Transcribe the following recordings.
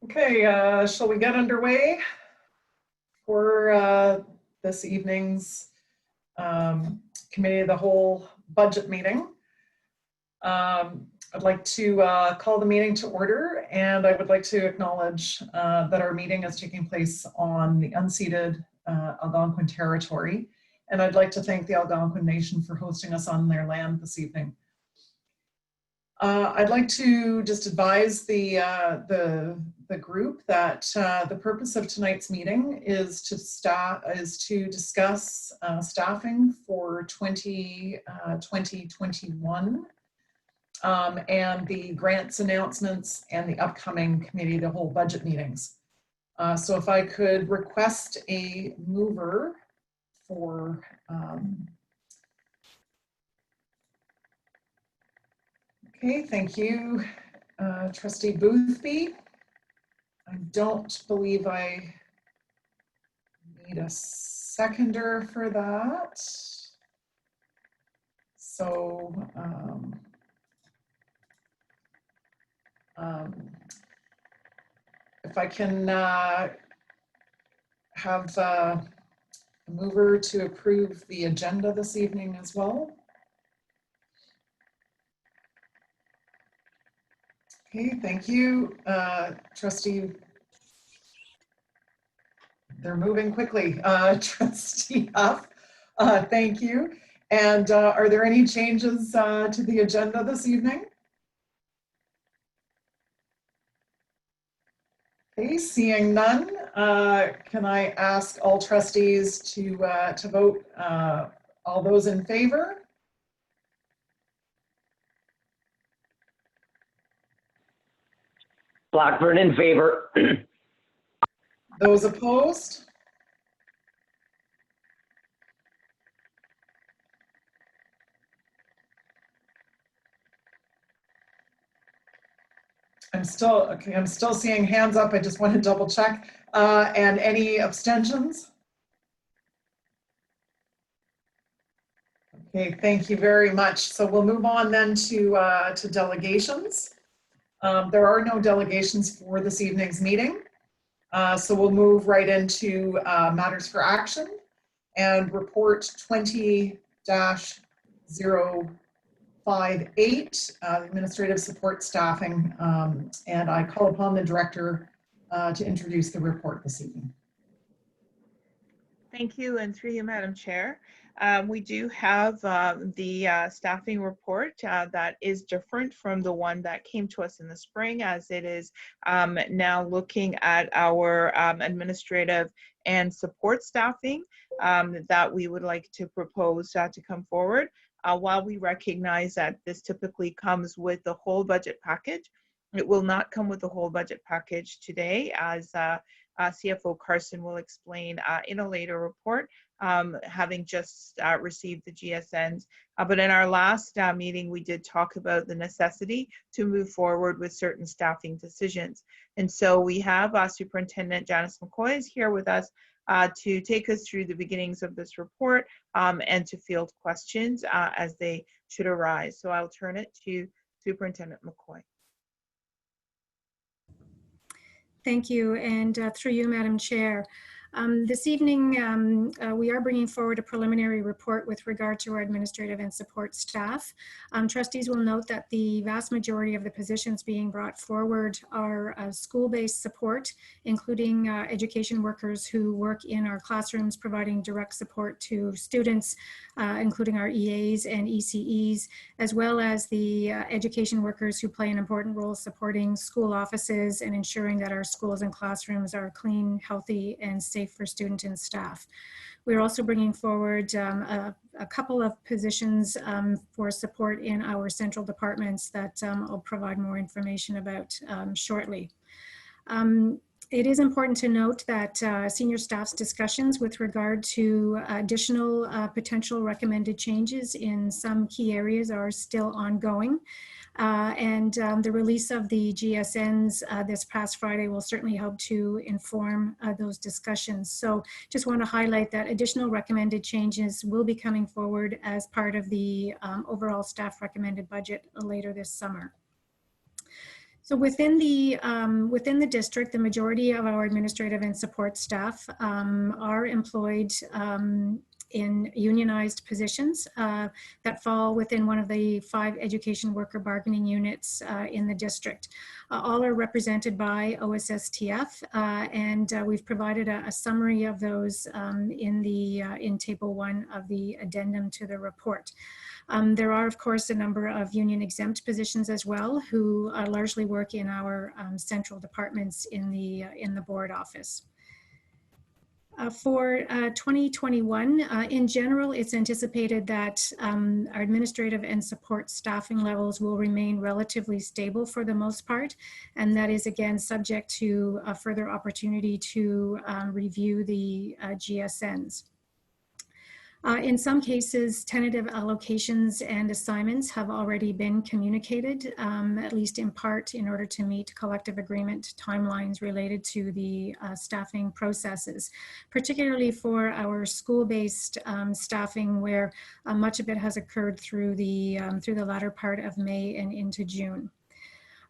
Okay, shall we get underway for this evening's Committee of the Whole budget meeting? I'd like to call the meeting to order, and I would like to acknowledge that our meeting is taking place on the unceded Algonquin territory, and I'd like to thank the Algonquin Nation for hosting us on their land this evening. I'd like to just advise the group that the purpose of tonight's meeting is to discuss staffing for 2021 and the grants announcements and the upcoming Committee of the Whole budget meetings. So if I could request a mover for okay, thank you, Trustee Boothby. I don't believe I need a seconder for that. So if I can have a mover to approve the agenda this evening as well. Okay, thank you, Trustee. They're moving quickly. Trustee Huff, thank you. And are there any changes to the agenda this evening? Okay, seeing none, can I ask all trustees to vote? All those in favor? Blackburn in favor. Those opposed? I'm still seeing hands up. I just want to double check. And any abstentions? Okay, thank you very much. So we'll move on then to delegations. There are no delegations for this evening's meeting. So we'll move right into matters for action and report 20-058, administrative support staffing. And I call upon the director to introduce the report this evening. Thank you, and through you, Madam Chair. We do have the staffing report that is different from the one that came to us in the spring, as it is now looking at our administrative and support staffing that we would like to propose to come forward. While we recognize that this typically comes with the whole budget package, it will not come with the whole budget package today, as CFO Carson will explain in a later report, having just received the GSNs. But in our last meeting, we did talk about the necessity to move forward with certain staffing decisions. And so we have Superintendent Janice McCoy is here with us to take us through the beginnings of this report and to field questions as they should arise. So I'll turn it to Superintendent McCoy. Thank you, and through you, Madam Chair. This evening, we are bringing forward a preliminary report with regard to our administrative and support staff. Trustees will note that the vast majority of the positions being brought forward are school-based support, including education workers who work in our classrooms providing direct support to students, including our EAs and ECEs, as well as the education workers who play an important role supporting school offices and ensuring that our schools and classrooms are clean, healthy, and safe for student and staff. We're also bringing forward a couple of positions for support in our central departments that I'll provide more information about shortly. It is important to note that senior staff's discussions with regard to additional potential recommended changes in some key areas are still ongoing. The release of the GSNs this past Friday will certainly help to inform those discussions. So just want to highlight that additional recommended changes will be coming forward as part of the overall staff recommended budget later this summer. So within the district, the majority of our administrative and support staff are employed in unionized positions that fall within one of the 5 education worker bargaining units in the district. All are represented by OSSTF, and we've provided a summary of those in Table 1 of the addendum to the report. There are, of course, a number of union exempt positions as well who largely work in our central departments in the board office. For 2021, in general, it's anticipated that our administrative and support staffing levels will remain relatively stable for the most part, and that is again subject to a further opportunity to review the GSNs. In some cases, tentative allocations and assignments have already been communicated, at least in part, in order to meet collective agreement timelines related to the staffing processes, particularly for our school-based staffing, where much of it has occurred through the latter part of May and into June.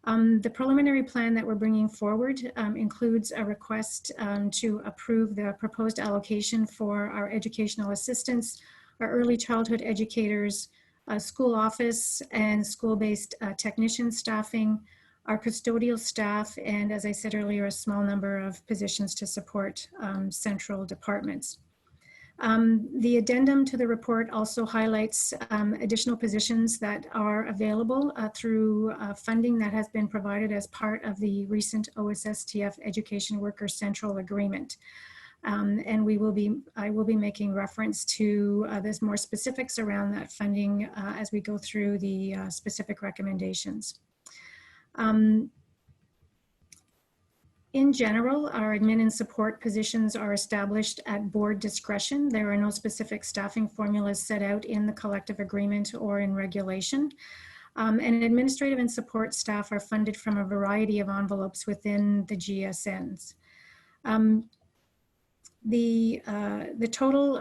The preliminary plan that we're bringing forward includes a request to approve the proposed allocation for our educational assistants, our early childhood educators, school office and school-based technician staffing, our custodial staff, and as I said earlier, a small number of positions to support central departments. The addendum to the report also highlights additional positions that are available through funding that has been provided as part of the recent OSSTF Education Workers Central Agreement. And I will be making reference to there's more specifics around that funding as we go through the specific recommendations. In general, our admin and support positions are established at board discretion. There are no specific staffing formulas set out in the collective agreement or in regulation. And administrative and support staff are funded from a variety of envelopes within the GSNs. The total,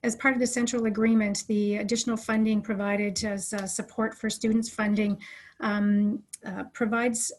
as part of the central agreement, the additional funding provided as support for students funding provides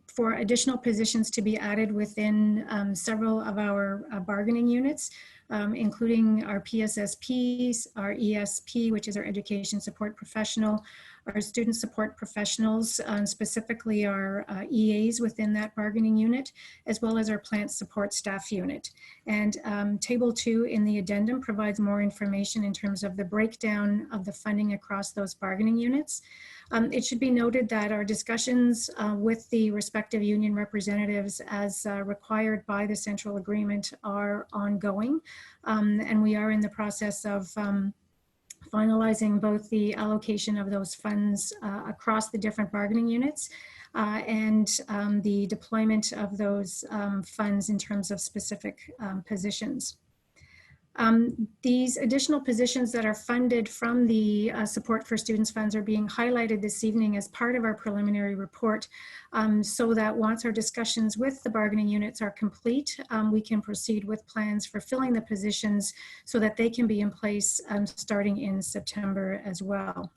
for additional positions to be added within several of our bargaining units, including our PSSPs, our ESP, which is our education support professional, our student support professionals, specifically our EAs within that bargaining unit, as well as our plant support staff unit. And Table 2 in the addendum provides more information in terms of the breakdown of the funding across those bargaining units. It should be noted that our discussions with the respective union representatives as required by the central agreement are ongoing, and we are in the process of finalizing both the allocation of those funds across the different bargaining units and the deployment of those funds in terms of specific positions. These additional positions that are funded from the Support for Students funds are being highlighted this evening as part of our preliminary report, so that once our discussions with the bargaining units are complete, we can proceed with plans for filling the positions so that they can be in place starting in September as well.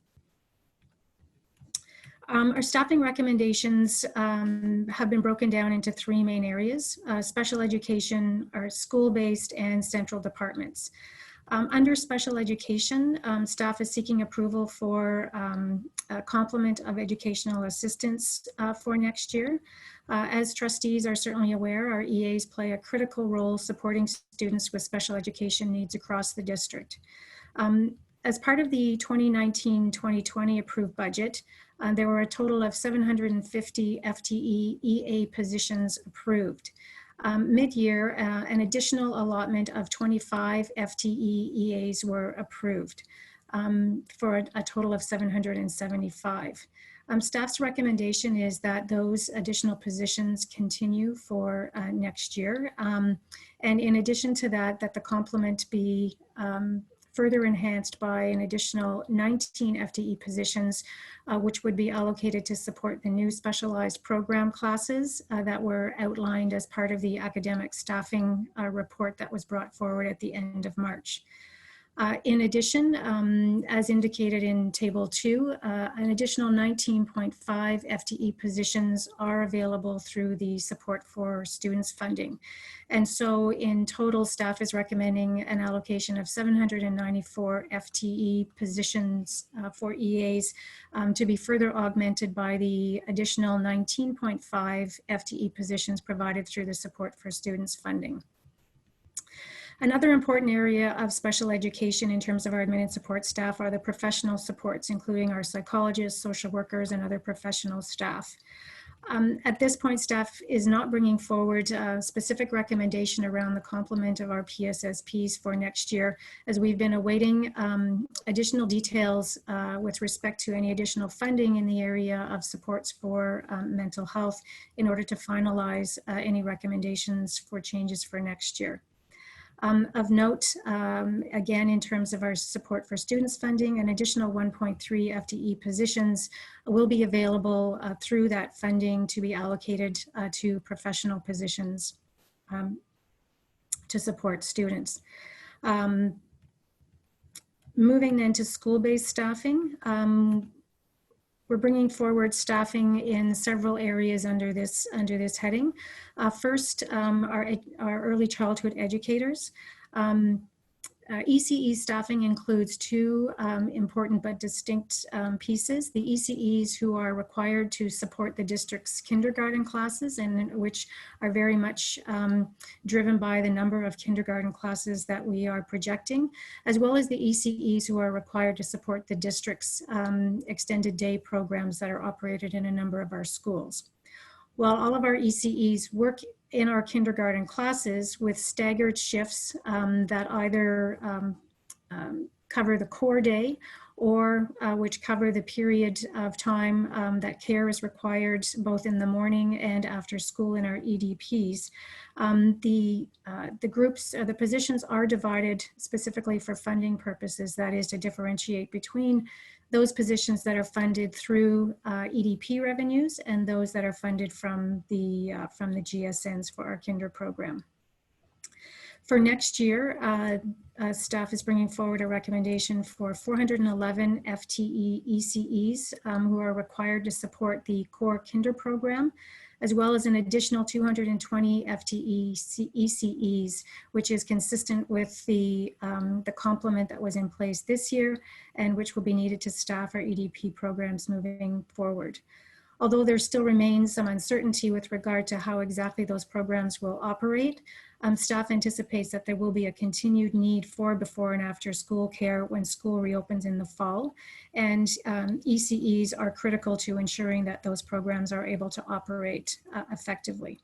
Our staffing recommendations have been broken down into 3 main areas: special education, our school-based, and central departments. Under special education, staff is seeking approval for a complement of educational assistants for next year. As trustees are certainly aware, our EAs play a critical role supporting students with special education needs across the district. As part of the 2019-2020 approved budget, there were a total of 750 FTE EA positions approved. Mid-year, an additional allotment of 25 FTE EAs were approved for a total of 775. Staff's recommendation is that those additional positions continue for next year. And in addition to that, that the complement be further enhanced by an additional 19 FTE positions, which would be allocated to support the new specialized program classes that were outlined as part of the academic staffing report that was brought forward at the end of March. In addition, as indicated in Table 2, an additional 19.5 FTE positions are available through the Support for Students funding. And so in total, staff is recommending an allocation of 794 FTE positions for EAs to be further augmented by the additional 19.5 FTE positions provided through the Support for Students funding. Another important area of special education in terms of our admin and support staff are the professional supports, including our psychologists, social workers, and other professional staff. At this point, staff is not bringing forward a specific recommendation around the complement of our PSSPs for next year, as we've been awaiting additional details with respect to any additional funding in the area of supports for mental health in order to finalize any recommendations for changes for next year. Of note, again, in terms of our support for students funding, an additional 1.3 FTE positions will be available through that funding to be allocated to professional positions to support students. Moving then to school-based staffing. We're bringing forward staffing in several areas under this heading. First, our early childhood educators. ECE staffing includes two important but distinct pieces. The ECEs who are required to support the district's kindergarten classes, and which are very much driven by the number of kindergarten classes that we are projecting, as well as the ECEs who are required to support the district's extended day programs that are operated in a number of our schools. While all of our ECEs work in our kindergarten classes with staggered shifts that either cover the core day or which cover the period of time that care is required both in the morning and after school in our EDPs. The groups, the positions are divided specifically for funding purposes, that is to differentiate between those positions that are funded through EDP revenues and those that are funded from the GSNs for our kinder program. For next year, staff is bringing forward a recommendation for 411 FTE ECEs who are required to support the core kinder program, as well as an additional 220 FTE ECEs, which is consistent with the complement that was in place this year and which will be needed to staff our EDP programs moving forward. Although there still remains some uncertainty with regard to how exactly those programs will operate, staff anticipates that there will be a continued need for before and after school care when school reopens in the fall. And ECEs are critical to ensuring that those programs are able to operate effectively.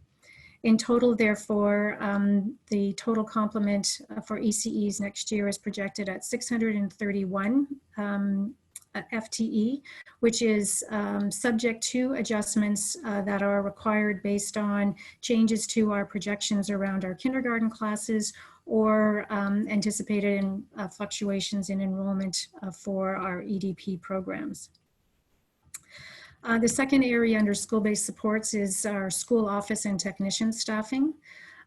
In total, therefore, the total complement for ECEs next year is projected at 631 FTE, which is subject to adjustments that are required based on changes to our projections around our kindergarten classes or anticipated fluctuations in enrollment for our EDP programs. The second area under school-based supports is our school office and technician staffing.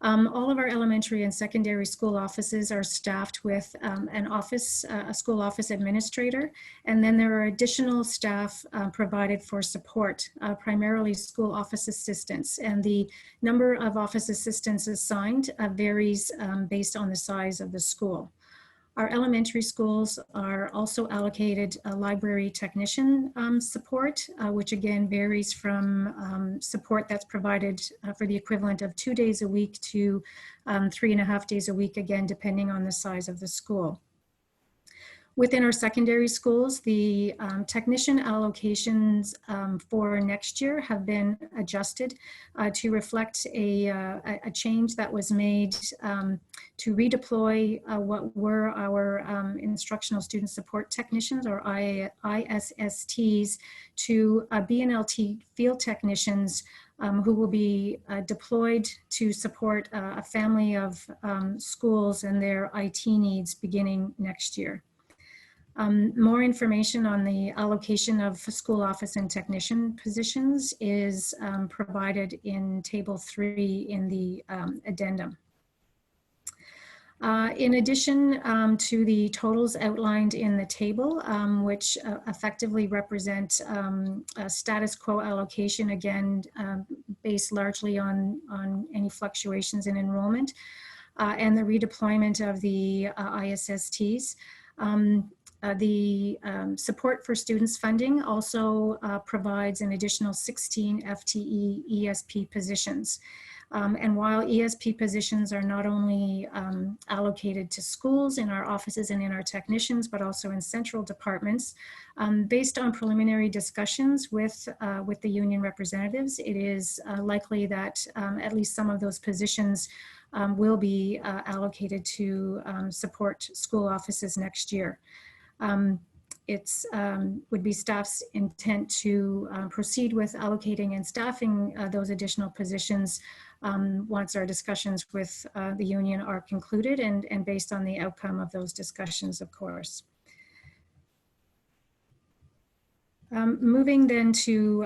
All of our elementary and secondary school offices are staffed with a school office administrator, and then there are additional staff provided for support, primarily school office assistants, and the number of office assistants assigned varies based on the size of the school. Our elementary schools are also allocated library technician support, which again varies from support that's provided for the equivalent of 2 days a week to 3.5 days a week, again, depending on the size of the school. Within our secondary schools, the technician allocations for next year have been adjusted to reflect a change that was made to redeploy what were our instructional student support technicians, or ISSTs, to BNLT field technicians who will be deployed to support a family of schools and their IT needs beginning next year. More information on the allocation of school office and technician positions is provided in Table 3 in the addendum. In addition to the totals outlined in the table, which effectively represent a status quo allocation, again, based largely on any fluctuations in enrollment, and the redeployment of the ISSTs. The support for students funding also provides an additional 16 FTE ESP positions. And while ESP positions are not only allocated to schools in our offices and in our technicians, but also in central departments, based on preliminary discussions with the union representatives, it is likely that at least some of those positions will be allocated to support school offices next year. It's would be staff's intent to proceed with allocating and staffing those additional positions once our discussions with the union are concluded and based on the outcome of those discussions, of course. Moving then to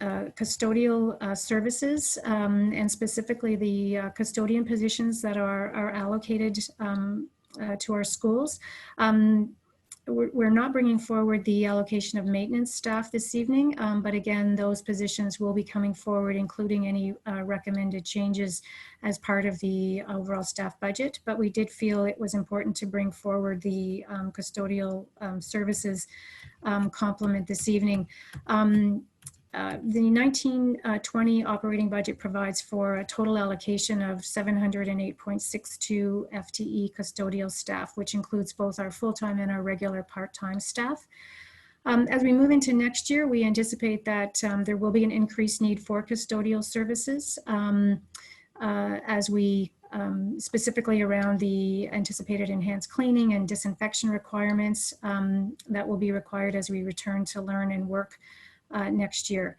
custodial services and specifically the custodian positions that are allocated to our schools. We're not bringing forward the allocation of maintenance staff this evening, but again, those positions will be coming forward, including any recommended changes as part of the overall staff budget. But we did feel it was important to bring forward the custodial services complement this evening. The 1920 operating budget provides for a total allocation of 708.62 FTE custodial staff, which includes both our full-time and our regular part-time staff. As we move into next year, we anticipate that there will be an increased need for custodial services as we specifically around the anticipated enhanced cleaning and disinfection requirements that will be required as we return to learn and work next year.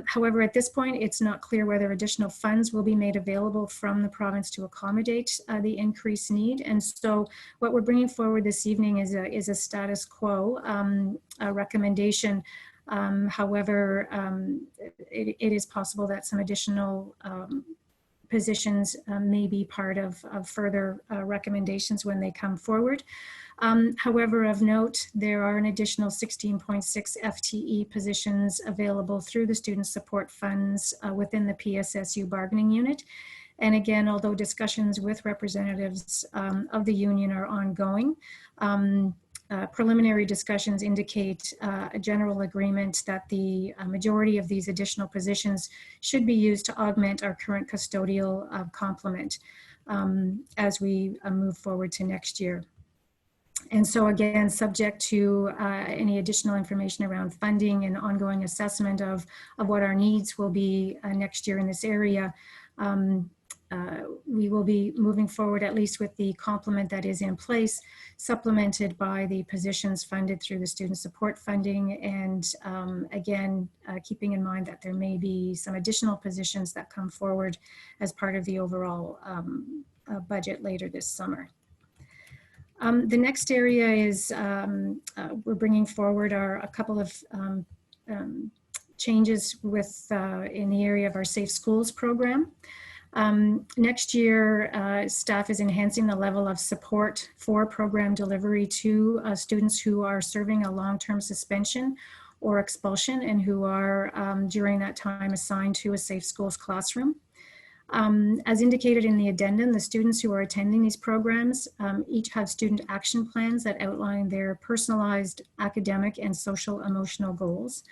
However, at this point, it's not clear whether additional funds will be made available from the province to accommodate the increased need. And so what we're bringing forward this evening is a status quo a recommendation. However, it is possible that some additional positions may be part of further recommendations when they come forward. However, of note, there are an additional 16.6 FTE positions available through the student support funds within the PSSU bargaining unit. And again, although discussions with representatives of the union are ongoing, preliminary discussions indicate a general agreement that the majority of these additional positions should be used to augment our current custodial complement as we move forward to next year. And so again, subject to any additional information around funding and ongoing assessment of what our needs will be next year in this area, we will be moving forward at least with the complement that is in place, supplemented by the positions funded through the student support funding. And again, keeping in mind that there may be some additional positions that come forward as part of the overall budget later this summer. The next area is we're bringing forward a couple of changes with in the area of our Safe Schools program. Next year, staff is enhancing the level of support for program delivery to students who are serving a long-term suspension or expulsion and who are during that time assigned to a Safe Schools classroom. As indicated in the addendum, the students who are attending these programs each have student action plans that outline their personalized academic and social emotional goals.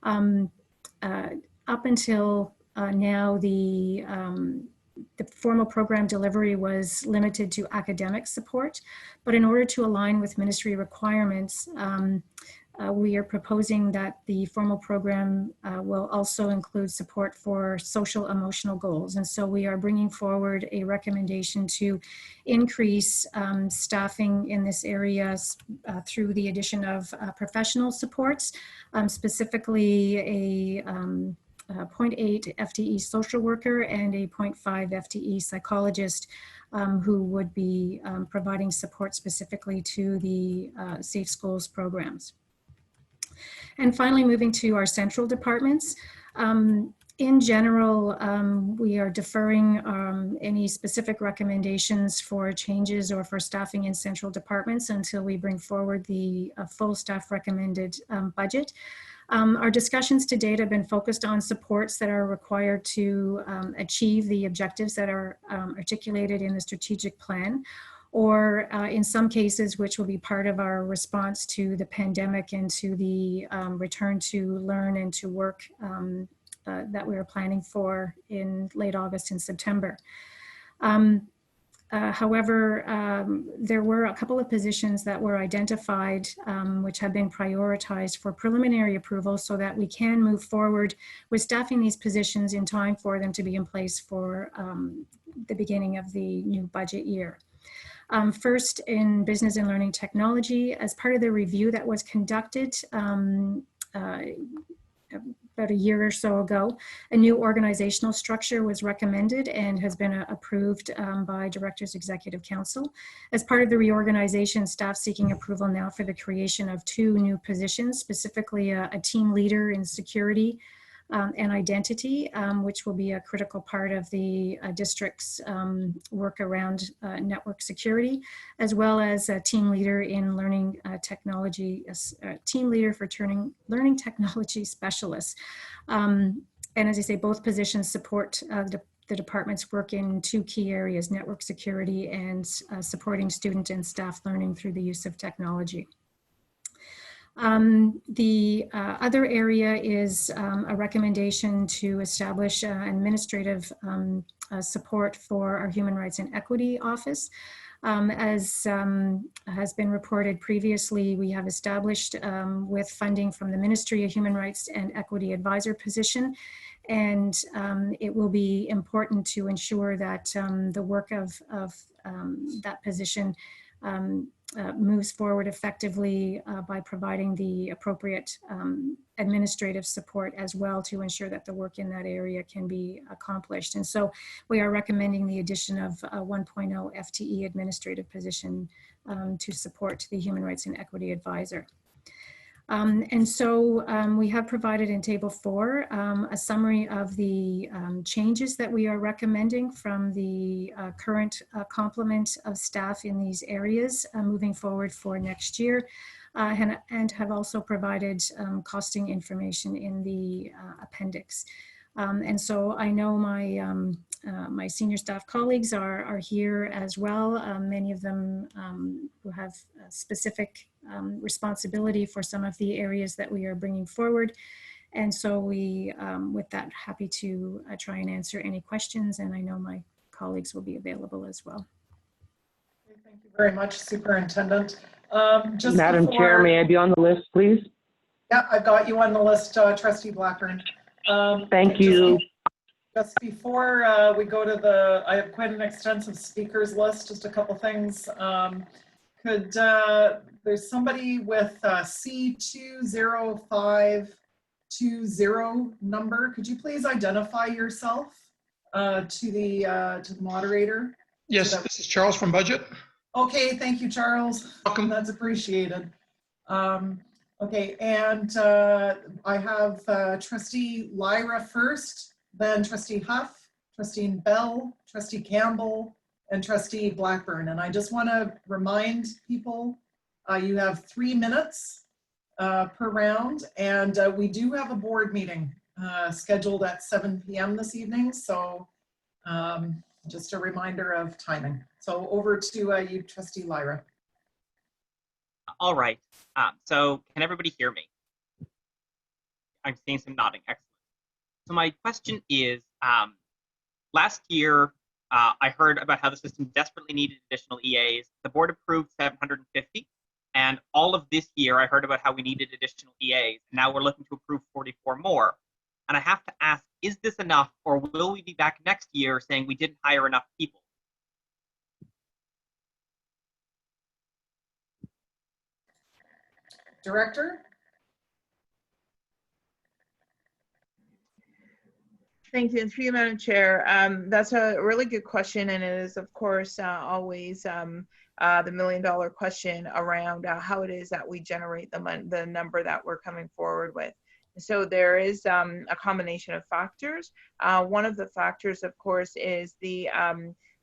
Up until now, the formal program delivery was limited to academic support, but in order to align with ministry requirements, we are proposing that the formal program will also include support for social emotional goals. And so we are bringing forward a recommendation to increase staffing in this area through the addition of professional supports, specifically a 0.8 FTE social worker and a 0.5 FTE psychologist who would be providing support specifically to the Safe Schools programs. And finally, moving to our central departments, In general, we are deferring any specific recommendations for changes or for staffing in central departments until we bring forward the full staff recommended budget. Our discussions to date have been focused on supports that are required to achieve the objectives that are articulated in the strategic plan, or in some cases, which will be part of our response to the pandemic and to the return to learn and to work that we were planning for in late August and September. However, there were a couple of positions that were identified which have been prioritized for preliminary approval so that we can move forward with staffing these positions in time for them to be in place for the beginning of the new budget year. First, in business and learning technology, as part of the review that was conducted about a year or so ago, a new organizational structure was recommended and has been approved by Directors Executive Council. As part of the reorganization, staff seeking approval now for the creation of 2 new positions, specifically a team leader in security and identity, which will be a critical part of the district's work around network security, as well as a team leader in learning technology, team leader for learning technology specialists. And as I say, both positions support the department's work in 2 key areas: network security and supporting student and staff learning through the use of technology. The other area is a recommendation to establish administrative support for our Human Rights and Equity Office. As has been reported previously, we have established with funding from the Ministry of Human Rights and Equity Advisor position, and it will be important to ensure that the work of that position moves forward effectively by providing the appropriate administrative support as well to ensure that the work in that area can be accomplished. And so we are recommending the addition of a 1.0 FTE administrative position to support the Human Rights and Equity Advisor. And so we have provided in Table 4 a summary of the changes that we are recommending from the current complement of staff in these areas moving forward for next year, and have also provided costing information in the appendix. And so I know my senior staff colleagues are here as well, many of them who have specific responsibility for some of the areas that we are bringing forward. And so we, with that, happy to try and answer any questions, and I know my colleagues will be available as well. Thank you very much, Superintendent. Madam Chair, may I be on the list, please? Yeah, I've got you on the list, Trustee Blackburn. Thank you. Just before we go to I have quite an extensive speakers list, just a couple things. There's somebody with C20520 number. Could you please identify yourself to the moderator? Yes, So this is Charles from Budget. Okay, thank you, Charles. Welcome. That's appreciated. Okay, and I have Trustee Lyra first, then Trustee Huff, Trustee Bell, Trustee Campbell, and Trustee Blackburn. And I just want to remind people, you have 3 minutes per round, and we do have a board meeting scheduled at 7 p.m. this evening. So just a reminder of timing. So over to you, Trustee Lyra. All right. So can everybody hear me? I'm seeing some nodding. Excellent. So my question is, last year, I heard about how the system desperately needed additional EAs. The board approved 750. And all of this year, I heard about how we needed additional EAs. Now we're looking to approve 44 more. And I have to ask, is this enough, or will we be back next year saying we didn't hire enough people? Director? Thank you. Through you, Madam Chair. That's a really good question, and it is, of course, always the million-dollar question around how it is that we generate the number that we're coming forward with. So there is a combination of factors. One of the factors, of course, is the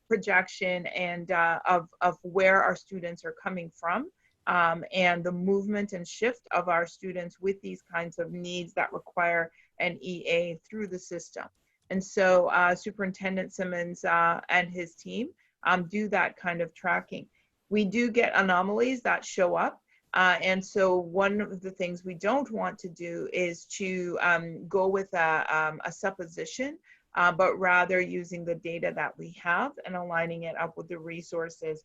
projection and of where our students are coming from, and the movement and shift of our students with these kinds of needs that require an EA through the system. And so Superintendent Simmons and his team do that kind of tracking. We do get anomalies that show up. And so one of the things we don't want to do is to go with a supposition, but rather using the data that we have and aligning it up with the resources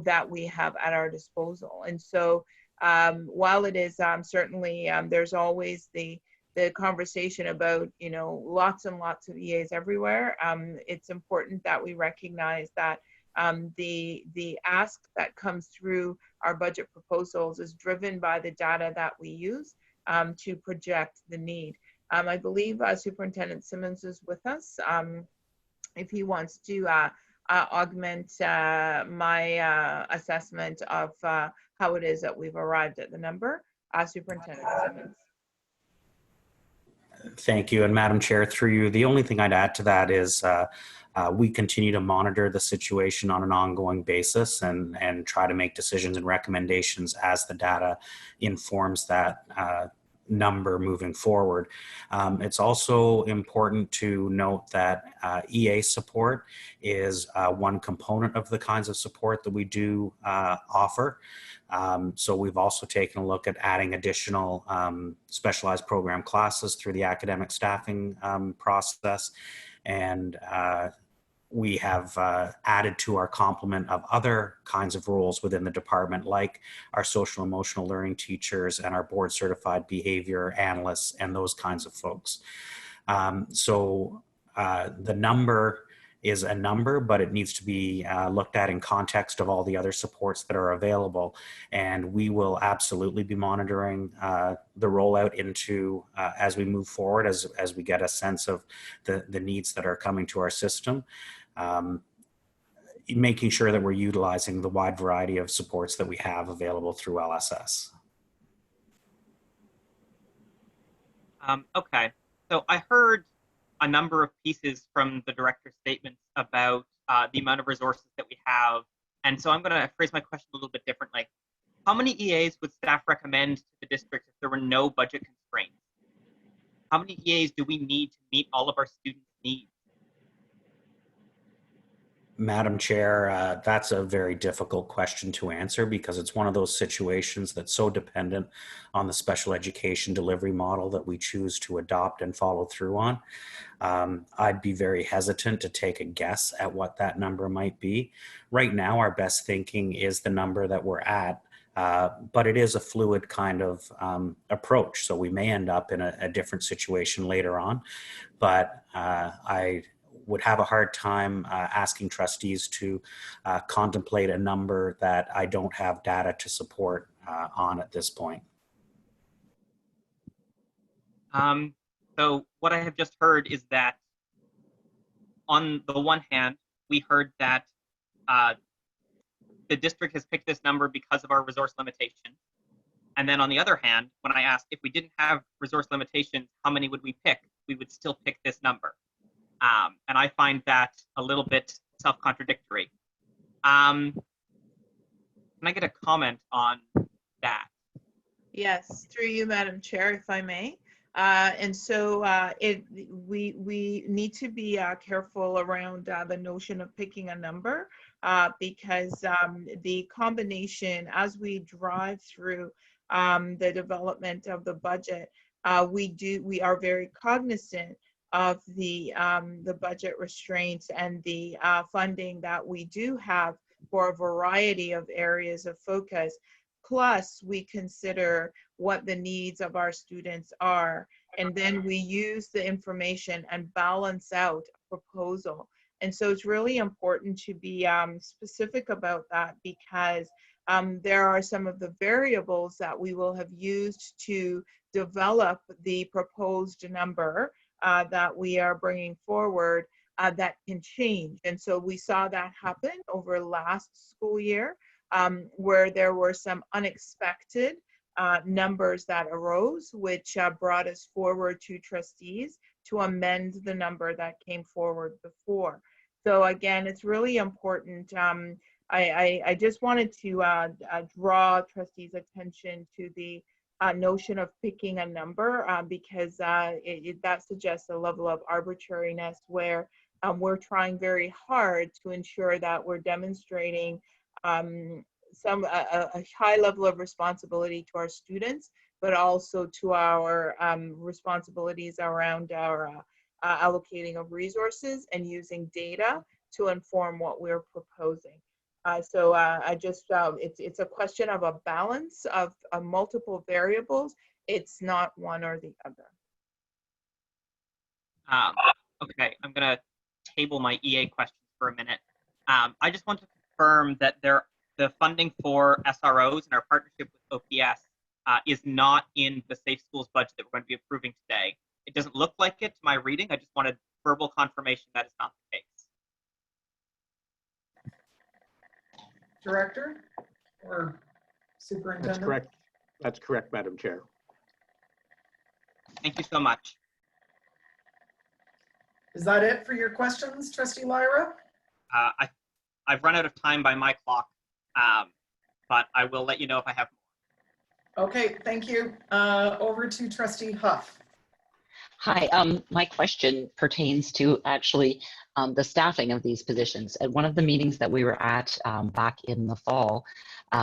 that we have at our disposal. And so while it is certainly, there's always the conversation about, you know, lots and lots of EAs everywhere, it's important that we recognize that the ask that comes through our budget proposals is driven by the data that we use to project the need. I believe Superintendent Simmons is with us. If he wants to augment my assessment of how it is that we've arrived at the number, Superintendent Simmons. Thank you. And Madam Chair, through you, the only thing I'd add to that is we continue to monitor the situation on an ongoing basis and try to make decisions and recommendations as the data informs that number moving forward. It's also important to note that EA support is one component of the kinds of support that we do offer. So we've also taken a look at adding additional specialized program classes through the academic staffing process. And we have added to our complement of other kinds of roles within the department, like our social emotional learning teachers and our board certified behavior analysts and those kinds of folks. So the number is a number, but it needs to be looked at in context of all the other supports that are available. And we will absolutely be monitoring the rollout into as we move forward, as we get a sense of the needs that are coming to our system, making sure that we're utilizing the wide variety of supports that we have available through LSS. Okay, so I heard a number of pieces from the director's statements about the amount of resources that we have. And so I'm going to phrase my question a little bit differently. How many EAs would staff recommend to the district if there were no budget constraints? How many EAs do we need to meet all of our students' needs? Madam Chair, that's a very difficult question to answer because it's one of those situations that's so dependent on the special education delivery model that we choose to adopt and follow through on. I'd be very hesitant to take a guess at what that number might be. Right now, our best thinking is the number that we're at, but it is a fluid kind of approach. So we may end up in a different situation later on, but I would have a hard time asking trustees to contemplate a number that I don't have data to support on at this point. So what I have just heard is that on the one hand, we heard that the district has picked this number because of our resource limitation. And then on the other hand, when I asked if we didn't have resource limitations, how many would we pick? We would still pick this number. And I find that a little bit self-contradictory. Can I get a comment on that? Yes, through you, Madam Chair, if I may. And so we need to be careful around the notion of picking a number because the combination, as we drive through the development of the budget, we are very cognizant of the budget restraints and the funding that we do have for a variety of areas of focus. Plus, we consider what the needs of our students are, and then we use the information and balance out a proposal. And so it's really important to be specific about that because there are some of the variables that we will have used to develop the proposed number that we are bringing forward that can change. And so we saw that happen over last school year where there were some unexpected numbers that arose, which brought us forward to trustees to amend the number that came forward before. So again, it's really important. I just wanted to draw trustees' attention to the notion of picking a number because that suggests a level of arbitrariness where we're trying very hard to ensure that we're demonstrating a high level of responsibility to our students, but also to our responsibilities around our allocating of resources and using data to inform what we're proposing. It's a question of a balance of multiple variables. It's not one or the other. Okay, I'm going to table my EA questions for a minute. I just want to confirm that the funding for SROs and our partnership with OPS is not in the Safe Schools budget that we're going to be approving today. It doesn't look like it to my reading. I just wanted verbal confirmation that is not the case. Director or superintendent? That's correct. That's correct, Madam Chair. Thank you so much. Is that it for your questions, Trustee Lyra? I've run out of time by my clock, but I will let you know if I have more. Okay, thank you. Over to Trustee Huff. Hi, my question pertains to actually the staffing of these positions. At one of the meetings that we were at back in the fall,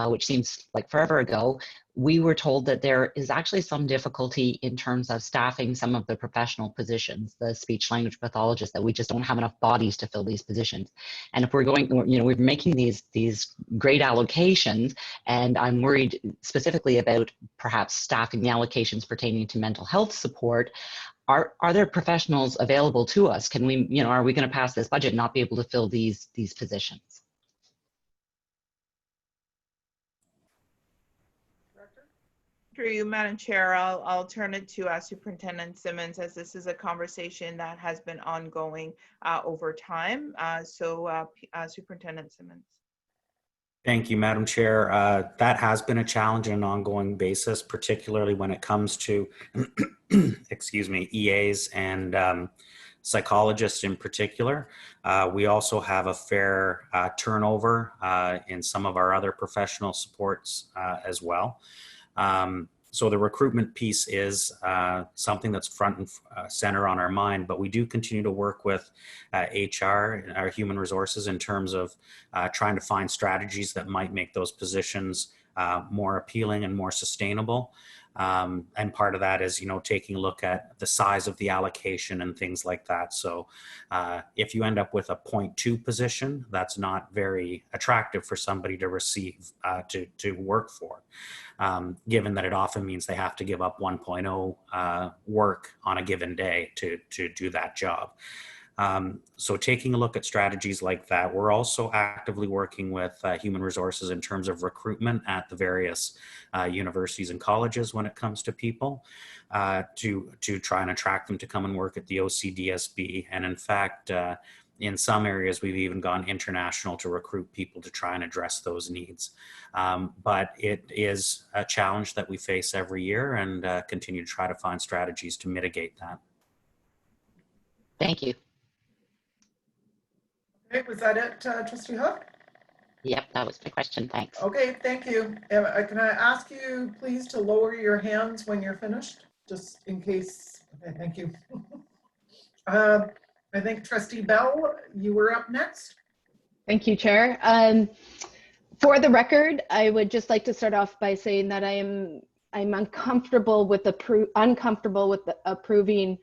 which seems like forever ago, we were told that there is actually some difficulty in terms of staffing some of the professional positions, the speech language pathologists, that we just don't have enough bodies to fill these positions. And if we're going, we're making these great allocations, and I'm worried specifically about perhaps staffing the allocations pertaining to mental health support. Are there professionals available to us? Can we, are we going to pass this budget and not be able to fill these positions? Through you, Madam Chair, I'll turn it to Superintendent Simmons, as this is a conversation that has been ongoing over time. Superintendent Simmons. Thank you, Madam Chair. That has been a challenge on an ongoing basis, particularly when it comes to, excuse me, EAs and psychologists in particular. We also have a fair turnover in some of our other professional supports as well. So the recruitment piece is something that's front and center on our mind, but we do continue to work with HR and our human resources in terms of trying to find strategies that might make those positions more appealing and more sustainable. And part of that is, taking a look at the size of the allocation and things like that. So if you end up with a 0.2 position, that's not very attractive for somebody to receive, to work for, given that it often means they have to give up 1.0 work on a given day to do that job. So taking a look at strategies like that, we're also actively working with human resources in terms of recruitment at the various universities and colleges when it comes to people, to try and attract them to come and work at the OCDSB. And in fact, in some areas, we've even gone international to recruit people to try and address those needs. But it is a challenge that we face every year, and continue to try to find strategies to mitigate that. Thank you. Okay, was that it, Trustee Huff? Yep, that was my question. Thanks. Okay, thank you. Can I ask you please to lower your hands when you're finished, just in case? Okay, thank you. I think Trustee Bell, you were up next. Thank you, Chair. For the record, I would just like to start off by saying that I'm uncomfortable with approving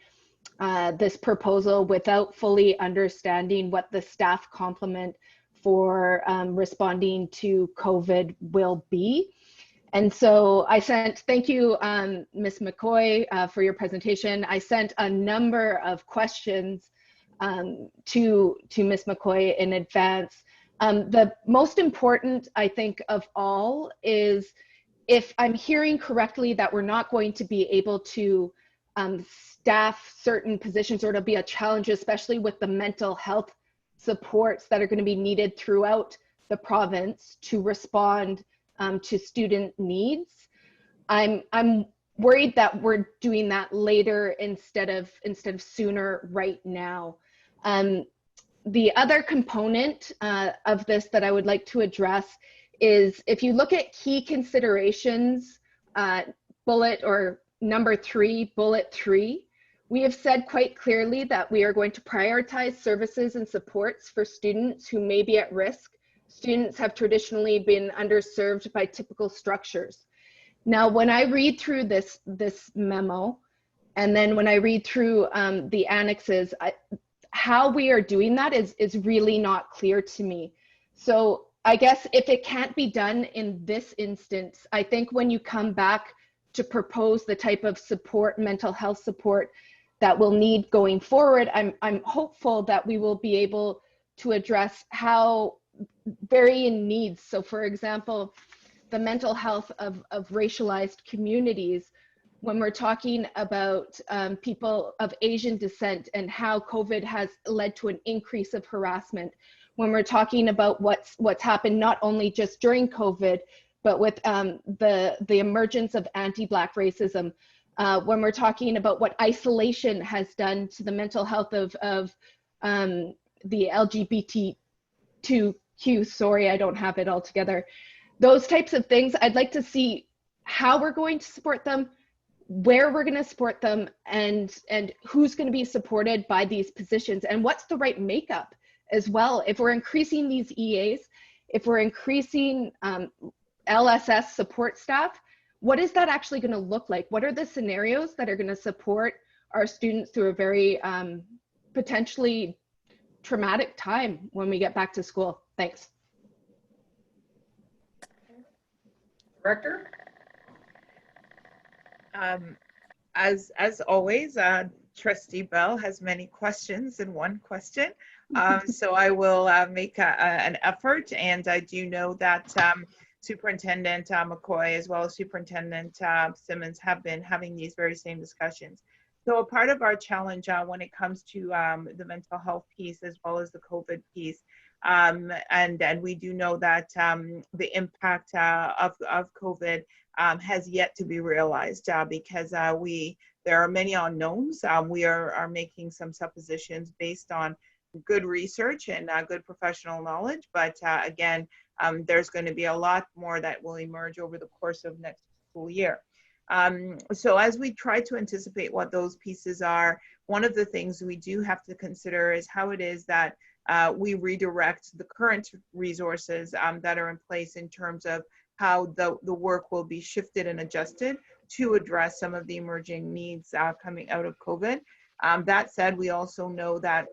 this proposal without fully understanding what the staff complement for responding to COVID will be. And so thank you, Ms. McCoy, for your presentation. I sent a number of questions to Ms. McCoy in advance. The most important, I think, of all is, if I'm hearing correctly, that we're not going to be able to staff certain positions, or it'll be a challenge, especially with the mental health supports that are going to be needed throughout the province to respond to student needs. I'm worried that we're doing that later instead of sooner right now. The other component of this that I would like to address is if you look at key considerations, bullet or number 3, bullet 3, we have said quite clearly that we are going to prioritize services and supports for students who may be at risk. Students have traditionally been underserved by typical structures. Now, when I read through this memo, and then when I read through the annexes, how we are doing that is really not clear to me. So I guess if it can't be done in this instance, I think when you come back to propose the type of support, mental health support that we'll need going forward, I'm hopeful that we will be able to address how varying needs. So for example, the mental health of racialized communities, when we're talking about people of Asian descent and how COVID has led to an increase of harassment, when we're talking about what's happened not only just during COVID, but with the emergence of anti-Black racism, when we're talking about what isolation has done to the mental health of the LGBTQ, sorry, I don't have it all together. Those types of things, I'd like to see how we're going to support them, where we're going to support them, and who's going to be supported by these positions, and what's the right makeup as well. If we're increasing these EAs, if we're increasing LSS support staff, what is that actually going to look like? What are the scenarios that are going to support our students through a very potentially traumatic time when we get back to school? Thanks. Director? As always, Trustee Bell has many questions in one question. So I will make an effort, and I do know that Superintendent McCoy as well as Superintendent Simmons have been having these very same discussions. So a part of our challenge when it comes to the mental health piece as well as the COVID piece, and we do know that the impact of COVID has yet to be realized because there are many unknowns. We are making some suppositions based on good research and good professional knowledge, but again, there's going to be a lot more that will emerge over the course of next school year. So as we try to anticipate what those pieces are, one of the things we do have to consider is how it is that we redirect the current resources that are in place in terms of how the work will be shifted and adjusted to address some of the emerging needs coming out of COVID. That said, we also know that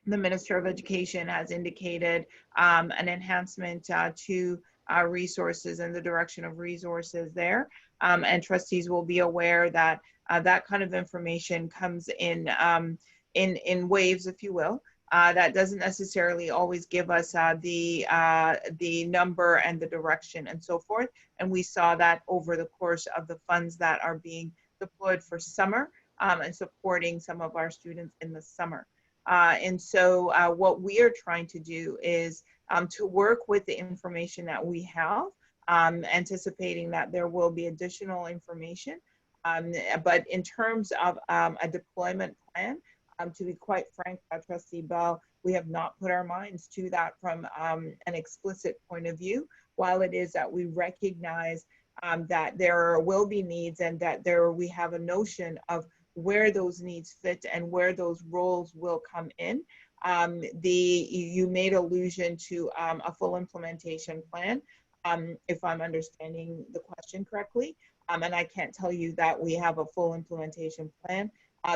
the Minister of Education has indicated an enhancement to resources and the direction of resources there. And trustees will be aware that that kind of information comes in waves, if you will. That doesn't necessarily always give us the number and the direction and so forth. And we saw that over the course of the funds that are being deployed for summer and supporting some of our students in the summer. And so what we are trying to do is to work with the information that we have, anticipating that there will be additional information. But in terms of a deployment plan, to be quite frank, Trustee Bell, we have not put our minds to that from an explicit point of view, while it is that we recognize that there will be needs and that we have a notion of where those needs fit and where those roles will come in. You made allusion to a full implementation plan, if I'm understanding the question correctly. And I can't tell you that we have a full implementation plan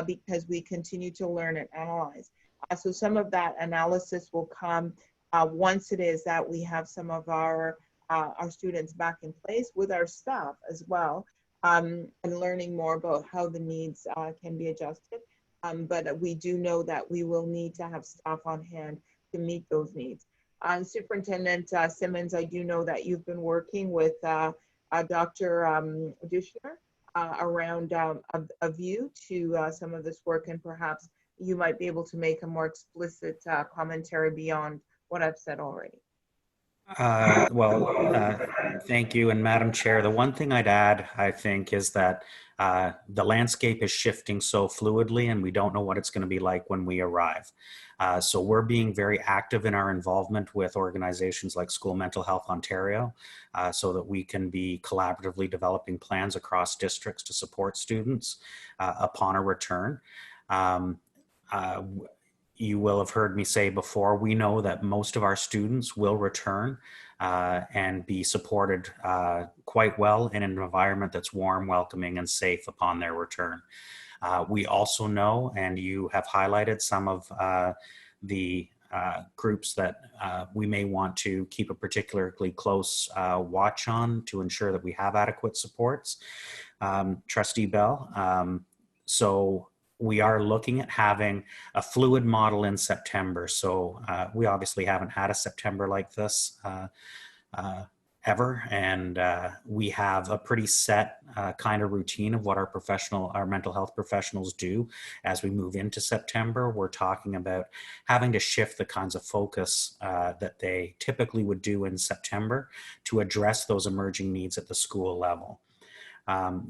because we continue to learn and analyze. So some of that analysis will come once it is that we have some of our students back in place with our staff as well, and learning more about how the needs can be adjusted. But we do know that we will need to have staff on hand to meet those needs. Superintendent Simmons, I do know that you've been working with Dr. Dushner around a view to some of this work, and perhaps you might be able to make a more explicit commentary beyond what I've said already. Thank you. And Madam Chair, the one thing I'd add, I think, is that the landscape is shifting so fluidly and we don't know what it's going to be like when we arrive. So we're being very active in our involvement with organizations like School Mental Health Ontario so that we can be collaboratively developing plans across districts to support students upon a return. You will have heard me say before, we know that most of our students will return and be supported quite well in an environment that's warm, welcoming, and safe upon their return. We also know, and you have highlighted some of the groups that we may want to keep a particularly close watch on to ensure that we have adequate supports. Trustee Bell, so we are looking at having a fluid model in September. So we obviously haven't had a September like this ever. And we have a pretty set kind of routine of what our mental health professionals do as we move into September. We're talking about having to shift the kinds of focus that they typically would do in September to address those emerging needs at the school level.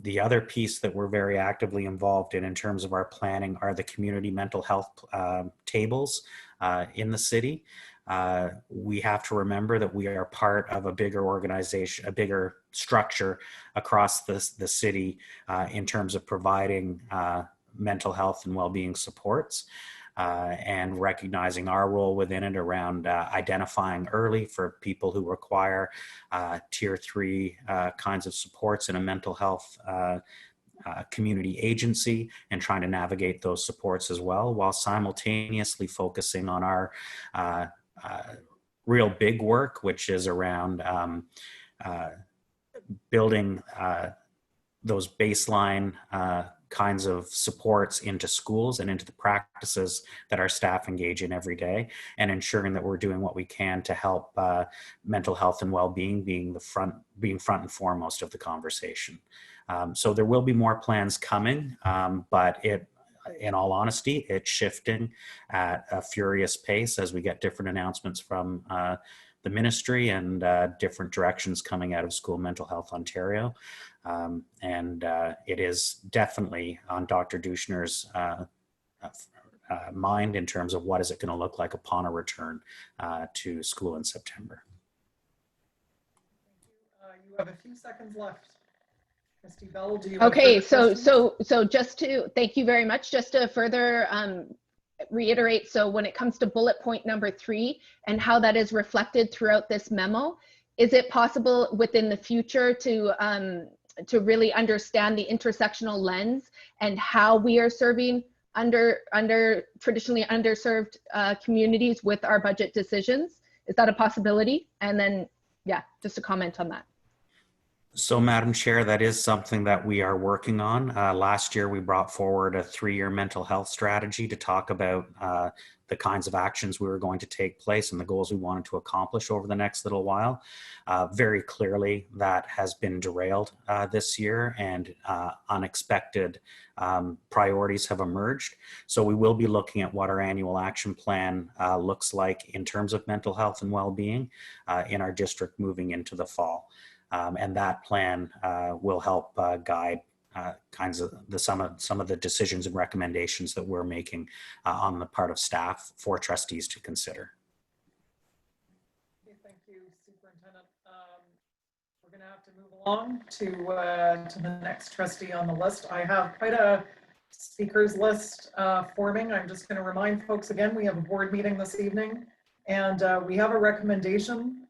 The other piece that we're very actively involved in terms of our planning are the community mental health tables in the city. We have to remember that we are part of a bigger organization, a bigger structure across the city in terms of providing mental health and well-being supports. And recognizing our role within it around identifying early for people who require tier 3 kinds of supports in a mental health community agency, and trying to navigate those supports as well, while simultaneously focusing on our real big work, which is around building those baseline kinds of supports into schools and into the practices that our staff engage in every day, and ensuring that we're doing what we can to help mental health and well-being being front and foremost of the conversation. So there will be more plans coming, but in all honesty, it's shifting at a furious pace as we get different announcements from the ministry and different directions coming out of School Mental Health Ontario. It is definitely on Dr. Duschner's mind in terms of what is it going to look like upon a return to school in September. You have a few seconds left. Trustee Bell, do you have Okay, a question? just to, thank you very much. Just to further reiterate, so when it comes to bullet point number 3 and how that is reflected throughout this memo, is it possible within the future to really understand the intersectional lens and how we are serving traditionally underserved communities with our budget decisions? Is that a possibility? And then, yeah, just a comment on that. So, Madam Chair, that is something that we are working on. Last year, we brought forward a 3-year mental health strategy to talk about the kinds of actions we were going to take place and the goals we wanted to accomplish over the next little while. Very clearly, that has been derailed this year, and unexpected priorities have emerged. So we will be looking at what our annual action plan looks like in terms of mental health and well-being in our district moving into the fall. And that plan will help guide some of the decisions and recommendations that we're making on the part of staff for trustees to consider. Okay, thank you, Superintendent. We're going to have to move along to the next trustee on the list. I have quite a speakers list forming. I'm just going to remind folks again, we have a board meeting this evening, and we have a recommendation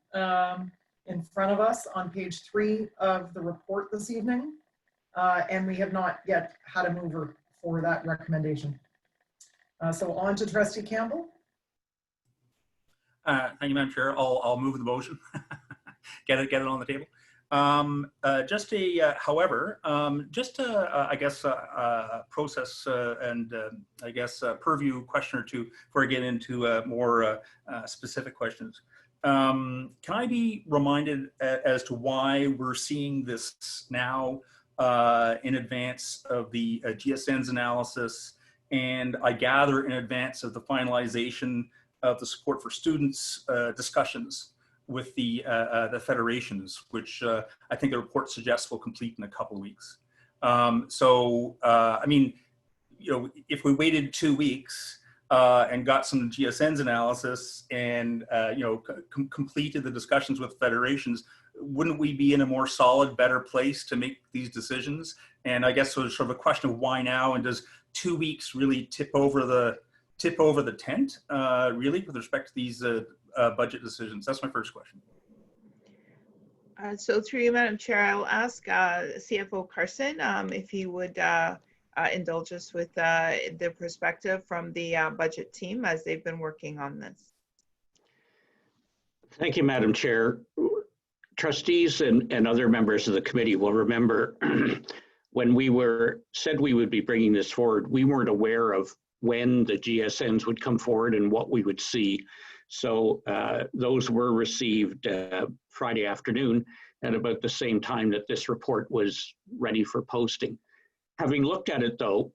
in front of us on page 3 of the report this evening, and we have not yet had a mover for that recommendation. So on to Trustee Campbell. Thank you, Madam Chair. I'll move the motion. get it on the table. Just a, however, just a, I guess, process and I guess purview question or two before I get into more specific questions. Can I be reminded as to why we're seeing this now in advance of the GSN's analysis, and I gather in advance of the finalization of the support for students discussions with the federations, which I think the report suggests will complete in a couple of weeks. I mean, you know, if we waited 2 weeks and got some GSN's analysis and, you know, completed the discussions with federations, wouldn't we be in a more solid, better place to make these decisions? And I guess so sort of a question of why now, and does 2 weeks really tip over the tent, really, with respect to these budget decisions? That's my first question. So through you, Madam Chair, I'll ask CFO Carson if he would indulge us with the perspective from the budget team as they've been working on this. Thank you, Madam Chair. Trustees and other members of the committee will remember when we said we would be bringing this forward, we weren't aware of when the GSNs would come forward and what we would see. So those were received Friday afternoon at about the same time that this report was ready for posting. Having looked at it though,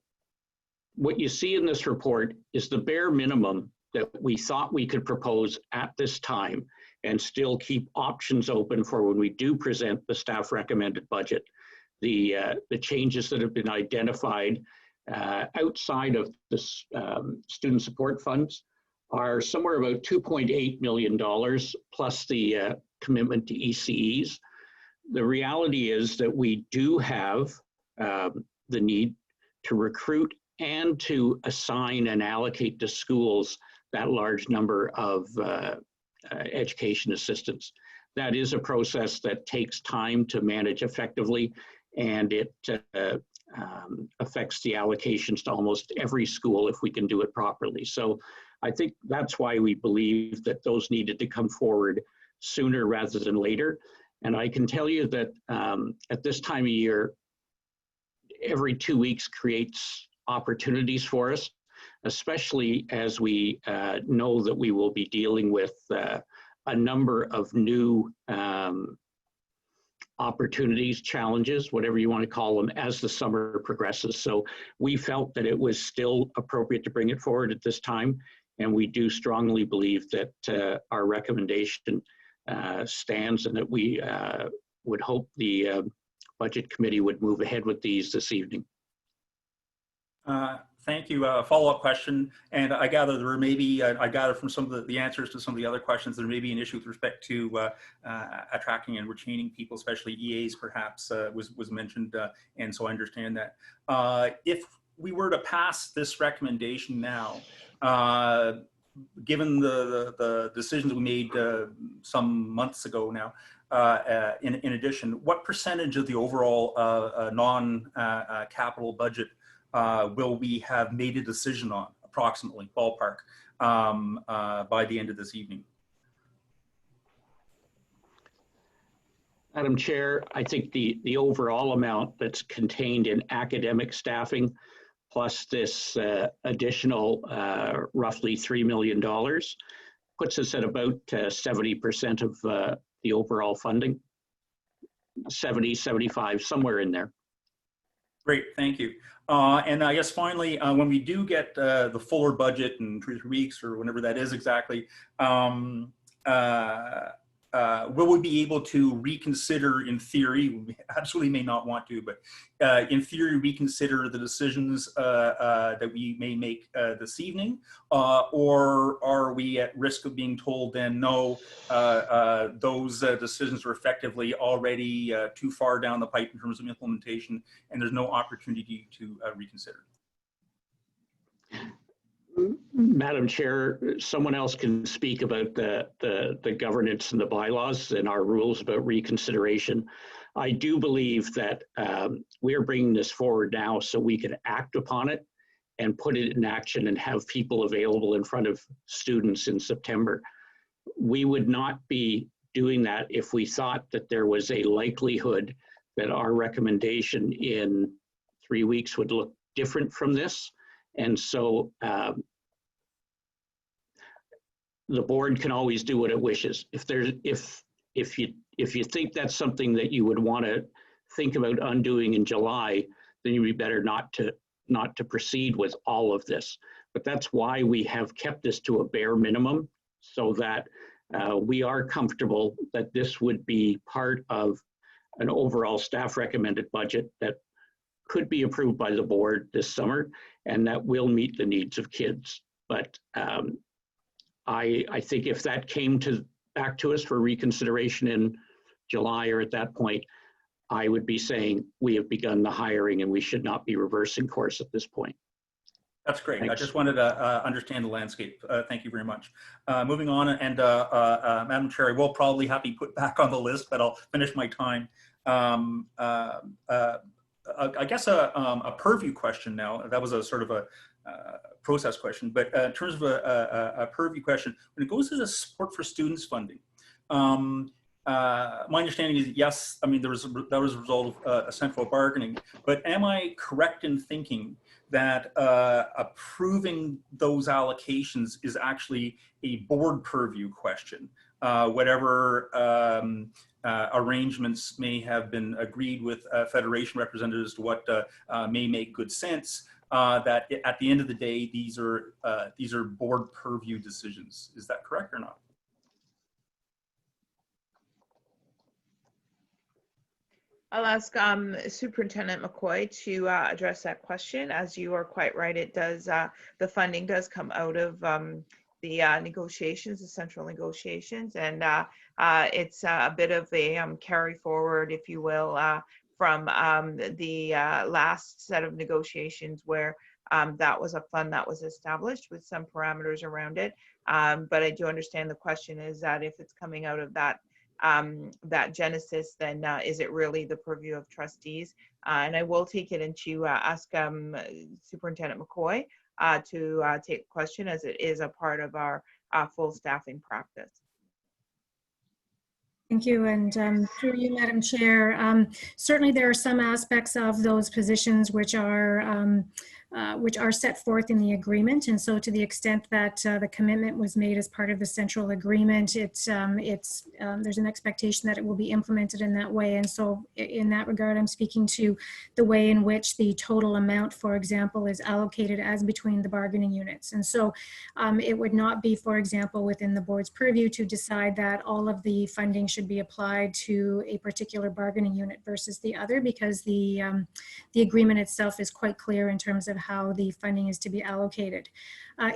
what you see in this report is the bare minimum that we thought we could propose at this time and still keep options open for when we do present the staff recommended budget. The changes that have been identified outside of the student support funds are somewhere about $2.8 million plus the commitment to ECEs. The reality is that we do have the need to recruit and to assign and allocate to schools that large number of education assistants. That is a process that takes time to manage effectively, and it affects the allocations to almost every school if we can do it properly. So I think that's why we believe that those needed to come forward sooner rather than later. And I can tell you that at this time of year, every 2 weeks creates opportunities for us, especially as we know that we will be dealing with a number of new opportunities, challenges, whatever you want to call them, as the summer progresses. So we felt that it was still appropriate to bring it forward at this time. And we do strongly believe that our recommendation stands, and that we would hope the Budget Committee would move ahead with these this evening. Thank you. Follow-up question, and I gather there may be, I gather from some of the answers to some of the other questions, there may be an issue with respect to attracting and retaining people, especially EAs perhaps was mentioned, and so I understand that. If we were to pass this recommendation now, given the decisions we made some months ago now, in addition, what percentage of the overall non-capital budget will we have made a decision on, approximately, ballpark, by the end of this evening? Madam Chair, I think the overall amount that's contained in academic staffing plus this additional roughly $3 million puts us at about 70% of the overall funding, 70, 75, somewhere in there. Great, thank you. And I guess finally, when we do get the fuller budget in 3 weeks or whenever that is exactly, will we be able to reconsider, in theory, we absolutely may not want to, but in theory, reconsider the decisions that we may make this evening? Or are we at risk of being told then, no, those decisions are effectively already too far down the pipe in terms of implementation, and there's no opportunity to reconsider? Madam Chair, someone else can speak about the governance and the bylaws and our rules about reconsideration. I do believe that we are bringing this forward now so we can act upon it and put it in action and have people available in front of students in September. We would not be doing that if we thought that there was a likelihood that our recommendation in 3 weeks would look different from this. And so the board can always do what it wishes. If you think that's something that you would want to think about undoing in July, then you'd be better not to proceed with all of this. But that's why we have kept this to a bare minimum, so that we are comfortable that this would be part of an overall staff recommended budget that could be approved by the board this summer and that will meet the needs of kids. But I think if that came back to us for reconsideration in July or at that point, I would be saying we have begun the hiring and we should not be reversing course at this point. That's great. Thanks. I just wanted to understand the landscape. Thank you very much. Moving on, and Madam Chair, I will probably have to be put back on the list, but I'll finish my time. I guess a purview question now. That was a sort of a process question, but in terms of a purview question, when it goes to the support for students funding, my understanding is yes, I mean that was a result of a central bargaining, but am I correct in thinking that approving those allocations is actually a board purview question? Whatever arrangements may have been agreed with Federation representatives to what may make good sense, that at the end of the day, these are board purview decisions. Is that correct or not? I'll ask Superintendent McCoy to address that question. As you are quite right, it does, the funding does come out of the negotiations, the central negotiations, and it's a bit of a carry forward, if you will, from the last set of negotiations where that was a fund that was established with some parameters around it. But I do understand the question is that if it's coming out of that that genesis, then is it really the purview of trustees? And I will take it into ask Superintendent McCoy to take the question, as it is a part of our full staffing practice. Thank you, and through you, Madam Chair, certainly there are some aspects of those positions which are set forth in the agreement, and so to the extent that the commitment was made as part of the central agreement, there's an expectation that it will be implemented in that way. And so in that regard, I'm speaking to the way in which the total amount, for example, is allocated as between the bargaining units. And so it would not be, for example, within the board's purview to decide that all of the funding should be applied to a particular bargaining unit versus the other, because the agreement itself is quite clear in terms of how the funding is to be allocated.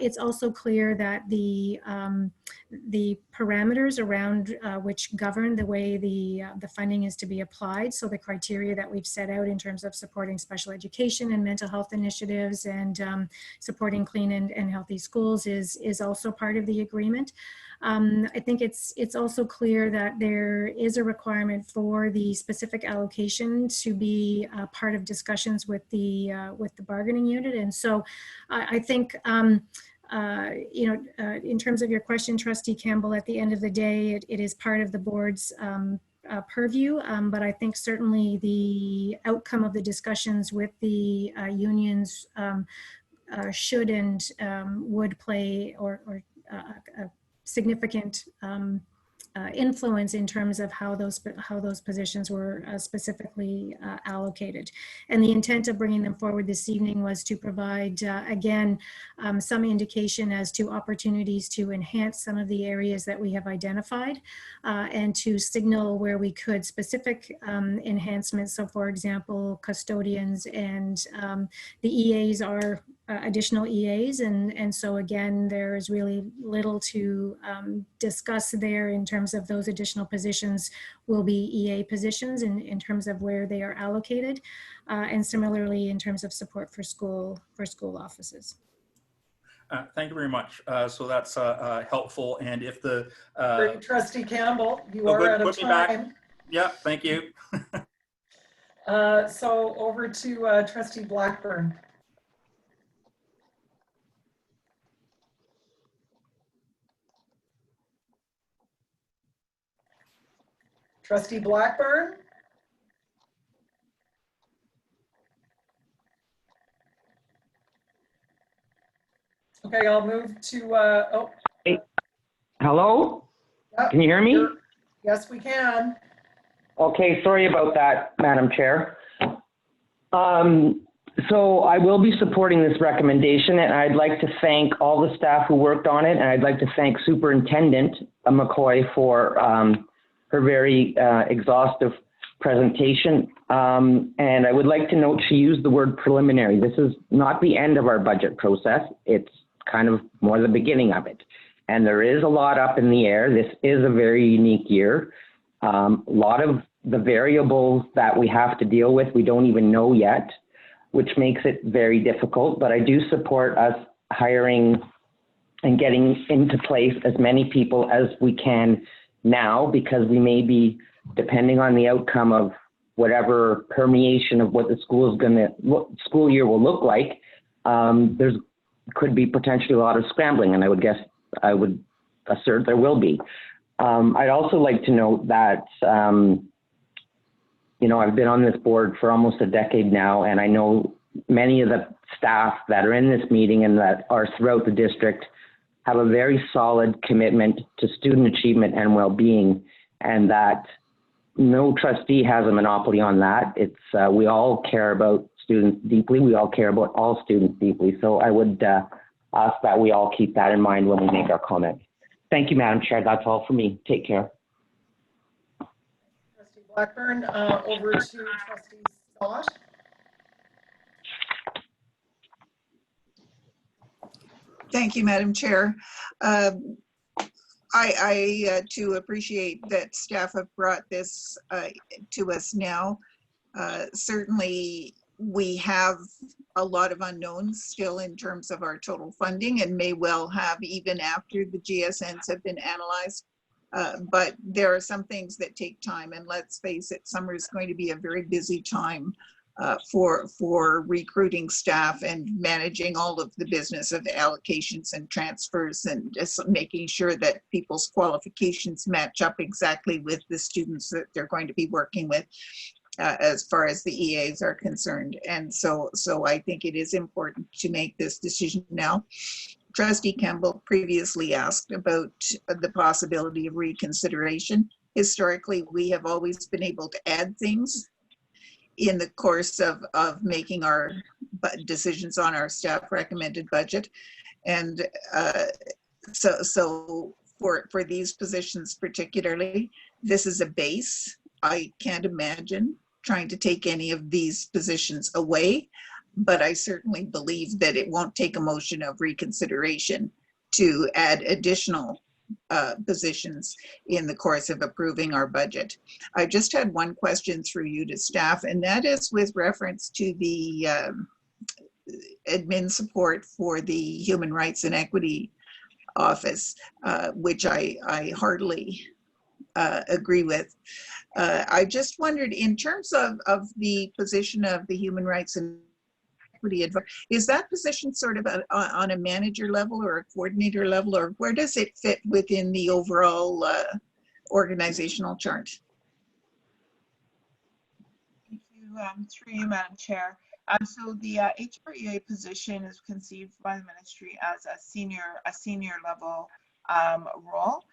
It's also clear that the parameters around which govern the way the funding is to be applied, so the criteria that we've set out in terms of supporting special education and mental health initiatives and supporting clean and healthy schools is also part of the agreement. I think it's also clear that there is a requirement for the specific allocation to be part of discussions with the bargaining unit, and so I think in terms of your question, Trustee Campbell, at the end of the day, it is part of the board's purview, but I think certainly the outcome of the discussions with the unions should and would play or a significant influence in terms of how those positions were specifically allocated. And the intent of bringing them forward this evening was to provide, again, some indication as to opportunities to enhance some of the areas that we have identified and to signal where we could specific enhancements. So for example, custodians and the EAs are additional EAs, and so again, there is really little to discuss there in terms of those additional positions will be EA positions in terms of where they are allocated, and similarly in terms of support for school offices. Thank you very much. So that's helpful. And if the Trustee Campbell, you are out of time. Yeah, thank you. So over to Trustee Blackburn. Trustee Blackburn? Okay, I'll move to, Hey. Hello? Yep, Can you hear me? yes, we can. Okay, sorry about that, Madam Chair. So I will be supporting this recommendation, and I'd like to thank all the staff who worked on it, and I'd like to thank Superintendent McCoy for her very exhaustive presentation. And I would like to note she used the word preliminary. This is not the end of our budget process. It's kind of more the beginning of it. And there is a lot up in the air. This is a very unique year. A lot of the variables that we have to deal with, we don't even know yet, which makes it very difficult. But I do support us hiring and getting into place as many people as we can now, because we may be, depending on the outcome of whatever permeation of what the school year will look like, there's could be potentially a lot of scrambling, and I would assert there will be. I'd also like to note that, you know, I've been on this board for almost a decade now, and I know many of the staff that are in this meeting and that are throughout the district have a very solid commitment to student achievement and well-being, and that no trustee has a monopoly on that. It's we all care about students deeply. We all care about all students deeply. So I would ask that we all keep that in mind when we make our comments. Thank you, Madam Chair. That's all for me. Take care. Trustee Blackburn, over to Trustee Scott. Thank you, Madam Chair. I too appreciate that staff have brought this to us now. Certainly, we have a lot of unknowns still in terms of our total funding, and may well have even after the GSNs have been analyzed. But there are some things that take time, and let's face it, summer is going to be a very busy time for recruiting staff and managing all of the business of allocations and transfers, and just making sure that people's qualifications match up exactly with the students that they're going to be working with. As far as the EAs are concerned. And so I think it is important to make this decision now. Trustee Campbell previously asked about the possibility of reconsideration. Historically, we have always been able to add things in the course of making our decisions on our staff recommended budget. And so for these positions particularly, this is a base. I can't imagine trying to take any of these positions away, but I certainly believe that it won't take a motion of reconsideration to add additional positions in the course of approving our budget. I just had one question through you to staff, and that is with reference to the admin support for the Human Rights and Equity Office, which I heartily agree with. I just wondered, in terms of the position of the Human Rights and Equity Advisor, is that position sort of on a manager level or a coordinator level, or where does it fit within the overall organizational chart? Thank you, through you, Madam Chair. So the HREA position is conceived by the ministry as a senior level role.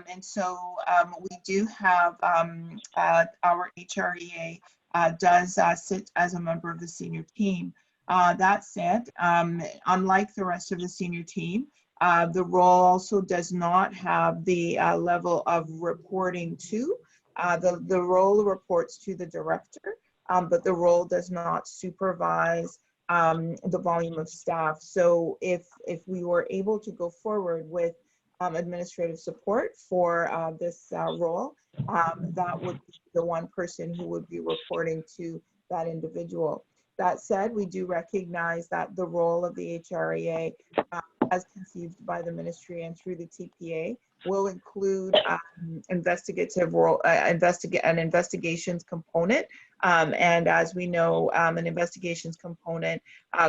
And so we do have our HREA does sit as a member of the senior team. That said, unlike the rest of the senior team, the role also does not have the level of reporting to. The role reports to the director, but the role does not supervise the volume of staff. So if we were able to go forward with administrative support for this role, that would be the one person who would be reporting to that individual. That said, we do recognize that the role of the HREA as conceived by the ministry and through the TPA will include investigative role, an investigations component. And as we know, an investigations component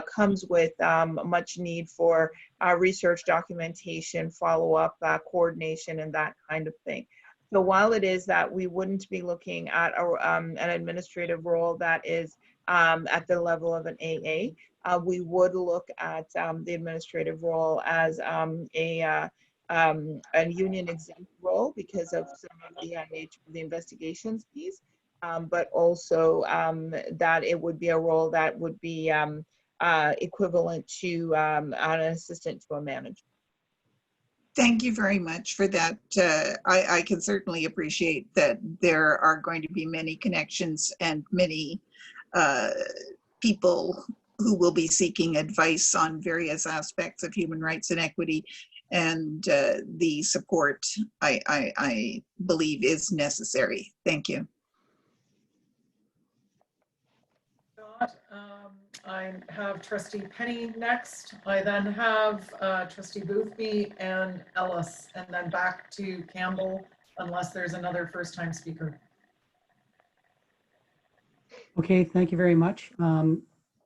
comes with much need for research, documentation, follow-up, coordination, and that kind of thing. So while it is that we wouldn't be looking at an administrative role that is at the level of an AA, we would look at the administrative role as a union exempt role because of some of the nature of the investigations piece. but also that it would be a role that would be equivalent to an assistant to a manager. Thank you very much for that. I can certainly appreciate that there are going to be many connections and many people who will be seeking advice on various aspects of human rights and equity, and the support I believe is necessary. Thank you. I have Trustee Penny next. I then have Trustee Boothby and Ellis, and then back to Campbell unless there's another first-time speaker. Okay, thank you very much.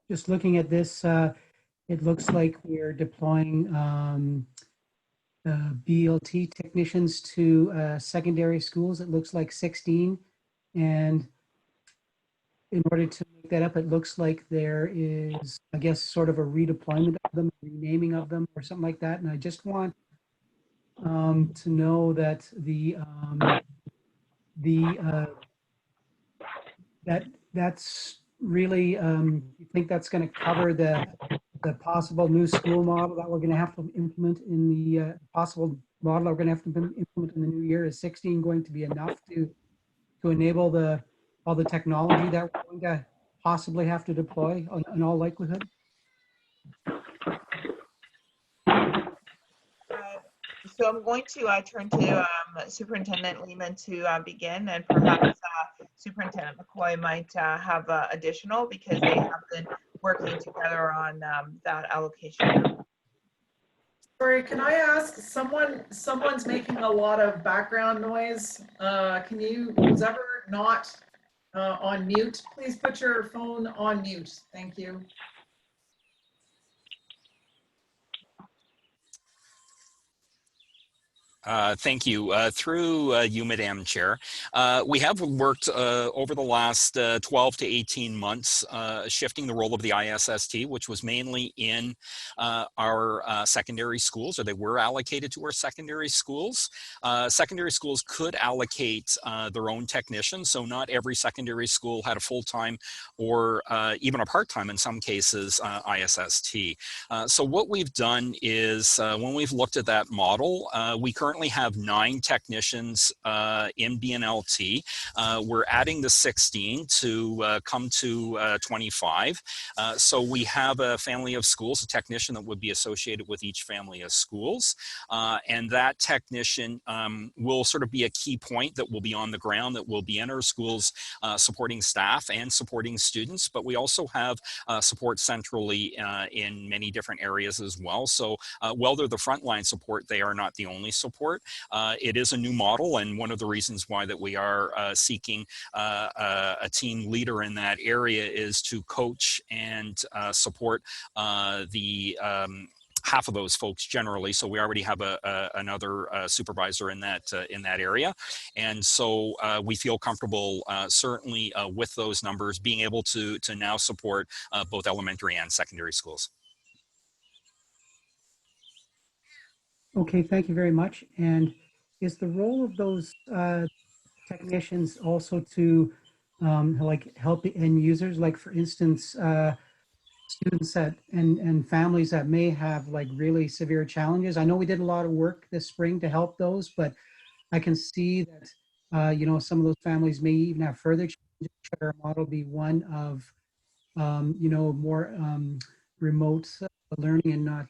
Just looking at this, it looks like we're deploying BLT technicians to secondary schools. It looks like 16, and in order to make that up, it looks like there is, I guess, sort of a redeployment of them, renaming of them, or something like that. And I just want to know that that's really, you think that's going to cover the possible new school model that we're going to have to implement in the possible model that we're going to have to implement in the new year? Is 16 going to be enough to enable all the technology that we're going to possibly have to deploy in all likelihood? So I'm going to turn to Superintendent Lehman to begin, and perhaps Superintendent McCoy might have additional, because they have been working together on that allocation. Sorry, can I ask, someone's making a lot of background noise. Can you, who's ever not on mute, please put your phone on mute. Thank you. Thank you. Through you, Madam Chair, we have worked over the last 12 to 18 months shifting the role of the ISST, which was mainly in our secondary schools, or they were allocated to our secondary schools. Secondary schools could allocate their own technicians, so not every secondary school had a full-time or even a part-time, in some cases, ISST. So what we've done is, when we've looked at that model, we currently have 9 technicians in BNLT. We're adding the 16 to come to 25. So we have a family of schools, a technician that would be associated with each family of schools. And that technician will sort of be a key point that will be on the ground, that will be in our schools supporting staff and supporting students. But we also have support centrally in many different areas as well. So while they're the frontline support, they are not the only support. It is a new model, and one of the reasons why that we are seeking a team leader in that area is to coach and support the half of those folks generally. So we already have another supervisor in that area, and so we feel comfortable certainly with those numbers, being able to now support both elementary and secondary schools. Okay, thank you very much. And is the role of those technicians also to like help the end users, like for instance, students that and families that may have like really severe challenges? I know we did a lot of work this spring to help those, but I can see that you know, some of those families may even have further challenges. Should our model be one of you know, more remote learning and not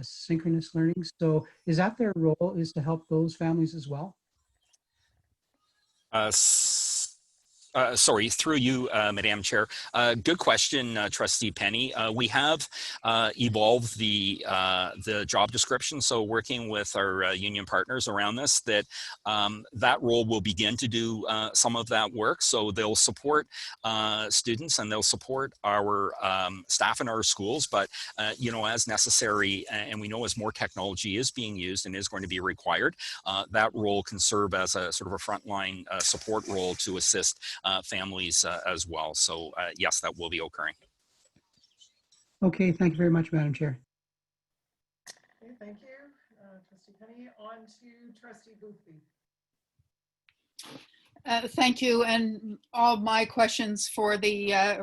synchronous learning? So is that their role, is to help those families as well? Sorry, through you, Madam Chair. Good question, Trustee Penny. We have evolved the job description, so working with our union partners around this, that that role will begin to do some of that work. So they'll support students and they'll support our staff in our schools, but you know, as necessary, and we know as more technology is being used and is going to be required, that role can serve as a sort of a frontline support role to assist families as well. So yes, that will be occurring. Okay, thank you very much, Madam Chair. Okay, thank you, Trustee Penny. On to Trustee Boothby. Thank you. And all my questions for the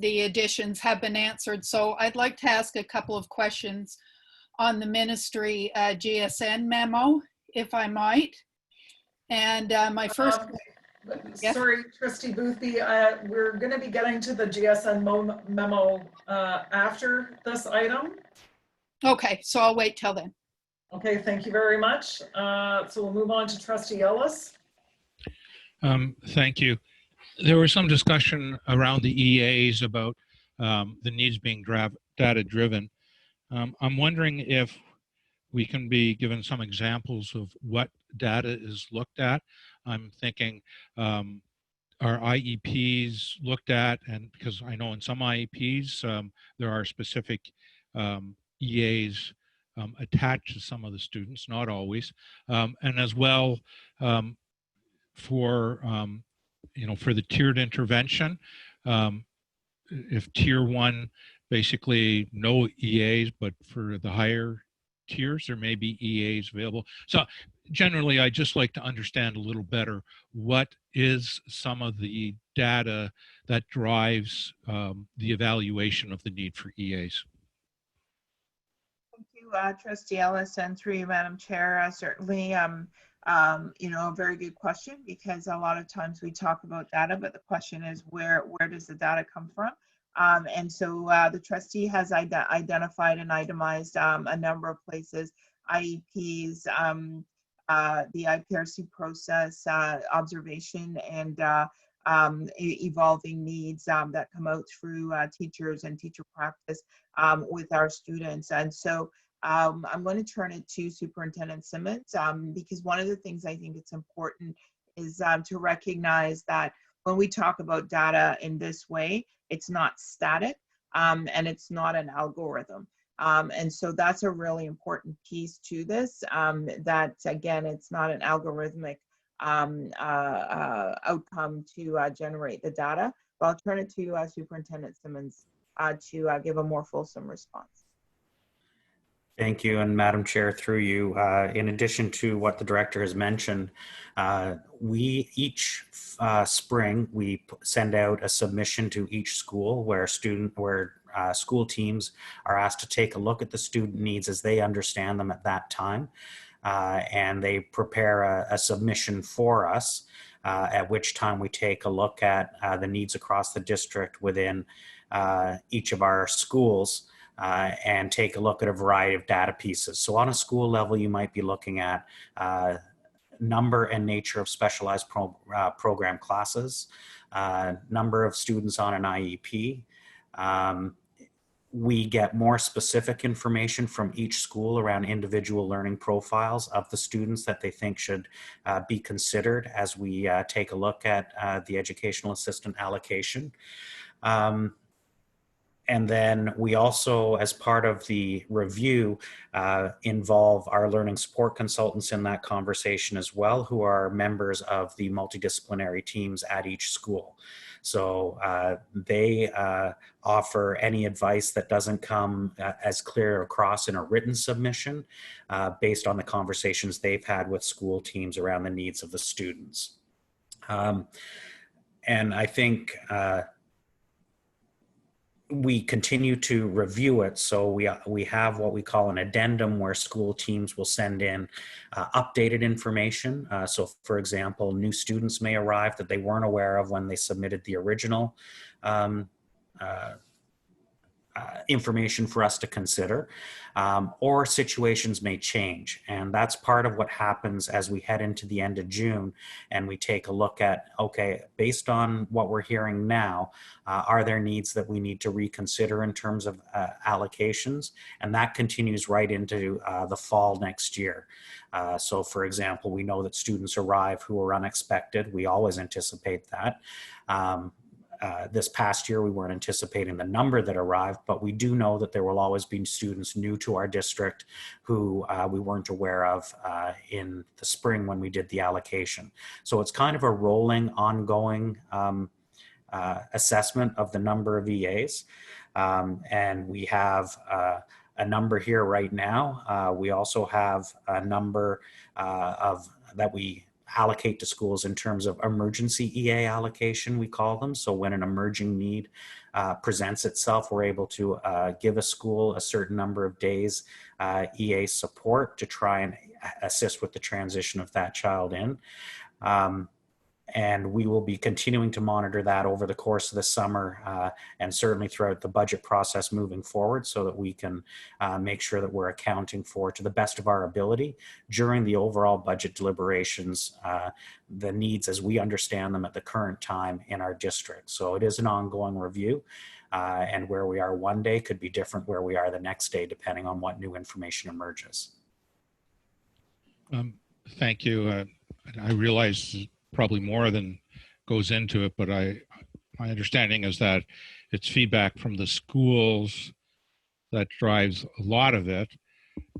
additions have been answered. So I'd like to ask a couple of questions on the ministry GSN memo, if I might. And my first. Yes? Sorry, Trustee Boothby, we're going to be getting to the GSN memo after this item. Okay, so I'll wait till then. Okay, thank you very much. So we'll move on to Trustee Ellis. Thank you. There was some discussion around the EAs about the needs being data driven. I'm wondering if we can be given some examples of what data is looked at. I'm thinking, are IEPs looked at? And because I know in some IEPs, there are specific EAs attached to some of the students, not always. And as well, for for the tiered intervention, if tier 1, basically no EAs, but for the higher tiers, there may be EAs available. So generally, I just like to understand a little better what is some of the data that drives the evaluation of the need for EAs. Thank you, Trustee Ellis, and through you, Madam Chair. Certainly, a very good question, because a lot of times we talk about data, but the question is where does the data come from? And so the trustee has identified and itemized a number of places: IEPs, the IPRC process, observation, and evolving needs that come out through teachers and teacher practice with our students. And so I'm going to turn it to Superintendent Simmons, because one of the things I think it's important is to recognize that when we talk about data in this way, it's not static and it's not an algorithm. And so that's a really important piece to this, that again, it's not an algorithmic outcome to generate the data. But I'll turn it to Superintendent Simmons to give a more fulsome response. Thank you, and Madam Chair, through you, in addition to what the director has mentioned, we each spring we send out a submission to each school where school teams are asked to take a look at the student needs as they understand them at that time, and they prepare a submission for us, at which time we take a look at the needs across the district within each of our schools. And take a look at a variety of data pieces. So on a school level, you might be looking at number and nature of specialized program classes, number of students on an IEP. We get more specific information from each school around individual learning profiles of the students that they think should be considered as we take a look at the educational assistant allocation. And then we also, as part of the review, involve our learning support consultants in that conversation as well, who are members of the multidisciplinary teams at each school. So they offer any advice that doesn't come as clear across in a written submission based on the conversations they've had with school teams around the needs of the students. And I think we continue to review it. So we have what we call an addendum where school teams will send in updated information. So for example, new students may arrive that they weren't aware of when they submitted the original information for us to consider, or situations may change. And that's part of what happens as we head into the end of June and we take a look at, okay, based on what we're hearing now, are there needs that we need to reconsider in terms of allocations? And that continues right into the fall next year. So for example, we know that students arrive who are unexpected. We always anticipate that. This past year, we weren't anticipating the number that arrived, but we do know that there will always be students new to our district who we weren't aware of in the spring when we did the allocation. So it's kind of a rolling, ongoing assessment of the number of EAs. And we have a number here right now. We also have a number that we allocate to schools in terms of emergency EA allocation, we call them. So when an emerging need presents itself, we're able to give a school a certain number of days EA support to try and assist with the transition of that child in. And we will be continuing to monitor that over the course of the summer and certainly throughout the budget process moving forward, so that we can make sure that we're accounting for, to the best of our ability during the overall budget deliberations, the needs as we understand them at the current time in our district. So it is an ongoing review, and where we are one day could be different where we are the next day, depending on what new information emerges. Thank you. I realize probably more than goes into it, but my understanding is that it's feedback from the schools that drives a lot of it,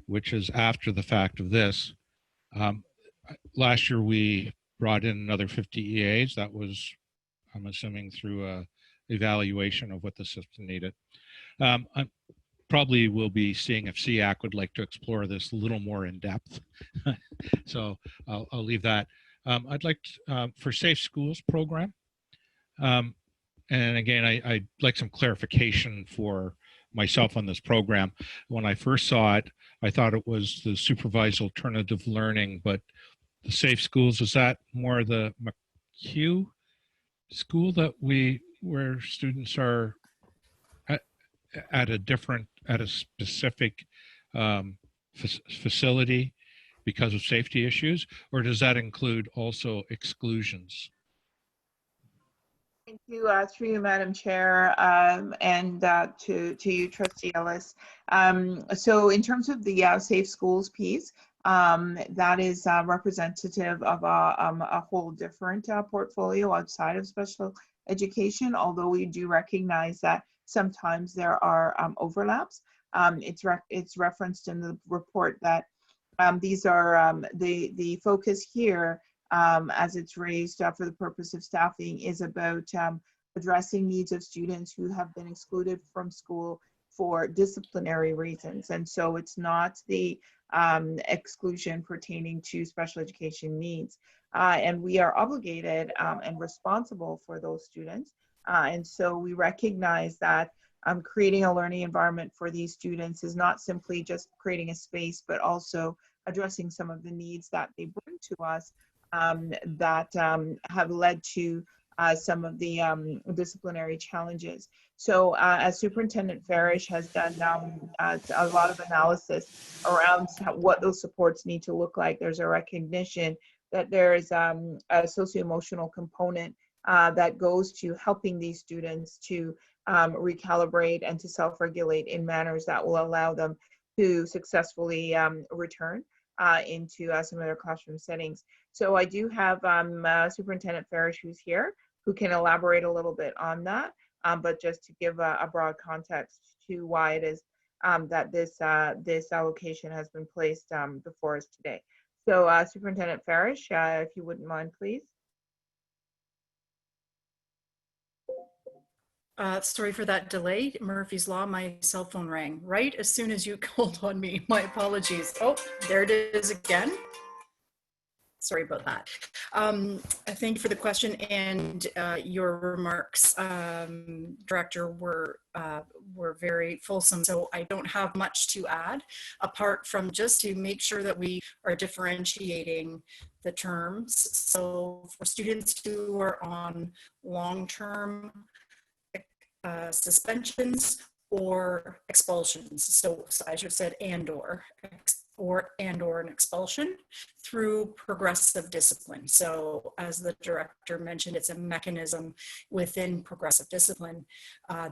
which is after the fact of this. Last year we brought in another 50 EAs. That was, I'm assuming, through a evaluation of what the system needed. I probably will be seeing if CAC would like to explore this a little more in depth. So I'll leave that. I'd like for Safe Schools program. And again, I'd like some clarification for myself on this program. When I first saw it, I thought it was the supervised alternative learning, but the Safe Schools, is that more the McHugh school that where students are at a specific facility because of safety issues, or does that include also exclusions? Thank you, through you, Madam Chair, and to you, Trustee Ellis. So in terms of the Safe Schools piece, that is representative of a whole different portfolio outside of special education, although we do recognize that sometimes there are overlaps. It's referenced in the report that these are the focus here, as it's raised for the purpose of staffing, is about addressing needs of students who have been excluded from school for disciplinary reasons. And so it's not the exclusion pertaining to special education needs. And we are obligated and responsible for those students. And so we recognize that creating a learning environment for these students is not simply just creating a space, but also addressing some of the needs that they bring to us that have led to some of the disciplinary challenges. So as Superintendent Farish has done a lot of analysis around what those supports need to look like, there's a recognition that there is a socio-emotional component that goes to helping these students to recalibrate and to self-regulate in manners that will allow them to successfully return into some of their classroom settings. So I do have Superintendent Farish, who's here, who can elaborate a little bit on that, but just to give a broad context to why it is that this allocation has been placed before us today. So Superintendent Farish, if you wouldn't mind, please. Sorry for that delay. Murphy's Law, my cell phone rang right as soon as you called on me. My apologies. Oh, there it is again. Sorry about that. Thank you for the question, and your remarks, Director, were very fulsome. So I don't have much to add, apart from just to make sure that we are differentiating the terms. So for students who are on long-term suspensions or expulsions, so I should have said and/or an expulsion through progressive discipline. So as the director mentioned, it's a mechanism within progressive discipline.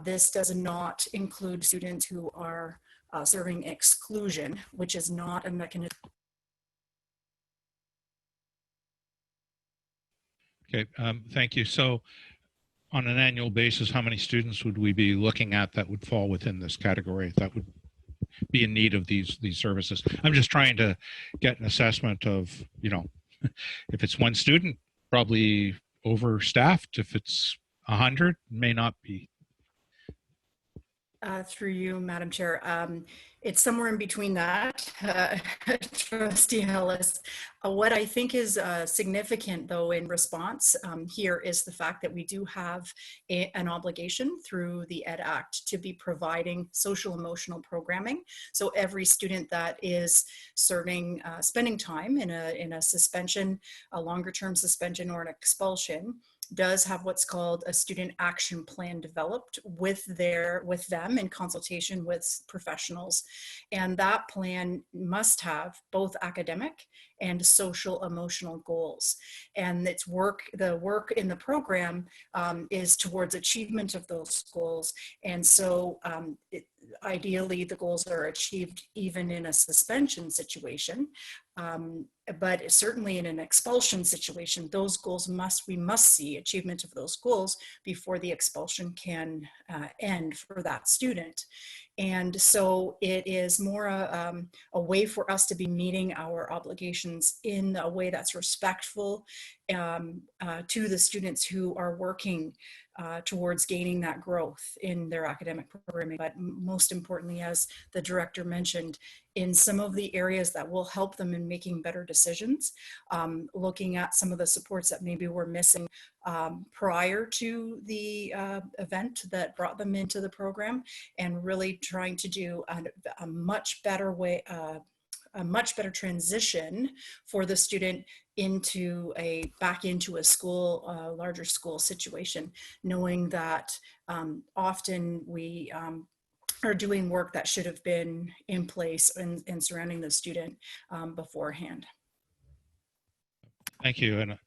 This does not include students who are serving exclusion, which is not a mechanism. Okay, thank you. So on an annual basis, how many students would we be looking at that would fall within this category that would be in need of these services? I'm just trying to get an assessment of, you know, if it's one student, probably overstaffed. If it's 100, may not be. Through you, Madam Chair. It's somewhere in between that, Trustee Ellis. What I think is significant, though, in response here is the fact that we do have an obligation through the Ed Act to be providing social emotional programming. So every student that is serving, spending time in a suspension, a longer term suspension or an expulsion, does have what's called a student action plan developed with them in consultation with professionals. And that plan must have both academic and social emotional goals. And the work in the program is towards achievement of those goals. And so ideally the goals are achieved even in a suspension situation. But certainly in an expulsion situation, those goals we must see achievement of those goals before the expulsion can end for that student. And so it is more a way for us to be meeting our obligations in a way that's respectful to the students who are working towards gaining that growth in their academic programming. But most importantly, as the director mentioned, in some of the areas that will help them in making better decisions, looking at some of the supports that maybe were missing prior to the event that brought them into the program, and really trying to do a much better way, a much better transition for the student back into a school, larger school situation, knowing that often we are doing work that should have been in place and surrounding the student beforehand. Thank you. And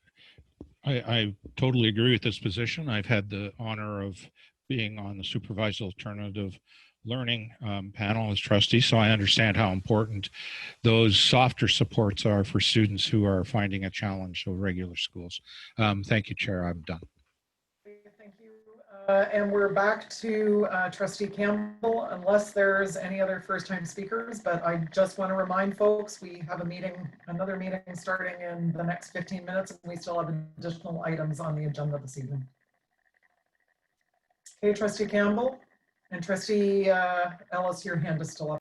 I totally agree with this position. I've had the honor of being on the supervised alternative learning panel as trustee, so I understand how important those softer supports are for students who are finding a challenge of regular schools. Thank you, Chair. I'm done. Thank you. And we're back to Trustee Campbell, unless there's any other first-time speakers, but I just want to remind folks we have another meeting starting in the next 15 minutes, and we still have additional items on the agenda this evening. Okay, Trustee Campbell. And Trustee Ellis, your hand is still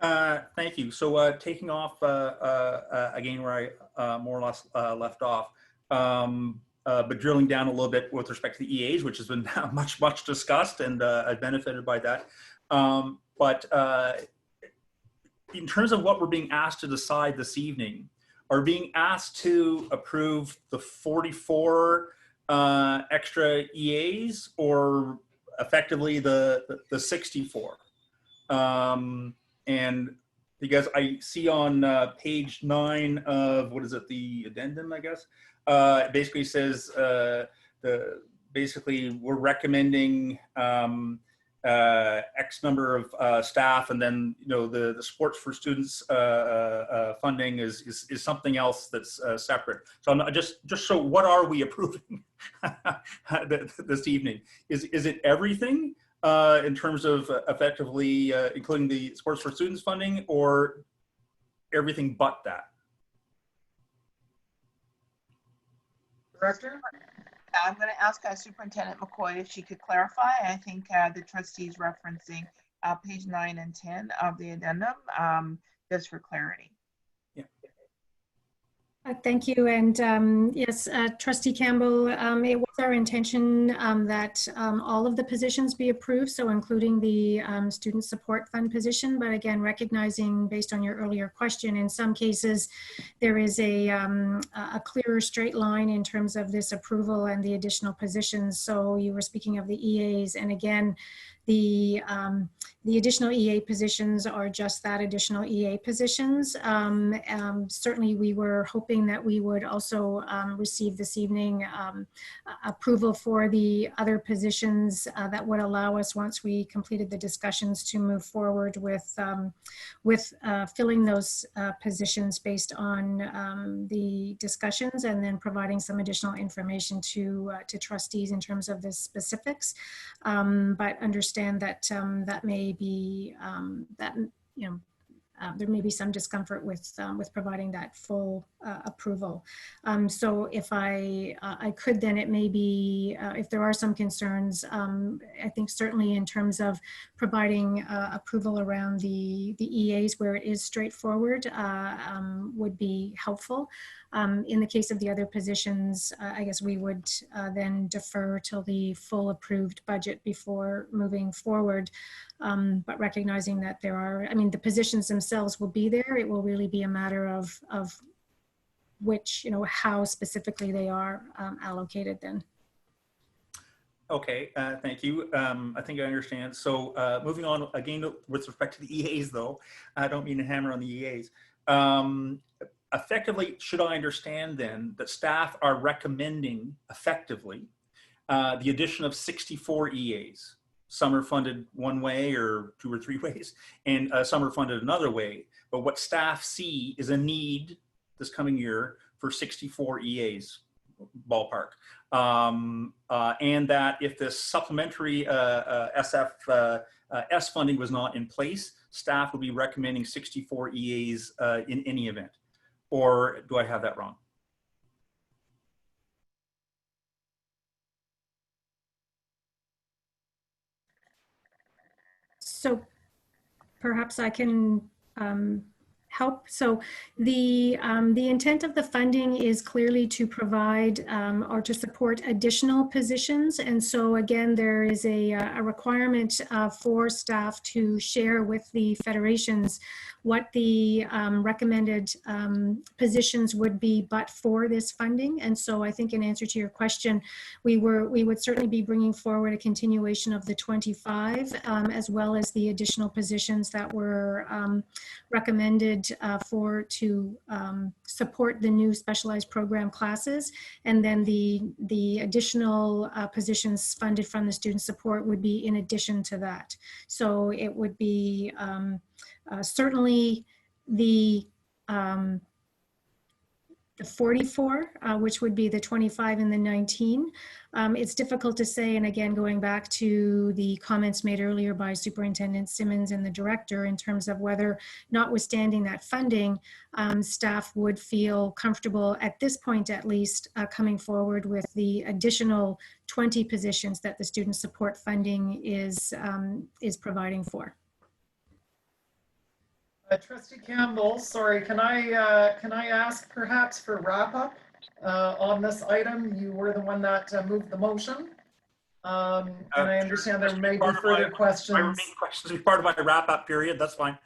up. Thank you. So taking off again where I more or less left off, but drilling down a little bit with respect to the EAs, which has been much discussed, and I've benefited by that. But in terms of what we're being asked to decide this evening, are being asked to approve the 44 extra EAs, or effectively the 64. And because I see on page 9 of, what is it, the addendum, I guess, it basically says basically we're recommending X number of staff, and then the sports for students funding is something else that's separate. So I'm just so what are we approving this evening? Is it everything in terms of effectively including the sports for students funding, or everything but that? Director? I'm going to ask Superintendent McCoy if she could clarify. I think the trustee is referencing page 9 and 10 of the addendum, just for clarity. Yeah. Thank you. And yes, Trustee Campbell, it was our intention that all of the positions be approved, so including the Student Support Fund position. But again, recognizing based on your earlier question, in some cases, there is a clearer straight line in terms of this approval and the additional positions. So you were speaking of the EAs, and again, the additional EA positions are just that, additional EA positions. Certainly we were hoping that we would also receive this evening approval for the other positions that would allow us, once we completed the discussions, to move forward with filling those positions based on the discussions, and then providing some additional information to trustees in terms of the specifics. But understand that that may be there may be some discomfort with providing that full approval. So if I could, then it may be, if there are some concerns, I think certainly in terms of providing approval around the EAs where it is straightforward would be helpful. In the case of the other positions, I guess we would then defer till the full approved budget before moving forward. But recognizing that there are, I mean, the positions themselves will be there. It will really be a matter of which, how specifically they are allocated then. Okay, thank you. I think I understand. So moving on again with respect to the EAs, though, I don't mean to hammer on the EAs. Effectively, should I understand then that staff are recommending effectively the addition of 64 EAs? Some are funded one way or 2 or 3 ways, and some are funded another way. But what staff see is a need this coming year for 64 EAs, ballpark. And that if this supplementary SFS funding was not in place, staff would be recommending 64 EAs in any event. Or do I have that wrong? So perhaps I can help. So the intent of the funding is clearly to provide or to support additional positions. And so again, there is a requirement for staff to share with the federations what the recommended positions would be but for this funding. And so I think in answer to your question, we would certainly be bringing forward a continuation of the 25 as well as the additional positions that were recommended to support the new specialized program classes. And then the additional positions funded from the student support would be in addition to that. So it would be certainly the 44, which would be the 25 and the 19. It's difficult to say, and again, going back to the comments made earlier by Superintendent Simmons and the director in terms of whether, notwithstanding that funding, staff would feel comfortable at this point at least coming forward with the additional 20 positions that the student support funding is providing for. Trustee Campbell, sorry, can I ask perhaps for wrap up on this item? You were the one that moved the motion. And I understand there may be further questions. My remaining questions are part of my wrap up period. That's fine.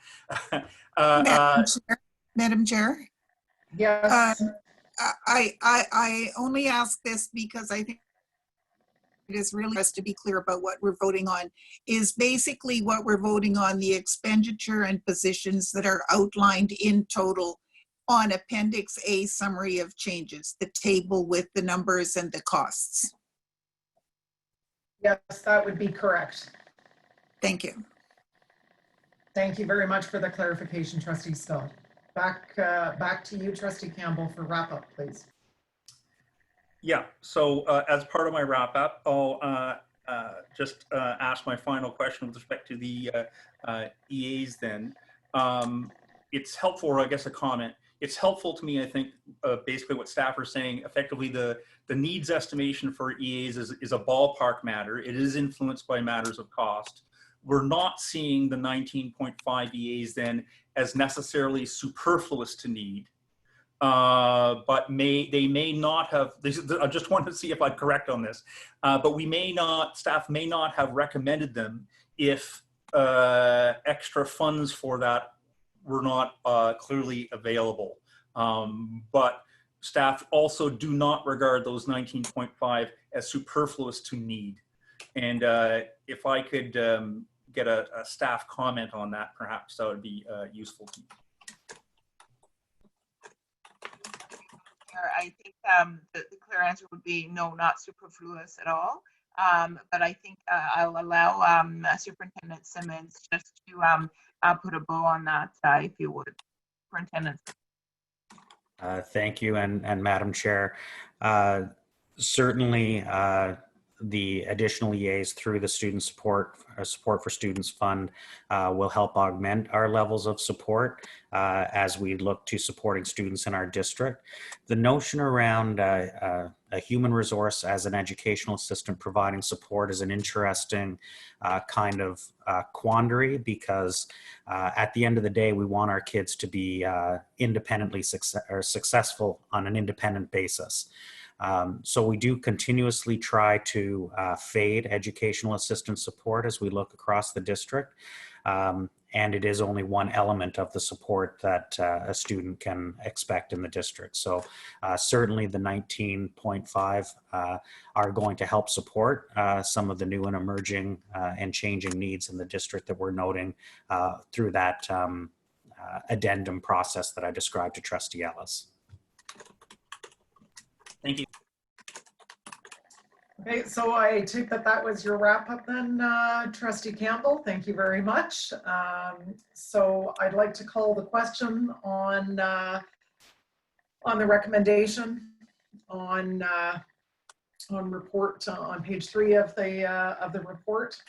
Madam Chair? Yes. I only ask this because I think it is really just to be clear about what we're voting on. Is basically what we're voting on the expenditure and positions that are outlined in total on Appendix A summary of changes, the table with the numbers and the costs. Yes, that would be correct. Thank you. Thank you very much for the clarification, Trustee Still. Back to you, Trustee Campbell, for wrap up, please. Yeah, so as part of my wrap up, I'll just ask my final question with respect to the EAs then. It's helpful, or I guess a comment, it's helpful to me, I think, basically what staff are saying, effectively the needs estimation for EAs is a ballpark matter. It is influenced by matters of cost. We're not seeing the 19.5 EAs then as necessarily superfluous to need. But they may not have, I just want to see if I'm correct on this, but staff may not have recommended them if extra funds for that were not clearly available. But staff also do not regard those 19.5 as superfluous to need. And if I could get a staff comment on that, perhaps that would be useful to me. I think the clear answer would be no, not superfluous at all. But I think I'll allow Superintendent Simmons just to put a bow on that, if you would, Superintendent. Thank you, and Madam Chair. Certainly, the additional EAs through the student support for students fund will help augment our levels of support as we look to supporting students in our district. The notion around a human resource as an educational assistant providing support is an interesting kind of quandary, because at the end of the day, we want our kids to be independently successful on an independent basis. So we do continuously try to fade educational assistance support as we look across the district. And it is only one element of the support that a student can expect in the district. So certainly the 19.5 are going to help support some of the new and emerging and changing needs in the district that we're noting through that addendum process that I described to Trustee Ellis. Thank you. Okay, so I take that that was your wrap up then, Trustee Campbell. Thank you very much. So I'd like to call the question on the recommendation on report on page 3 of the report,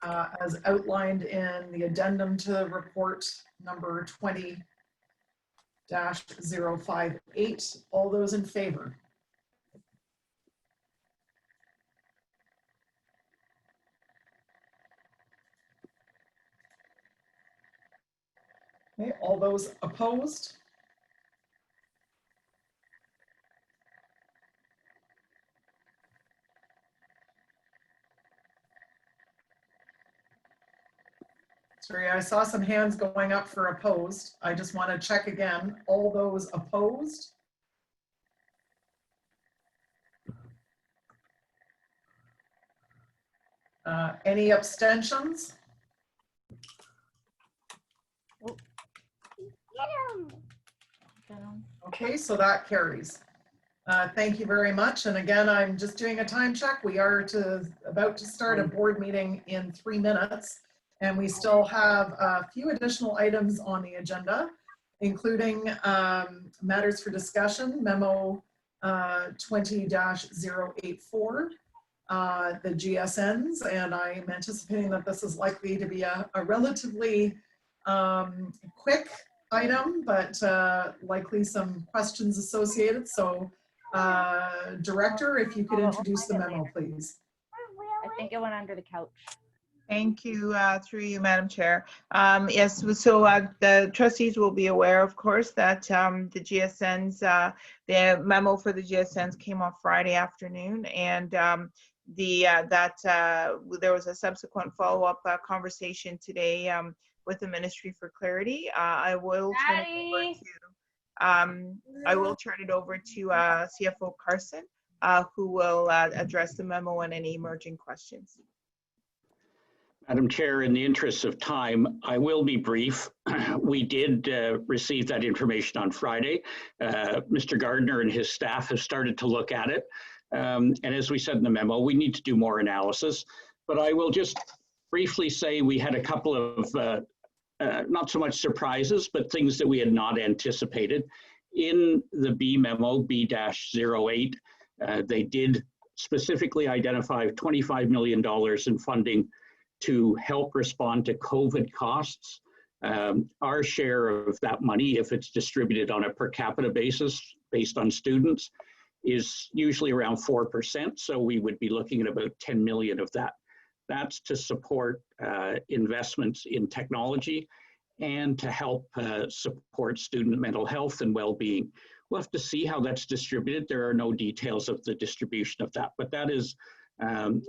as outlined in the addendum to report number 20-058. All those in favor? Okay, all those opposed? Sorry, I saw some hands going up for opposed. I just want to check again. All those opposed? Any abstentions? Okay, so that carries. Thank you very much. And again, I'm just doing a time check. We are about to start a board meeting in 3 minutes, and we still have a few additional items on the agenda, including matters for discussion, memo 20-084, the GSNs, and I'm anticipating that this is likely to be a relatively quick item, but likely some questions associated. So Director, if you could introduce the memo, please. I think it went under the couch. Thank you, through you, Madam Chair. Yes, so the trustees will be aware, of course, that the GSNs, the memo for the GSNs came off Friday afternoon, and there was a subsequent follow-up conversation today with the Ministry for Clarity. I will turn it over to CFO Carson, who will address the memo and any emerging questions. Madam Chair, in the interest of time, I will be brief. We did receive that information on Friday. Mr. Gardner and his staff have started to look at it. And as we said in the memo, we need to do more analysis. But I will just briefly say we had a couple of not so much surprises, but things that we had not anticipated. In the B memo, B-08, they did specifically identify $25 million in funding to help respond to COVID costs. Our share of that money, if it's distributed on a per capita basis based on students, is usually around 4%. So we would be looking at about 10 million of that. That's to support investments in technology and to help support student mental health and well-being. We'll have to see how that's distributed. There are no details of the distribution of that, but that is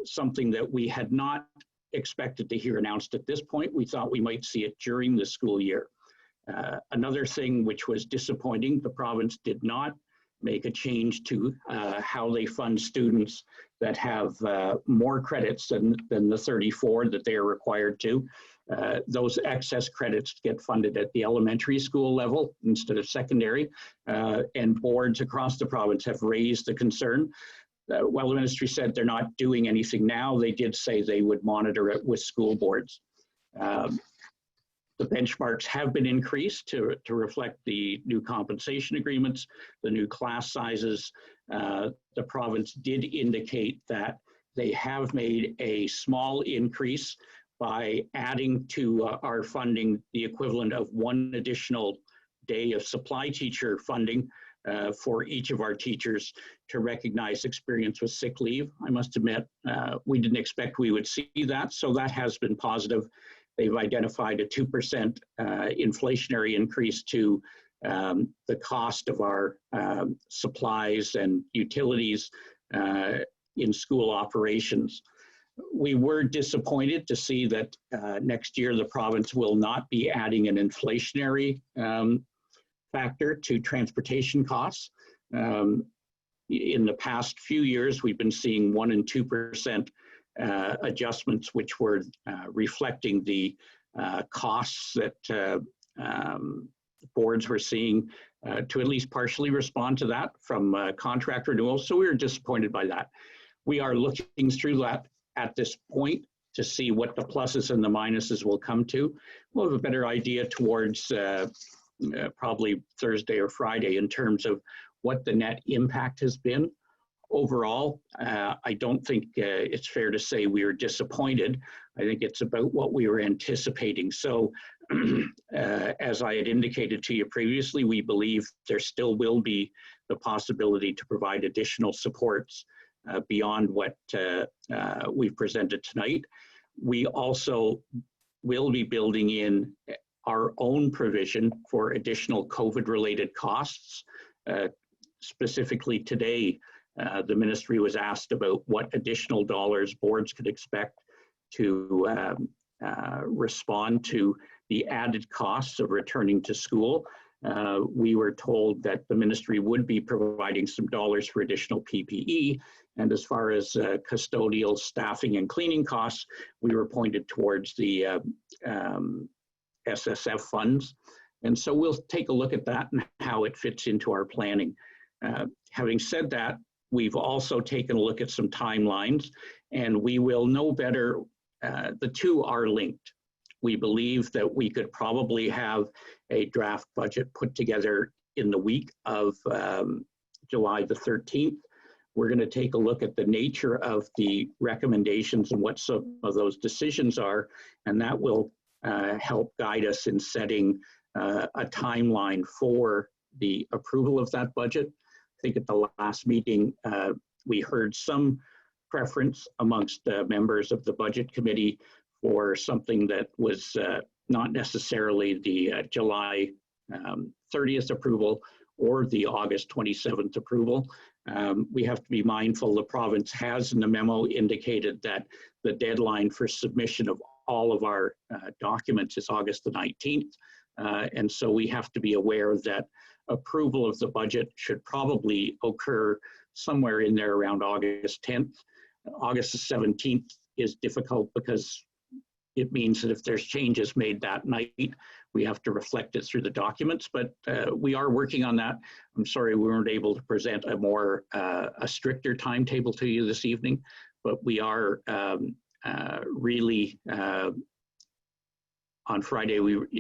something that we had not expected to hear announced at this point. We thought we might see it during the school year. Another thing which was disappointing, the province did not make a change to how they fund students that have more credits than the 34 that they are required to. Those excess credits get funded at the elementary school level instead of secondary, and boards across the province have raised the concern. While the ministry said they're not doing anything now, they did say they would monitor it with school boards. The benchmarks have been increased to reflect the new compensation agreements, the new class sizes. The province did indicate that they have made a small increase by adding to our funding the equivalent of one additional day of supply teacher funding for each of our teachers to recognize experience with sick leave. I must admit, we didn't expect we would see that, so that has been positive. They've identified a 2% inflationary increase to the cost of our supplies and utilities in school operations. We were disappointed to see that next year the province will not be adding an inflationary factor to transportation costs. In the past few years, we've been seeing 1% and 2% adjustments, which were reflecting the costs that boards were seeing to at least partially respond to that from contract renewals. So we were disappointed by that. We are looking through that at this point to see what the pluses and the minuses will come to. We'll have a better idea towards probably Thursday or Friday in terms of what the net impact has been. Overall, I don't think it's fair to say we are disappointed. I think it's about what we were anticipating. So as I had indicated to you previously, we believe there still will be the possibility to provide additional supports beyond what we've presented tonight. We also will be building in our own provision for additional COVID-related costs. Specifically today, the ministry was asked about what additional dollars boards could expect to respond to the added costs of returning to school. We were told that the ministry would be providing some dollars for additional PPE. And as far as custodial staffing and cleaning costs, we were pointed towards the SSF funds. And so we'll take a look at that and how it fits into our planning. Having said that, we've also taken a look at some timelines, and we will know better. The two are linked. We believe that we could probably have a draft budget put together in the week of July the 13th. We're going to take a look at the nature of the recommendations and what some of those decisions are, and that will help guide us in setting a timeline for the approval of that budget. I think at the last meeting, we heard some preference amongst members of the budget committee for something that was not necessarily the July 30th approval or the August 27th approval. We have to be mindful the province has in the memo indicated that the deadline for submission of all of our documents is August the 19th. And so we have to be aware that approval of the budget should probably occur somewhere in there around August 10th. August the 17th is difficult because it means that if there's changes made that night, we have to reflect it through the documents, but we are working on that. I'm sorry we weren't able to present a more, a stricter timetable to you this evening, but we are really, on Friday,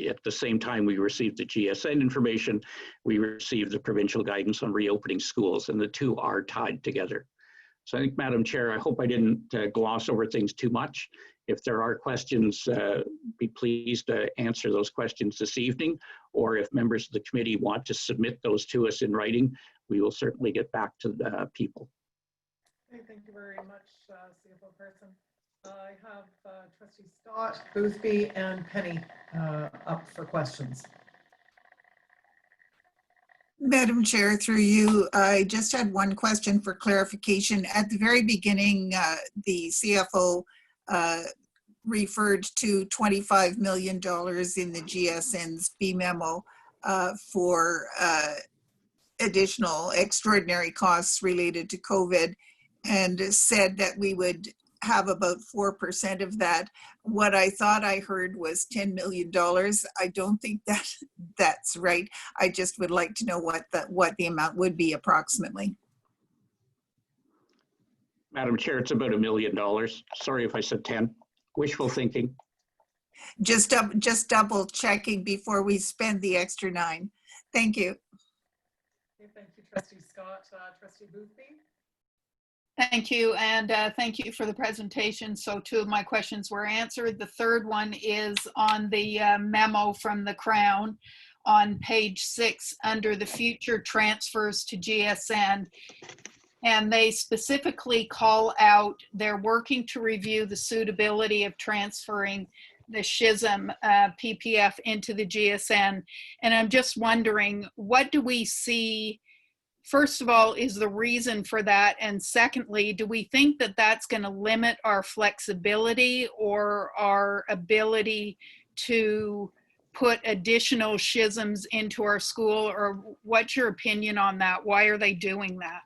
at the same time we received the GSN information, we received the provincial guidance on reopening schools, and the two are tied together. So I think, Madam Chair, I hope I didn't gloss over things too much. If there are questions, be pleased to answer those questions this evening, or if members of the committee want to submit those to us in writing, we will certainly get back to the people. Okay, thank you very much, CFO person. I have Trustee Scott, Boothby, and Penny up for questions. Madam Chair, through you, I just had one question for clarification. At the very beginning, the CFO referred to $25 million in the GSN's B memo for additional extraordinary costs related to COVID, and said that we would have about 4% of that. What I thought I heard was $10 million. I don't think that's right. I just would like to know what the amount would be approximately. Madam Chair, it's about $1 million. Sorry if I said 10. Wishful thinking. Just double checking before we spend the extra 9. Thank you. Okay, thank you, Trustee Scott. Trustee Boothby? Thank you, and thank you for the presentation. So 2 of my questions were answered. The third one is on the memo from the Crown on page 6 under the future transfers to GSN. And they specifically call out they're working to review the suitability of transferring the SHISM PPF into the GSN. And I'm just wondering, what do we see? First of all, is the reason for that? And secondly, do we think that that's going to limit our flexibility or our ability to put additional SHISMs into our school? Or what's your opinion on that? Why are they doing that?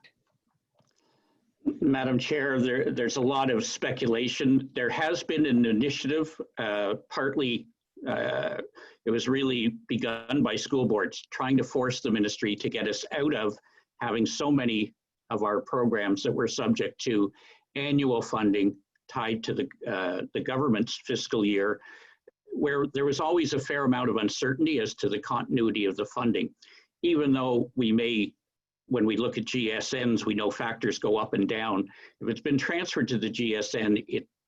Madam Chair, there's a lot of speculation. There has been an initiative, partly it was really begun by school boards trying to force the ministry to get us out of having so many of our programs that were subject to annual funding tied to the government's fiscal year, where there was always a fair amount of uncertainty as to the continuity of the funding. Even though we may, when we look at GSNs, we know factors go up and down. If it's been transferred to the GSN,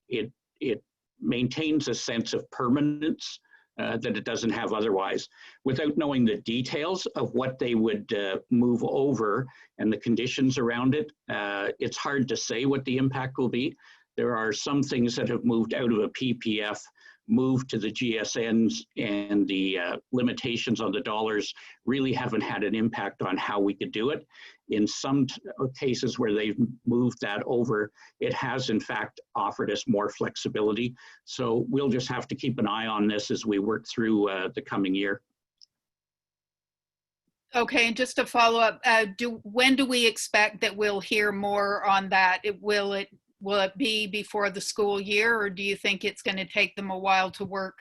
it maintains a sense of permanence that it doesn't have otherwise. Without knowing the details of what they would move over and the conditions around it, it's hard to say what the impact will be. There are some things that have moved out of a PPF, moved to the GSNs, and the limitations on the dollars really haven't had an impact on how we could do it. In some cases where they've moved that over, it has in fact offered us more flexibility. So we'll just have to keep an eye on this as we work through the coming year. Okay, and just to follow up, when do we expect that we'll hear more on that? Will it be before the school year, or do you think it's going to take them a while to work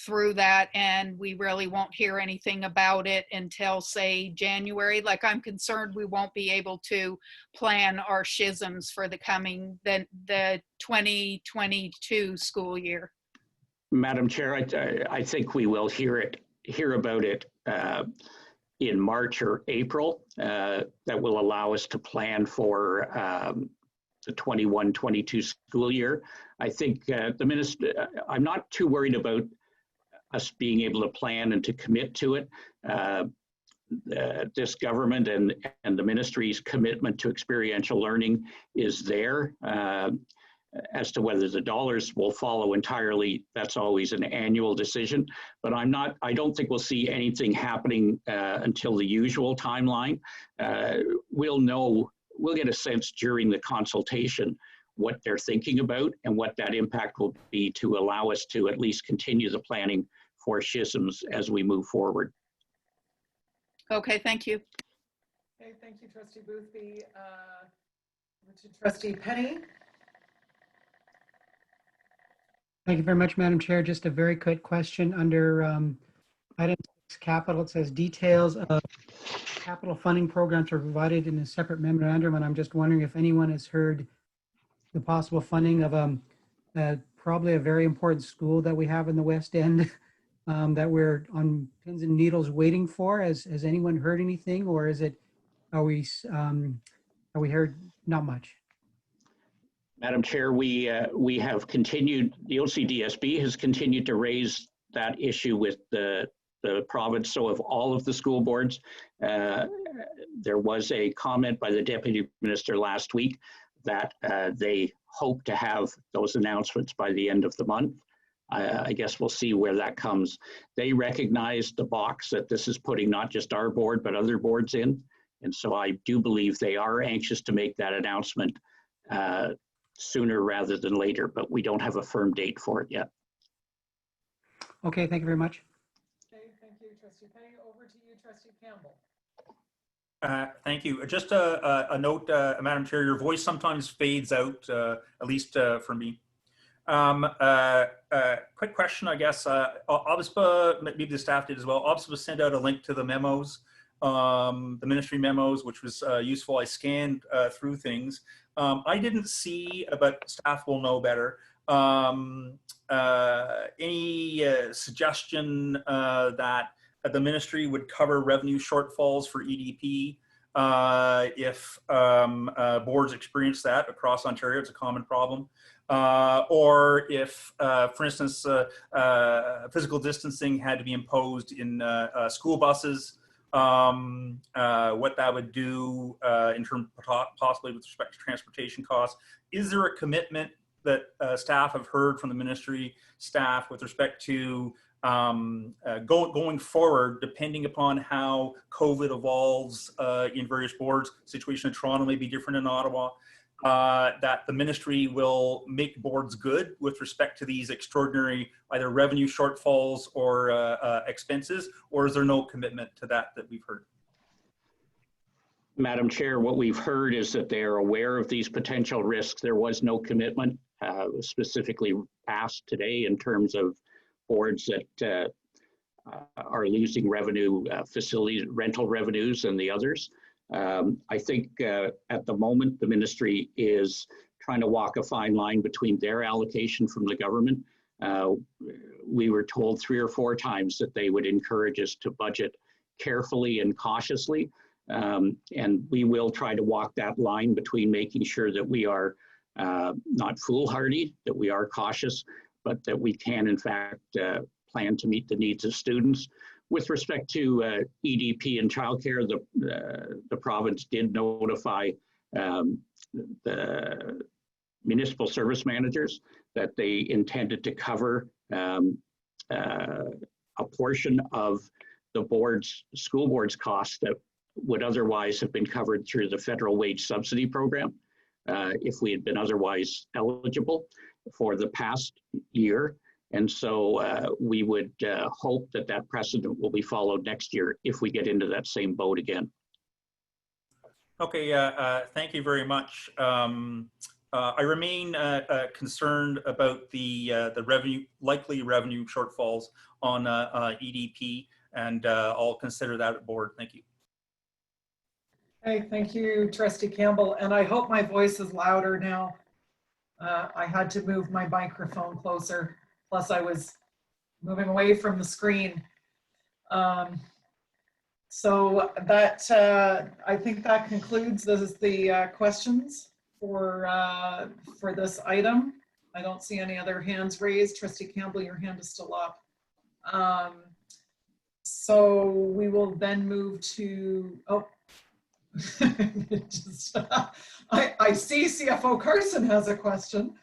through that and we really won't hear anything about it until, say, January? Like, I'm concerned we won't be able to plan our SHISMs for the coming, the 2022 school year. Madam Chair, I think we will hear about it in March or April. That will allow us to plan for the 21-22 school year. I think the minister, I'm not too worried about us being able to plan and to commit to it. This government and the ministry's commitment to experiential learning is there. As to whether the dollars will follow entirely, that's always an annual decision. But I don't think we'll see anything happening until the usual timeline. We'll get a sense during the consultation what they're thinking about and what that impact will be to allow us to at least continue the planning for SHISMs as we move forward. Okay, thank you. Okay, thank you, Trustee Boothby. To Trustee Penny. Thank you very much, Madam Chair. Just a very quick question under item 6 capital. It says details of capital funding programs are provided in a separate memorandum, and I'm just wondering if anyone has heard the possible funding of probably a very important school that we have in the West End that we're on pins and needles waiting for. Has anyone heard anything, or are we heard not much? Madam Chair, we have continued, the OCDSB has continued to raise that issue with the province, so of all of the school boards. There was a comment by the Deputy Minister last week that they hope to have those announcements by the end of the month. I guess we'll see where that comes. They recognize the box that this is putting not just our board, but other boards in. And so I do believe they are anxious to make that announcement sooner rather than later, but we don't have a firm date for it yet. Okay, thank you very much. Okay, thank you, Trustee Penny. Over to you, Trustee Campbell. Thank you. Just a note, Madam Chair, your voice sometimes fades out, at least for me. Quick question, I guess. OBSPA, maybe the staff did as well. OBSPA sent out a link to the memos, the ministry memos, which was useful. I scanned through things. I didn't see, but staff will know better. Any suggestion that the ministry would cover revenue shortfalls for EDP if boards experience that across Ontario? It's a common problem. Or if, for instance, physical distancing had to be imposed in school buses, what that would do in terms possibly with respect to transportation costs. Is there a commitment that staff have heard from the ministry staff with respect to going forward, depending upon how COVID evolves in various boards? Situation in Toronto may be different in Ottawa. That the ministry will make boards good with respect to these extraordinary either revenue shortfalls or expenses, or is there no commitment to that we've heard? Madam Chair, what we've heard is that they are aware of these potential risks. There was no commitment specifically asked today in terms of boards that are losing revenue, facility rental revenues and the others. I think at the moment, the ministry is trying to walk a fine line between their allocation from the government. We were told 3 or 4 times that they would encourage us to budget carefully and cautiously. And we will try to walk that line between making sure that we are not foolhardy, that we are cautious, but that we can in fact plan to meet the needs of students. With respect to EDP and childcare, the province did notify the municipal service managers that they intended to cover a portion of the school board's costs that would otherwise have been covered through the federal wage subsidy program if we had been otherwise eligible for the past year. And so we would hope that that precedent will be followed next year if we get into that same boat again. Okay, thank you very much. I remain concerned about the likely revenue shortfalls on EDP, and I'll consider that at board. Thank you. Okay, thank you, Trustee Campbell. And I hope my voice is louder now. I had to move my microphone closer. Plus I was moving away from the screen. So that, I think that concludes the questions for this item. I don't see any other hands raised. Trustee Campbell, your hand is still up. So we will then move to, I see CFO Carson has a question.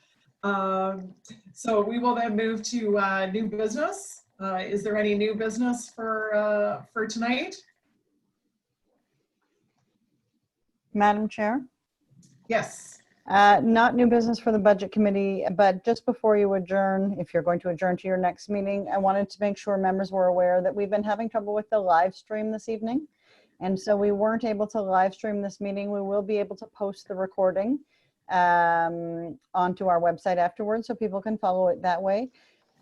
So we will then move to new business. Is there any new business for tonight? Madam Chair? Yes. Not new business for the Budget Committee, but just before you adjourn, if you're going to adjourn to your next meeting, I wanted to make sure members were aware that we've been having trouble with the live stream this evening. And so we weren't able to live stream this meeting. We will be able to post the recording onto our website afterwards so people can follow it that way.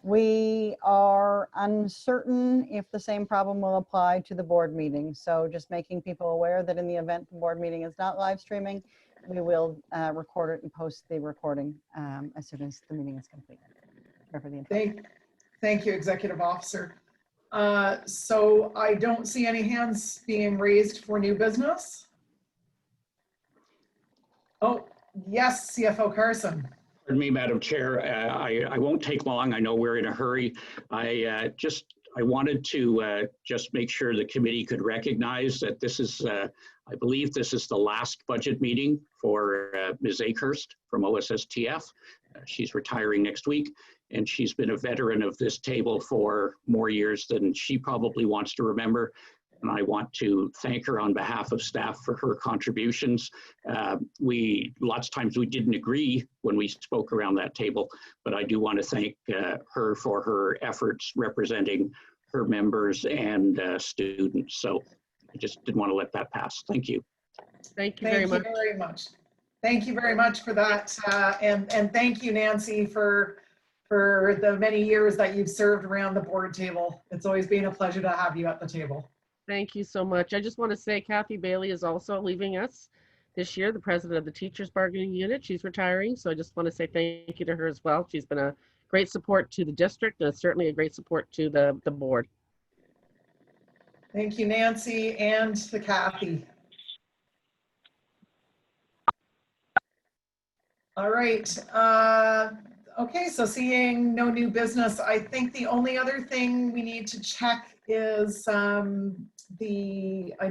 We are uncertain if the same problem will apply to the board meeting. So just making people aware that in the event the board meeting is not live streaming, we will record it and post the recording as soon as the meeting is complete. Thank you, Executive Officer. So I don't see any hands being raised for new business. Oh, yes, CFO Carson. Pardon me, Madam Chair. I won't take long. I know we're in a hurry. I wanted to just make sure the committee could recognize that this is, I believe this is the last budget meeting for Ms. Akehurst from OSSTF. She's retiring next week, and she's been a veteran of this table for more years than she probably wants to remember. And I want to thank her on behalf of staff for her contributions. Lots of times we didn't agree when we spoke around that table, but I do want to thank her for her efforts representing her members and students. So I just didn't want to let that pass. Thank you. Thank you very much. Thank you very much for that. And thank you, Nancy, for the many years that you've served around the board table. It's always been a pleasure to have you at the table. Thank you so much. I just want to say Kathy Bailey is also leaving us. this year, the president of the Teachers Bargaining Unit. She's retiring, so I just want to say thank you to her as well. She's been a great support to the district and certainly a great support to the board. Thank you, Nancy, and to Kathy. All right. Okay, so seeing no new business, I think the only other thing we need to check is I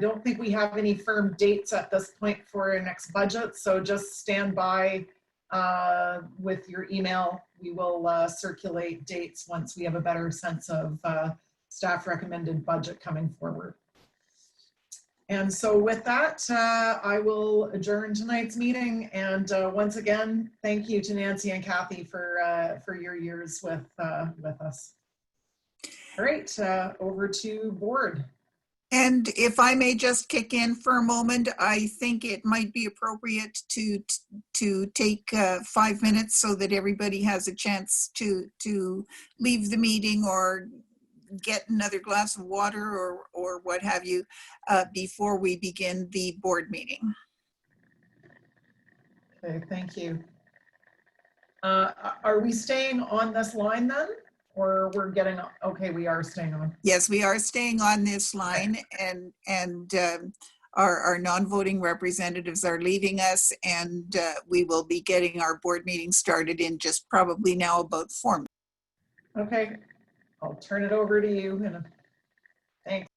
don't think we have any firm dates at this point for our next budget, so just stand by with your email. We will circulate dates once we have a better sense of staff recommended budget coming forward. And so with that, I will adjourn tonight's meeting. And once again, thank you to Nancy and Kathy for your years with us. All right, over to board. And if I may just kick in for a moment, I think it might be appropriate to take 5 minutes so that everybody has a chance to leave the meeting or get another glass of water or what have you before we begin the board meeting. Okay, thank you. Are we staying on this line then? Or we're getting, okay, we are staying on. Yes, we are staying on this line, and our non-voting representatives are leaving us, and we will be getting our board meeting started in just probably now about 4 minutes. Okay, I'll turn it over to you. Thanks.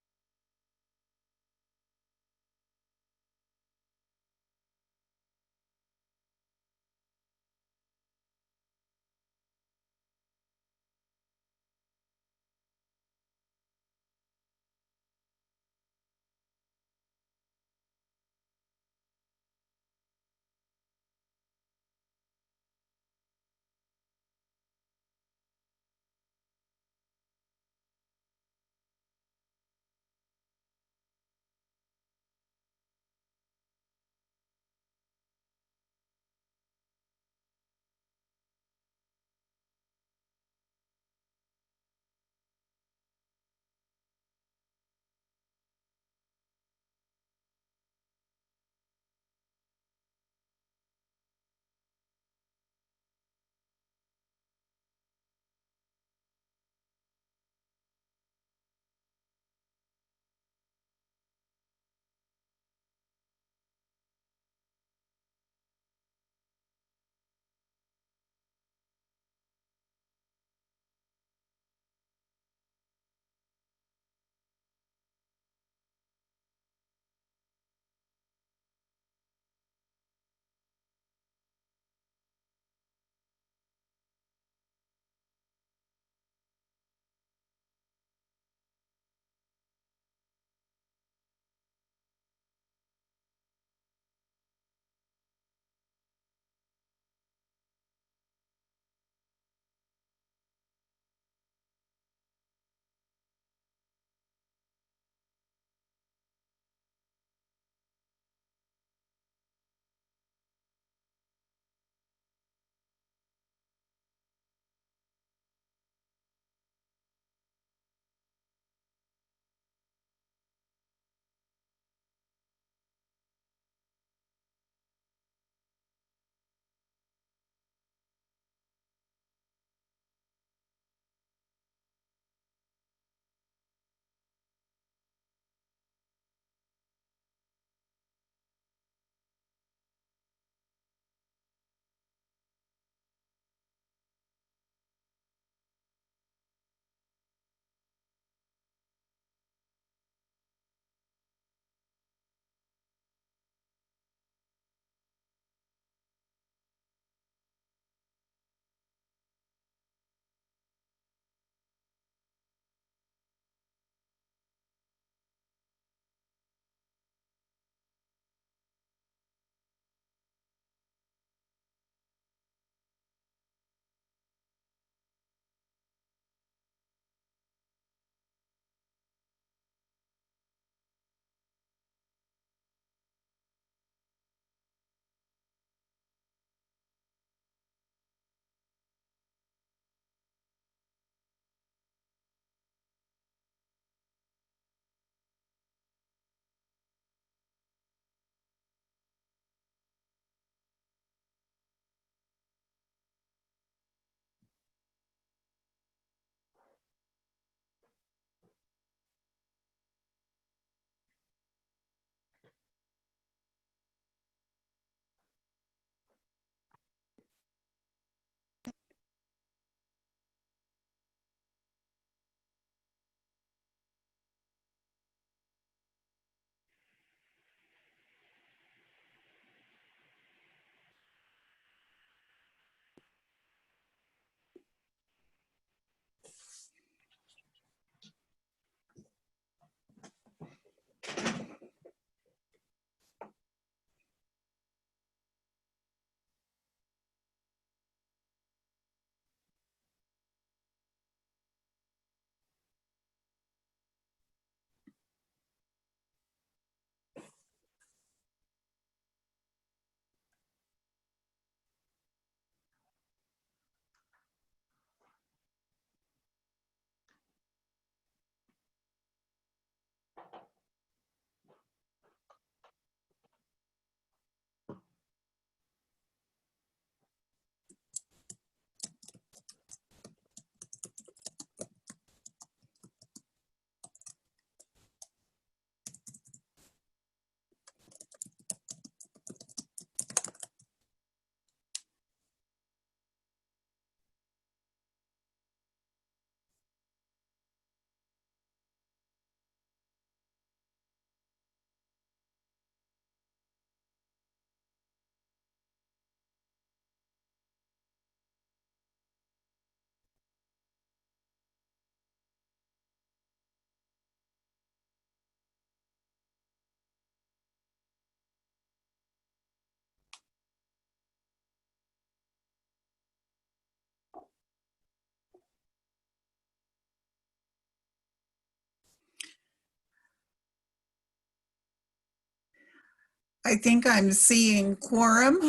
I think I'm seeing quorum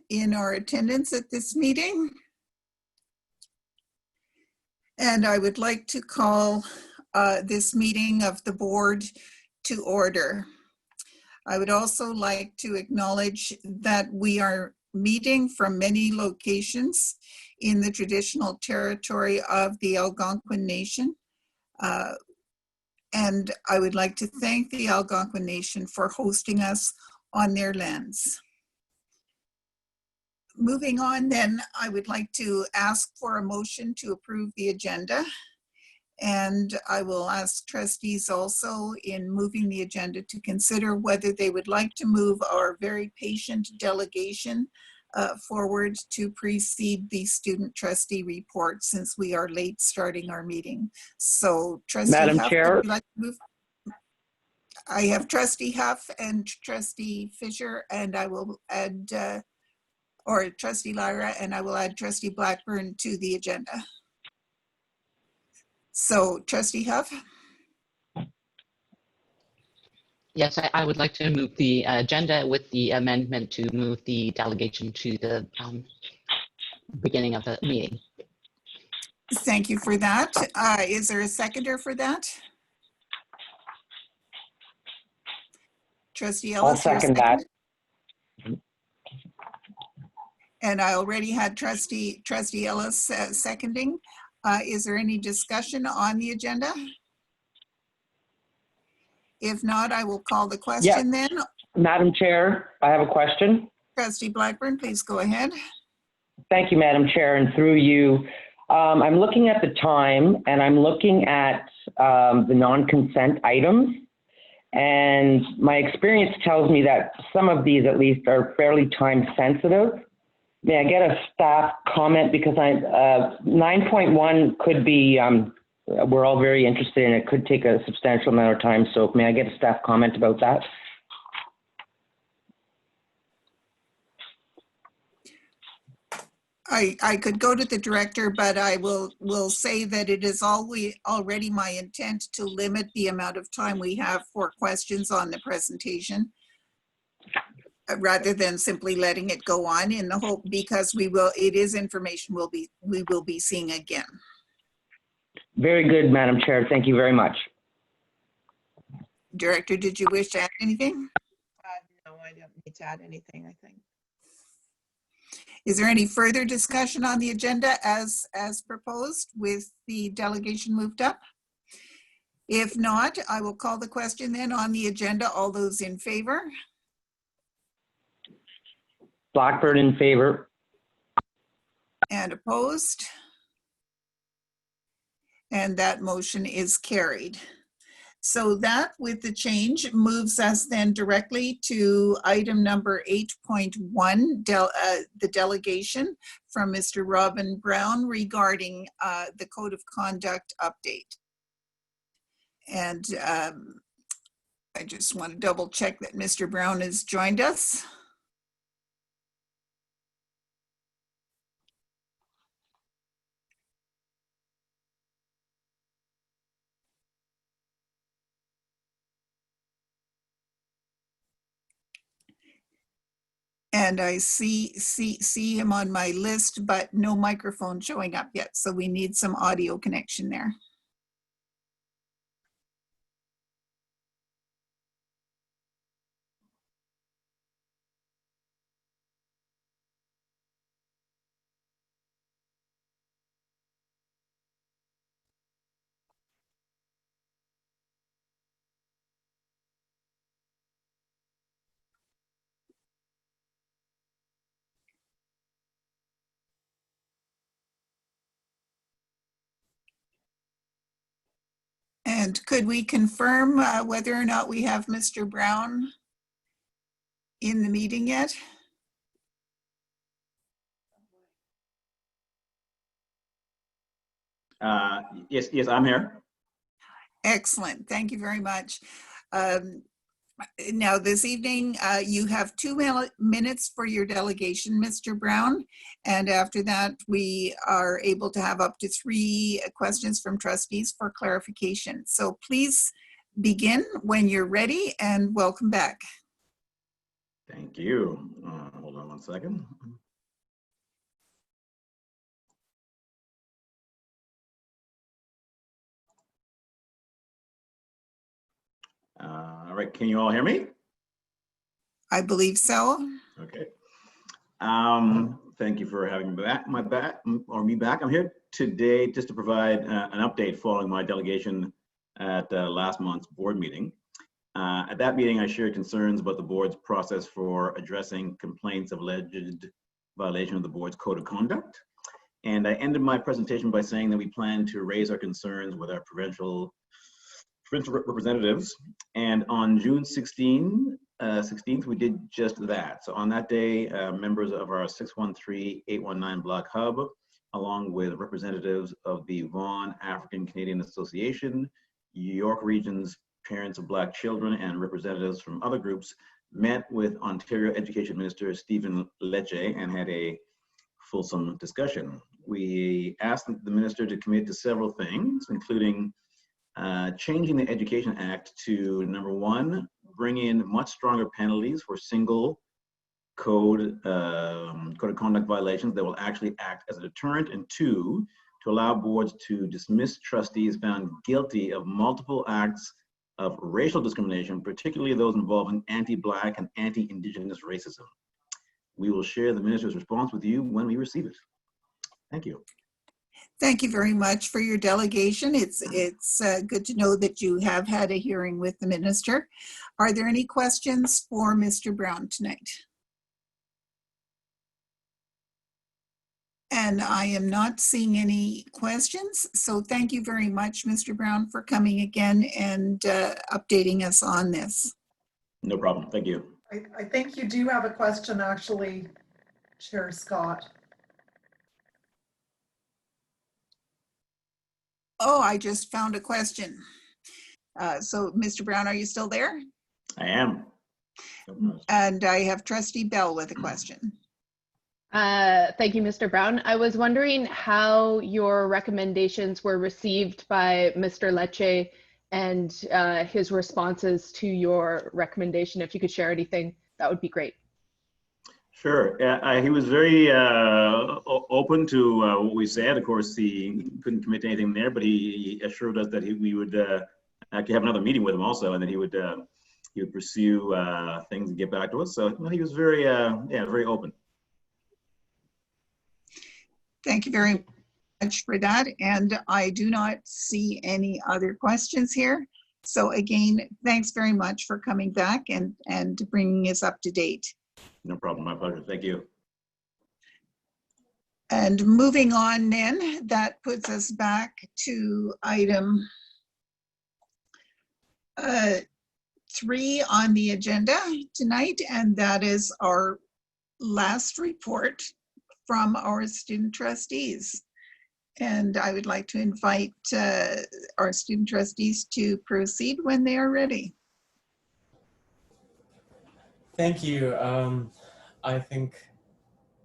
in our attendance at this meeting. And I would like to call this meeting of the board to order. I would also like to acknowledge that we are meeting from many locations in the traditional territory of the Algonquin Nation. And I would like to thank the Algonquin Nation for hosting us on their lands. Moving on then, I would like to ask for a motion to approve the agenda. And I will ask trustees also in moving the agenda to consider whether they would like to move our very patient delegation forward to precede the student trustee report, since we are late starting our meeting. So Trustee Madam Huff, Chair. would you like to move? I have Trustee Huff and Trustee Fisher, and I will add, or Trustee Lyra, and I will add Trustee Blackburn to the agenda. So Trustee Huff? Yes, I would like to move the agenda with the amendment to move the delegation to the beginning of the meeting. Thank you for that. Is there a seconder for that? Trustee Ellis? I'll second that. And I already had Trustee Ellis seconding. Is there any discussion on the agenda? If not, I will call the question then. Madam Chair, I have a question. Trustee Blackburn, please go ahead. Thank you, Madam Chair, and through you. I'm looking at the time and I'm looking at the non-consent items. And my experience tells me that some of these at least are fairly time sensitive. May I get a staff comment, because 9.1 could be, we're all very interested in it, could take a substantial amount of time. So may I get a staff comment about that? I could go to the director, but I will say that it is already my intent to limit the amount of time we have for questions on the presentation, rather than simply letting it go on, in the hope, because it is information we will be seeing again. Very good, Madam Chair. Thank you very much. Director, did you wish to add anything? No, I don't need to add anything, I think. Is there any further discussion on the agenda as proposed with the delegation moved up? If not, I will call the question then on the agenda. All those in favor? Blackburn in favor. And opposed? And that motion is carried. So that, with the change, moves us then directly to item number 8.1, the delegation from Mr. Robin Brown regarding the Code of Conduct update. And I just want to double check that Mr. Brown has joined us. And I see him on my list, but no microphone showing up yet. So we need some audio connection there. And could we confirm whether or not we have Mr. Brown in the meeting yet? Yes, I'm here. Excellent. Thank you very much. Now, this evening, you have 2 minutes for your delegation, Mr. Brown. And after that, we are able to have up to 3 questions from trustees for clarification. So please begin when you're ready, and welcome back. Thank you. Hold on one second. All right, can you all hear me? I believe so. Okay. Thank you for having me back. Me back. I'm here today just to provide an update following my delegation at last month's board meeting. At that meeting, I shared concerns about the board's process for addressing complaints of alleged violation of the board's code of conduct. And I ended my presentation by saying that we plan to raise our concerns with our provincial representatives. And on June 16th, we did just that. So on that day, members of our 613-819 Block Hub, along with representatives of the Vaughan African Canadian Association, York Region's Parents of Black Children, and representatives from other groups, met with Ontario Education Minister Stephen Lecce and had a fulsome discussion. We asked the minister to commit to several things, including changing the Education Act to, number one, bring in much stronger penalties for single code of conduct violations that will actually act as a deterrent, and two, to allow boards to dismiss trustees found guilty of multiple acts of racial discrimination, particularly those involving anti-Black and anti-Indigenous racism. We will share the minister's response with you when we receive it. Thank you. Thank you very much for your delegation. It's good to know that you have had a hearing with the minister. Are there any questions for Mr. Brown tonight? And I am not seeing any questions. So thank you very much, Mr. Brown, for coming again and updating us on this. No problem. Thank you. I think you do have a question, actually, Chair Scott. Oh, I just found a question. So Mr. Brown, are you still there? I am. And I have Trustee Bell with a question. Thank you, Mr. Brown. I was wondering how your recommendations were received by Mr. Lecce and his responses to your recommendation. If you could share anything, that would be great. Sure. He was very open to what we said. Of course, he couldn't commit to anything there, but he assured us that we would actually have another meeting with him also, and that he would pursue things and get back to us. So he was very, very open. Thank you very much for that. And I do not see any other questions here. So again, thanks very much for coming back and bringing us up to date. No problem. My pleasure. Thank you. And moving on then, that puts us back to item 3 on the agenda tonight, and that is our last report from our student trustees. And I would like to invite our student trustees to proceed when they are ready. Thank you. I think,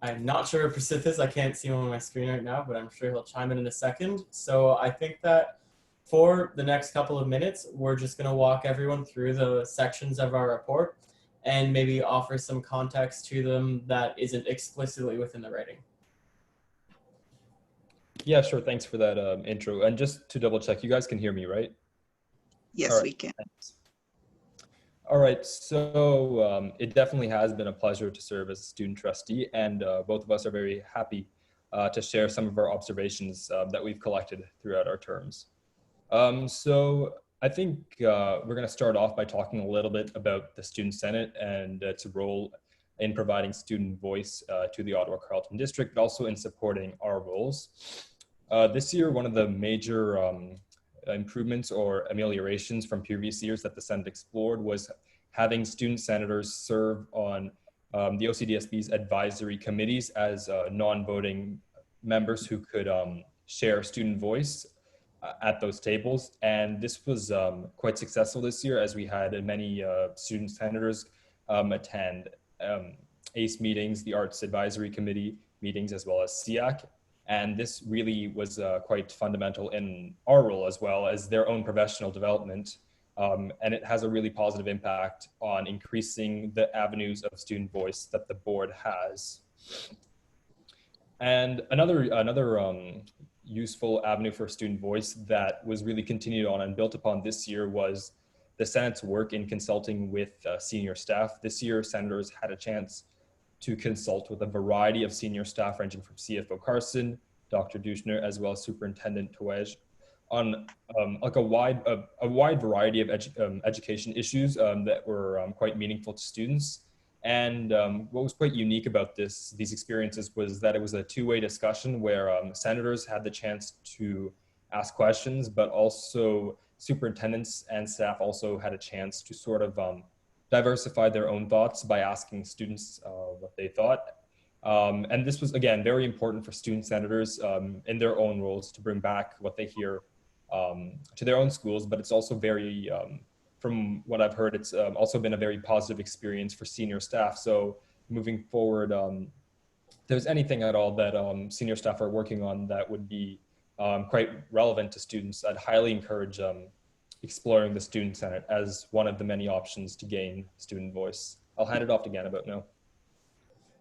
I'm not sure if Prasith is, I can't see him on my screen right now, but I'm sure he'll chime in a second. So I think that for the next couple of minutes, we're just gonna walk everyone through the sections of our report and maybe offer some context to them that isn't explicitly within the writing. Yeah, sure. Thanks for that intro. And just to double check, you guys can hear me, right? Yes, right, we can. Thanks. All right, so it definitely has been a pleasure to serve as a student trustee, and both of us are very happy to share some of our observations that we've collected throughout our terms. So I think we're going to start off by talking a little bit about the Student Senate and its role in providing student voice to the Ottawa-Carleton district, but also in supporting our roles. This year, one of the major improvements or ameliorations from previous years that the Senate explored was having student senators serve on the OCDSB's advisory committees as non-voting members who could share student voice at those tables. And this was quite successful this year, as we had many student senators attend ACE meetings, the Arts Advisory Committee meetings, as well as SEAC. And this really was quite fundamental in our role, as well as their own professional development And it has a really positive impact on increasing the avenues of student voice that the board has. And another useful avenue for student voice that was really continued on and built upon this year was the Senate's work in consulting with senior staff. This year, senators had a chance to consult with a variety of senior staff ranging from CFO Carson, Dr. Dushner, as well as Superintendent Touege on like a wide variety of education issues that were quite meaningful to students. And what was quite unique about these experiences was that it was a two-way discussion where senators had the chance to ask questions, but also superintendents and staff also had a chance to sort of diversify their own thoughts by asking students what they thought. And this was, again, very important for student senators in their own roles to bring back what they hear to their own schools, but it's also very, from what I've heard, it's also been a very positive experience for senior staff. So moving forward, if there's anything at all that senior staff are working on that would be quite relevant to students, I'd highly encourage exploring the Student Senate as one of the many options to gain student voice. I'll hand it off to Ganabot now.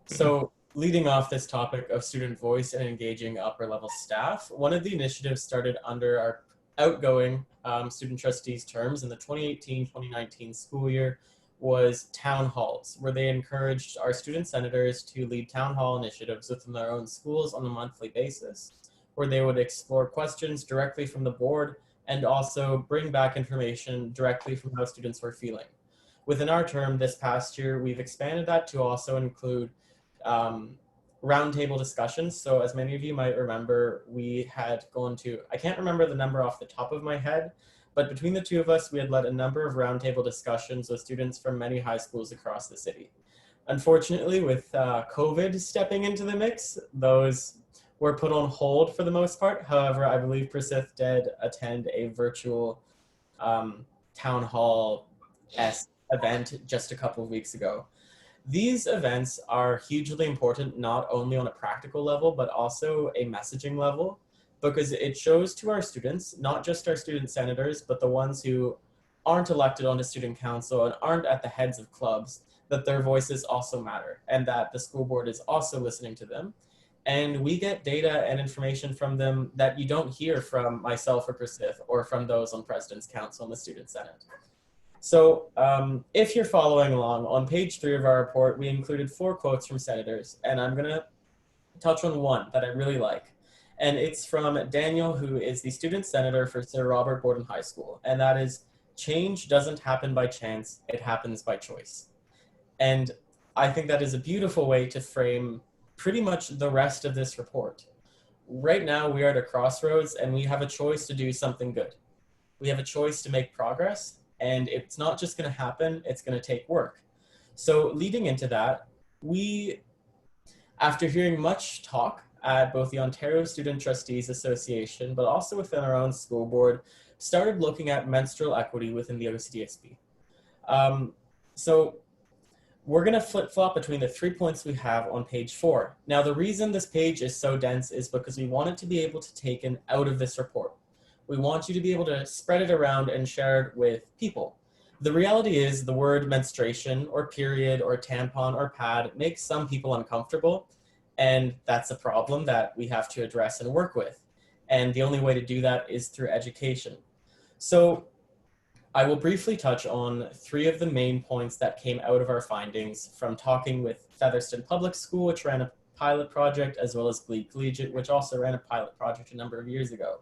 So leading off this topic of student voice and engaging upper level staff, one of the initiatives started under our outgoing student trustees terms in the 2018-2019 school year was town halls, where they encouraged our student senators to lead town hall initiatives within their own schools on a monthly basis, where they would explore questions directly from the board and also bring back information directly from how students were feeling. Within our term this past year, we've expanded that to also include roundtable discussions. So as many of you might remember, we had gone to, I can't remember the number off the top of my head, but between the two of us, we had led a number of roundtable discussions with students from many high schools across the city. Unfortunately, with COVID stepping into the mix, those were put on hold for the most part. However, I believe Persith did attend a virtual town hall-esque event just a couple of weeks ago. These events are hugely important, not only on a practical level, but also a messaging level, because it shows to our students, not just our student senators, but the ones who aren't elected onto student council and aren't at the heads of clubs, that their voices also matter and that the school board is also listening to them. And we get data and information from them that you don't hear from myself or Persith or from those on President's Council and the Student Senate. So if you're following along, on page 3 of our report, we included 4 quotes from senators, and I'm gonna touch on one that I really like. And it's from Daniel, who is the student senator for Sir Robert Borden High School. And that is, change doesn't happen by chance, it happens by choice. And I think that is a beautiful way to frame pretty much the rest of this report. Right now, we are at a crossroads and we have a choice to do something good. We have a choice to make progress, and it's not just gonna happen, it's gonna take work. So leading into that, we, after hearing much talk at both the Ontario Student Trustees Association, but also within our own school board, started looking at menstrual equity within the OCDSB. So we're gonna flip-flop between the 3 points we have on page 4. Now, the reason this page is so dense is because we want it to be able to take it out of this report. We want you to be able to spread it around and share it with people. The reality is the word menstruation or period or tampon or pad makes some people uncomfortable, and that's a problem that we have to address and work with. And the only way to do that is through education. So I will briefly touch on 3 of the main points that came out of our findings from talking with Featherston Public School, which ran a pilot project, as well as Glebe Collegiate, which also ran a pilot project a number of years ago.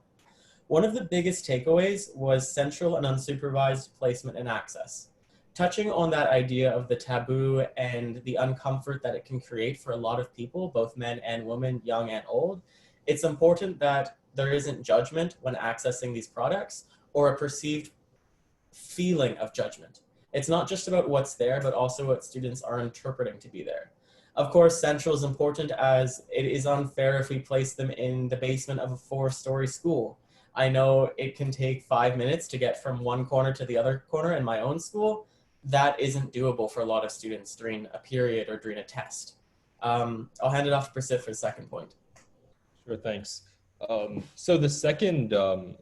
One of the biggest takeaways was central and unsupervised placement and access. Touching on that idea of the taboo and the uncomfort that it can create for a lot of people, both men and women, young and old, it's important that there isn't judgment when accessing these products or a perceived feeling of judgment. It's not just about what's there, but also what students are interpreting to be there. Of course, central is important, as it is unfair if we place them in the basement of a 4-story school. I know it can take 5 minutes to get from one corner to the other corner in my own school. That isn't doable for a lot of students during a period or during a test. I'll hand it off to Persith for the second point. Sure, thanks. So the second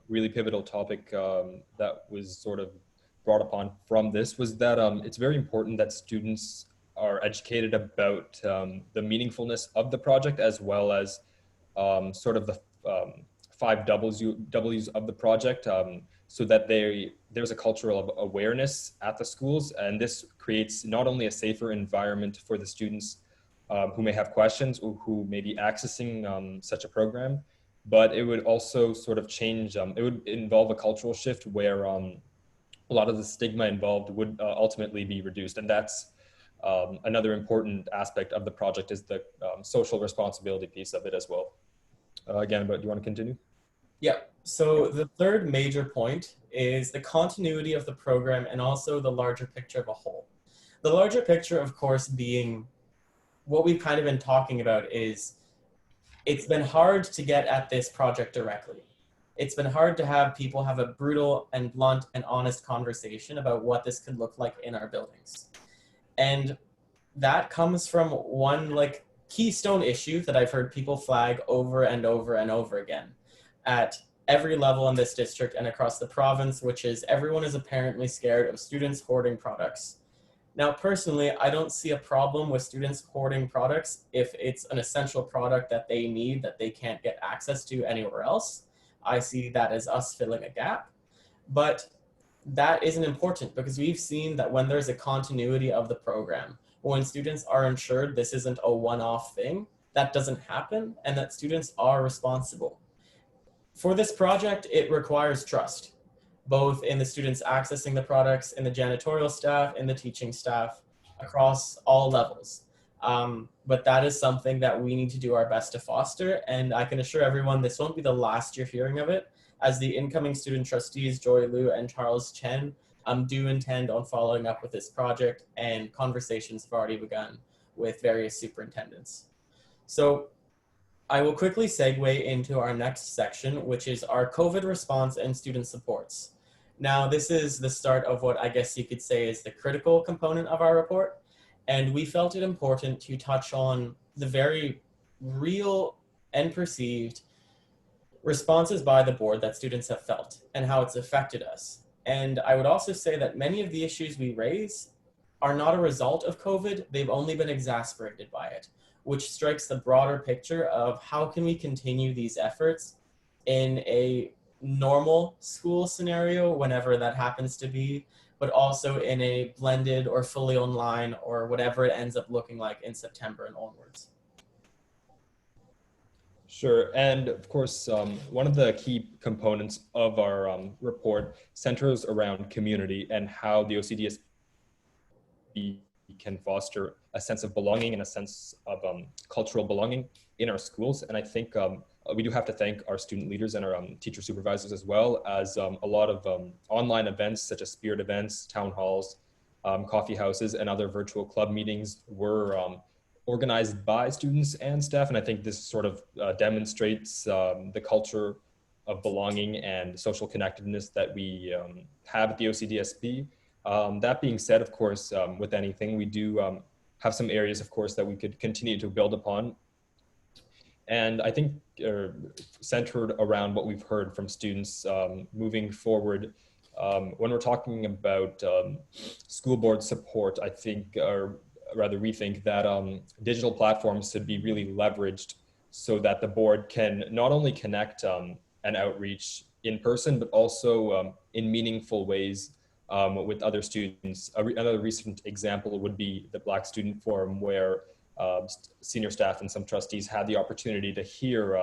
really pivotal topic that was sort of brought upon from this was that it's very important that students are educated about the meaningfulness of the project, as well as sort of the 5 W's of the project, so that there's a culture of awareness at the schools. And this creates not only a safer environment for the students who may have questions or who may be accessing such a program, but it would also sort of change, it would involve a cultural shift where a lot of the stigma involved would ultimately be reduced. And that's another important aspect of the project, is the social responsibility piece of it as well. Again, but do you want to continue? Yeah, so the third major point is the continuity of the program and also the larger picture of a whole. The larger picture, of course, being what we've kind of been talking about is it's been hard to get at this project directly. It's been hard to have people have a brutal and blunt and honest conversation about what this could look like in our buildings. And that comes from one like keystone issue that I've heard people flag over and over and over again at every level in this district and across the province, which is everyone is apparently scared of students hoarding products. Now, personally, I don't see a problem with students hoarding products if it's an essential product that they need that they can't get access to anywhere else. I see that as us filling a gap. But that isn't important because we've seen that when there's a continuity of the program, when students are ensured this isn't a one-off thing, that doesn't happen, and that students are responsible. For this project, it requires trust, both in the students accessing the products, in the janitorial staff, in the teaching staff, across all levels. But that is something that we need to do our best to foster, and I can assure everyone this won't be the last you're hearing of it, as the incoming student trustees, Joy Liu and Charles Chen, do intend on following up with this project, and conversations have already begun with various superintendents. So I will quickly segue into our next section, which is our COVID response and student supports. Now, this is the start of what I guess you could say is the critical component of our report. And we felt it important to touch on the very real and perceived responses by the board that students have felt and how it's affected us. And I would also say that many of the issues we raise are not a result of COVID, they've only been exacerbated by it, which strikes the broader picture of how can we continue these efforts in a normal school scenario, whenever that happens to be, but also in a blended or fully online or whatever it ends up looking like in September and onwards. Sure, and of course, one of the key components of our report centers around community and how the OCDSB can foster a sense of belonging and a sense of cultural belonging in our schools. And I think we do have to thank our student leaders and our teacher supervisors, as well as a lot of online events such as spirit events, town halls, coffee houses, and other virtual club meetings were organized by students and staff. And I think this sort of demonstrates the culture of belonging and social connectedness that we have at the OCDSB. That being said, of course, with anything, we do have some areas, of course, that we could continue to build upon. And I think centered around what we've heard from students moving forward, when we're talking about school board support, I think, or rather we think that digital platforms should be really leveraged so that the board can not only connect and outreach in person, but also in meaningful ways with other students. Another recent example would be the Black Student Forum, where senior staff and some trustees had the opportunity to hear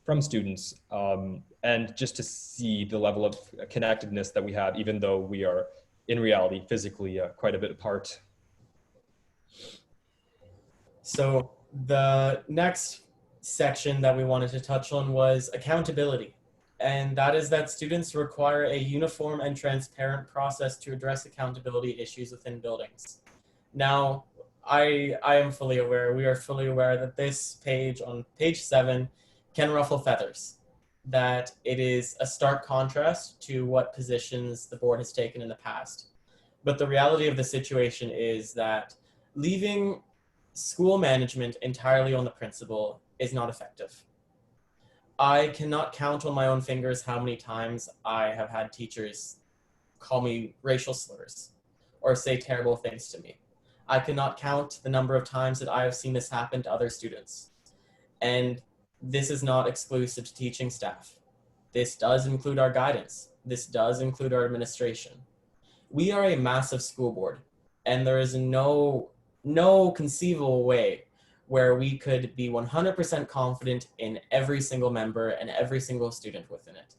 from students and just to see the level of connectedness that we have, even though we are in reality physically quite a bit apart. So the next section that we wanted to touch on was accountability. And that is that students require a uniform and transparent process to address accountability issues within buildings. Now, I am fully aware, we are fully aware that this page on page 7 can ruffle feathers, that it is a stark contrast to what positions the board has taken in the past. But the reality of the situation is that leaving school management entirely on the principal is not effective. I cannot count on my own fingers how many times I have had teachers call me racial slurs or say terrible things to me. I cannot count the number of times that I have seen this happen to other students. And this is not exclusive to teaching staff. This does include our guidance. This does include our administration. We are a massive school board, and there is no conceivable way where we could be 100% confident in every single member and every single student within it.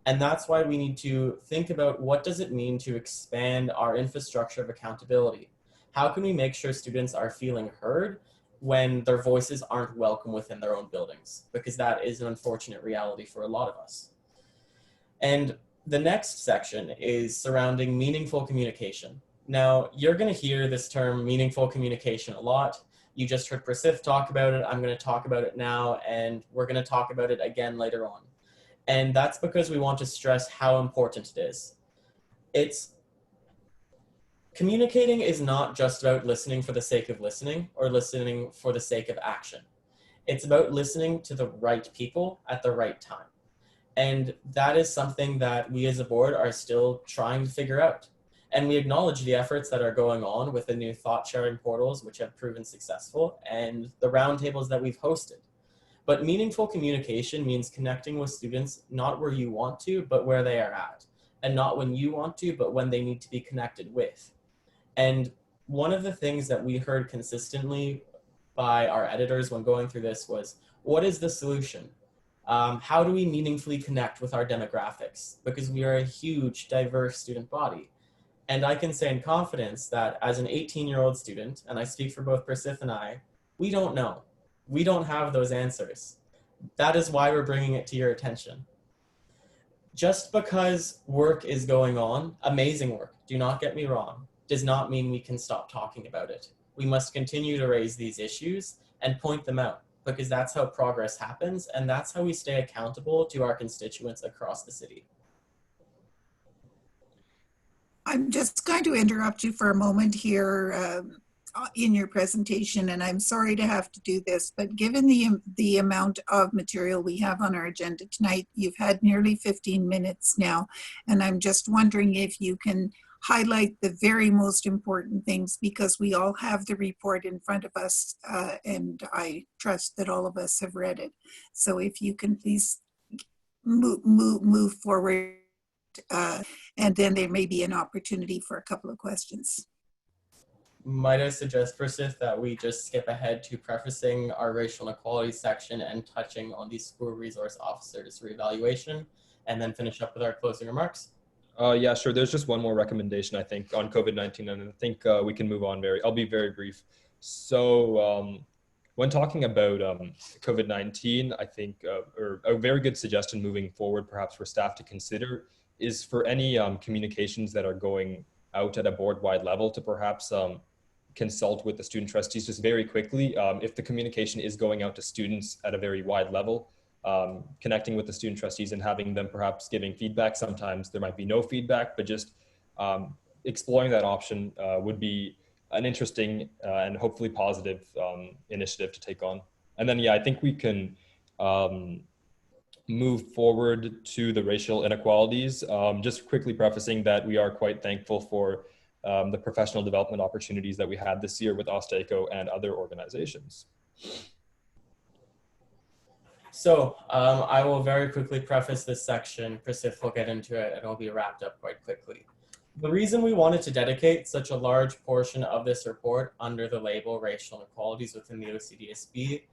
And that's why we need to think about what does it mean to expand our infrastructure of accountability? How can we make sure students are feeling heard when their voices aren't welcome within their own buildings? Because that is an unfortunate reality for a lot of us. And the next section is surrounding meaningful communication. Now, you're going to hear this term meaningful communication a lot. You just heard Prasith talk about it. I'm going to talk about it now, and we're going to talk about it again later on. And that's because we want to stress how important it is. Communicating is not just about listening for the sake of listening or listening for the sake of action. It's about listening to the right people at the right time. And that is something that we as a board are still trying to figure out. And we acknowledge the efforts that are going on with the new thought sharing portals, which have proven successful, and the roundtables that we've hosted. But meaningful communication means connecting with students not where you want to, but where they are at. And not when you want to, but when they need to be connected with. And one of the things that we heard consistently by our editors when going through this was, what is the solution? How do we meaningfully connect with our demographics? Because we are a huge, diverse student body. And I can say in confidence that as an 18-year-old student, and I speak for both Prasith and I, we don't know. We don't have those answers. That is why we're bringing it to your attention. Just because work is going on, amazing work, do not get me wrong, does not mean we can stop talking about it. We must continue to raise these issues and point them out, because that's how progress happens, and that's how we stay accountable to our constituents across the city. I'm just going to interrupt you for a moment here in your presentation, and I'm sorry to have to do this, but given the amount of material we have on our agenda tonight, you've had nearly 15 minutes now, and I'm just wondering if you can highlight the very most important things, because we all have the report in front of us, and I trust that all of us have read it. So if you can please move forward, and then there may be an opportunity for a couple of questions. Might I suggest, Prasith, that we just skip ahead to prefacing our racial inequality section and touching on the school resource officer's reevaluation, and then finish up with our closing remarks? Yeah, sure. There's just one more recommendation, I think, on COVID-19, and I think we can move on I'll be very brief. So when talking about COVID-19, I think, or a very good suggestion moving forward, perhaps for staff to consider, is for any communications that are going out at a board-wide level to perhaps consult with the student trustees just very quickly. If the communication is going out to students at a very wide level, connecting with the student trustees and having them perhaps giving feedback. Sometimes there might be no feedback, but just exploring that option would be an interesting and hopefully positive initiative to take on. And then, yeah, I think we can move forward to the racial inequalities. Just quickly prefacing that we are quite thankful for the professional development opportunities that we had this year with OSTECO and other organizations. So I will very quickly preface this section. Prasith will get into it, and it'll be wrapped up quite quickly. The reason we wanted to dedicate such a large portion of this report under the label racial inequalities within the OCDSB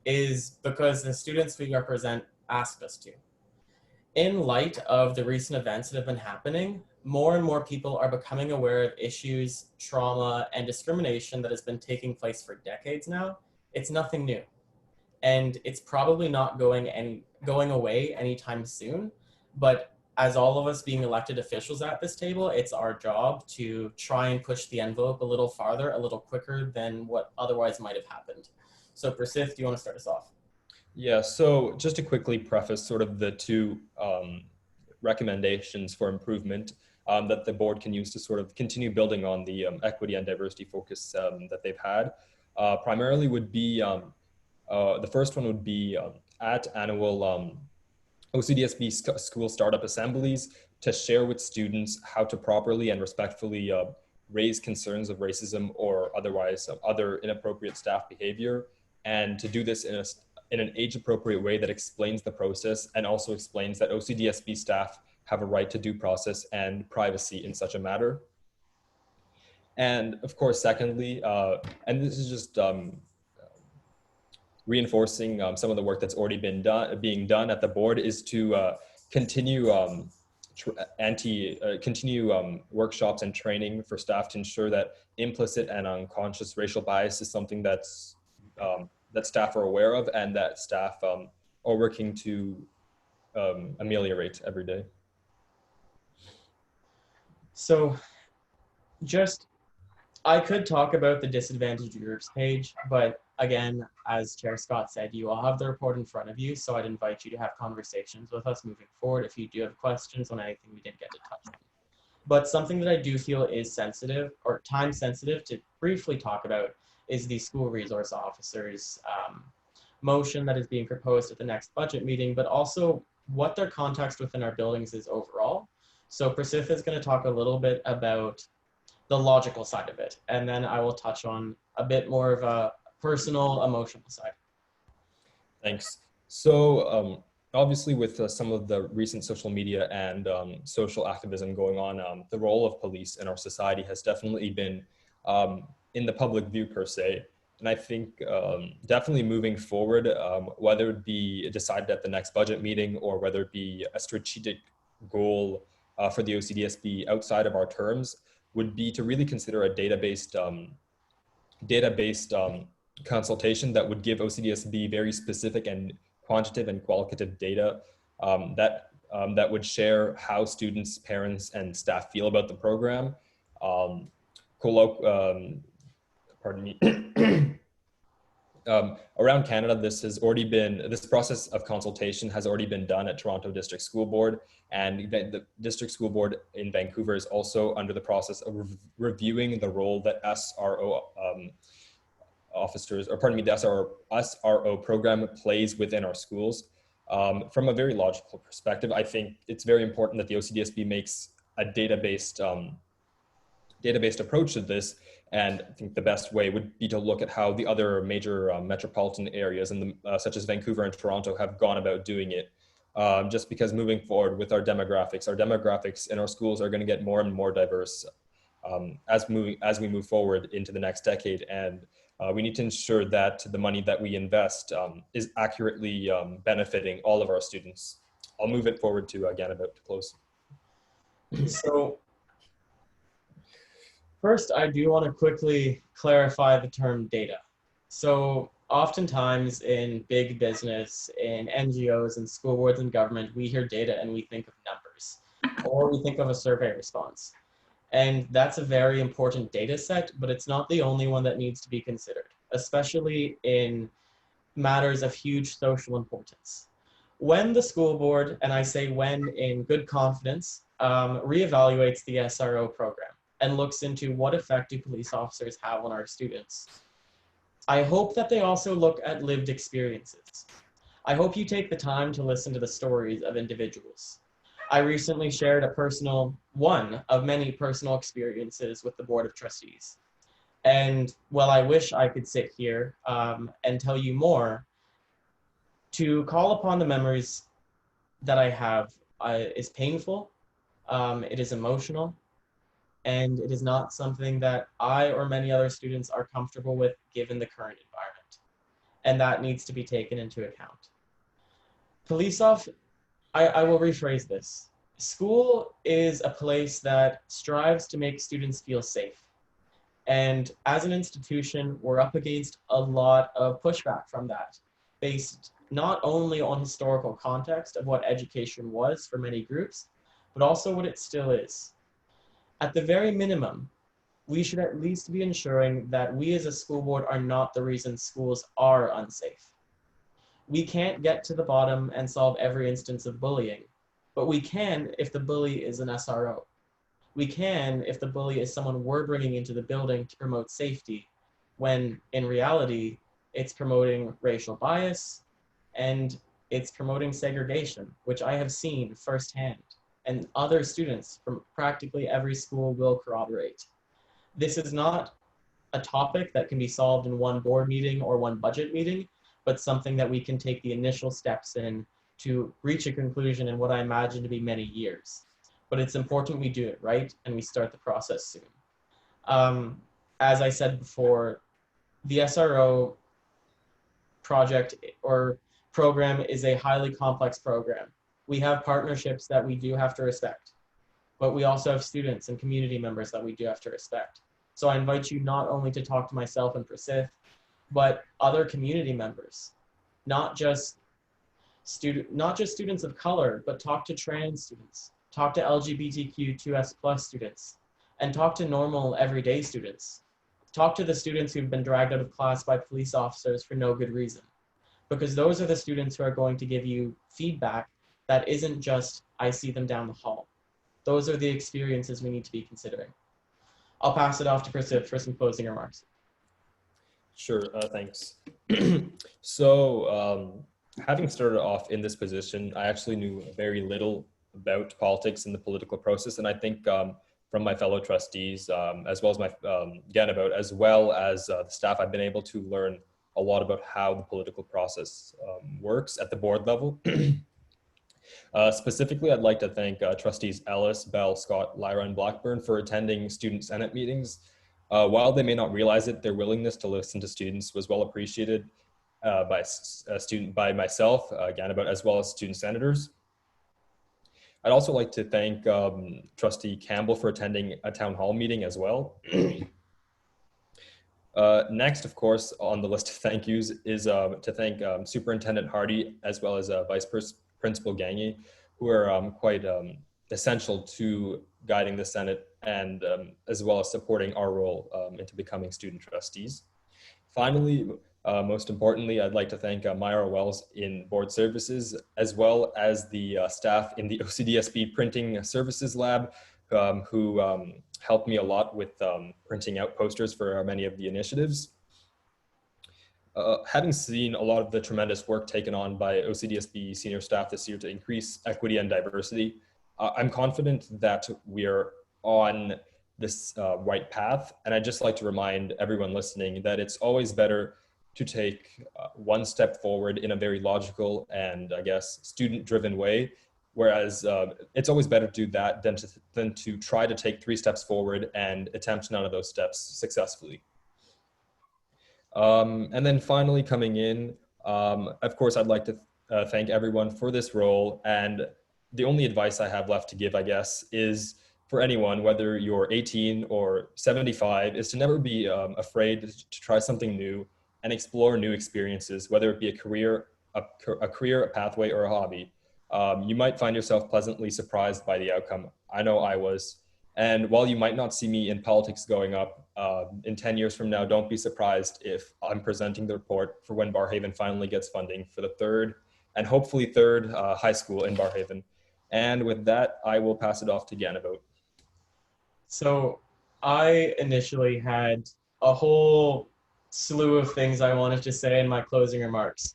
is because the students we represent asked us to. In light of the recent events that have been happening, more and more people are becoming aware of issues, trauma, and discrimination that has been taking place for decades now. It's nothing new. And it's probably not going away anytime soon. But as all of us being elected officials at this table, it's our job to try and push the envelope a little farther, a little quicker than what otherwise might have happened. So Prasith, do you want to start us off? Yeah, so just to quickly preface sort of the two recommendations for improvement that the board can use to sort of continue building on the equity and diversity focus that they've had, primarily would be the first one would be at annual OCDSB school startup assemblies, to share with students how to properly and respectfully raise concerns of racism or otherwise other inappropriate staff behavior, and to do this in an age-appropriate way that explains the process and also explains that OCDSB staff have a right to due process and privacy in such a matter. And of course, secondly, and this is just reinforcing some of the work that's already been being done at the board, is to continue workshops and training for staff to ensure that implicit and unconscious racial bias is something that's that staff are aware of and that staff are working to ameliorate every day. So I could talk about the disadvantaged groups page, but again, as Chair Scott said, you all have the report in front of you, so I'd invite you to have conversations with us moving forward if you do have questions on anything we didn't get to touch on. But something that I do feel is sensitive or time sensitive to briefly talk about is the school resource officers motion that is being proposed at the next budget meeting, but also what their context within our buildings is overall. So Prasith is going to talk a little bit about the logical side of it, and then I will touch on a bit more of a personal, emotional side. Thanks. So obviously with some of the recent social media and social activism going on, the role of police in our society has definitely been in the public view per se. And I think definitely moving forward, whether it be decided at the next budget meeting or whether it be a strategic goal for the OCDSB outside of our terms, would be to really consider a data-based consultation that would give OCDSB very specific and quantitative and qualitative data that would share how students, parents, and staff feel about the program. Around Canada, this process of consultation has already been done at Toronto District School Board, and the District School Board in Vancouver is also under the process of reviewing the role that SRO officers, or pardon me, the SRO program plays within our schools. From a very logical perspective, I think it's very important that the OCDSB makes a data-based approach to this. And I think the best way would be to look at how the other major metropolitan areas, such as Vancouver and Toronto, have gone about doing it. Just because moving forward with our demographics in our schools are going to get more and more diverse as we move forward into the next decade. And we need to ensure that the money that we invest is accurately benefiting all of our students. I'll move it forward to Ganabet to close. So first, I do want to quickly clarify the term data. So oftentimes in big business, in NGOs and school boards and government, we hear data and we think of numbers, or we think of a survey response. And that's a very important data set, but it's not the only one that needs to be considered, especially in matters of huge social importance. When the school board, and I say when in good confidence, reevaluates the SRO program and looks into what effect do police officers have on our students, I hope that they also look at lived experiences. I hope you take the time to listen to the stories of individuals. I recently shared one of many personal experiences with the Board of Trustees. And while I wish I could sit here and tell you more, to call upon the memories that I have is painful, it is emotional, and it is not something that I or many other students are comfortable with given the current environment. And that needs to be taken into account. I will rephrase this. School is a place that strives to make students feel safe. And as an institution, we're up against a lot of pushback from that, based not only on historical context of what education was for many groups, but also what it still is. At the very minimum, we should at least be ensuring that we as a school board are not the reason schools are unsafe. We can't get to the bottom and solve every instance of bullying, but we can if the bully is an SRO. We can if the bully is someone we're bringing into the building to promote safety, when in reality, it's promoting racial bias and it's promoting segregation, which I have seen firsthand. and other students from practically every school will corroborate. This is not a topic that can be solved in one board meeting or one budget meeting, but something that we can take the initial steps in to reach a conclusion in what I imagine to be many years. But it's important we do it right and we start the process soon. As I said before, the SRO project or program is a highly complex program. We have partnerships that we do have to respect, but we also have students and community members that we do have to respect. So I invite you not only to talk to myself and Prasith, but other community members, not just students of color, but talk to trans students, talk to LGBTQ2S+ students, and talk to normal everyday students. Talk to the students who've been dragged out of class by police officers for no good reason, because those are the students who are going to give you feedback that isn't just, I see them down the hall. Those are the experiences we need to be considering. I'll pass it off to Prasith for some closing remarks. Sure, thanks. So having started off in this position, I actually knew very little about politics and the political process. And I think from my fellow trustees, as well as my Ganabout, as well as the staff, I've been able to learn a lot about how the political process works at the board level. Specifically, I'd like to thank trustees Ellis, Bell, Scott, Lyra, and Blackburn for attending student senate meetings. While they may not realize it, their willingness to listen to students was well appreciated by myself, Ganabout, as well as student senators. I'd also like to thank Trustee Campbell for attending a town hall meeting as well. Next, of course, on the list of thank yous is to thank Superintendent Hardy as well as Vice Principal Gagne, who are quite essential to guiding the Senate and as well as supporting our role into becoming student trustees. Finally, most importantly, I'd like to thank Myra Wells in board services, as well as the staff in the OCDSB printing services lab, who helped me a lot with printing out posters for many of the initiatives. Having seen a lot of the tremendous work taken on by OCDSB senior staff this year to increase equity and diversity, I'm confident that we are on this right path. And I'd just like to remind everyone listening that it's always better to take one step forward in a very logical and, I guess, student-driven way. Whereas it's always better to do that than to try to take 3 steps forward and attempt none of those steps successfully. And then finally coming in, of course, I'd like to thank everyone for this role. And the only advice I have left to give, I guess, is for anyone, whether you're 18 or 75, is to never be afraid to try something new and explore new experiences, whether it be a career, a pathway, or a hobby. You might find yourself pleasantly surprised by the outcome. I know I was. And while you might not see me in politics going up, in 10 years from now, don't be surprised if I'm presenting the report for when Barrhaven finally gets funding for the 3rd and hopefully 3rd high school in Barrhaven. And with that, I will pass it off to Ganabout. So I initially had a whole slew of things I wanted to say in my closing remarks.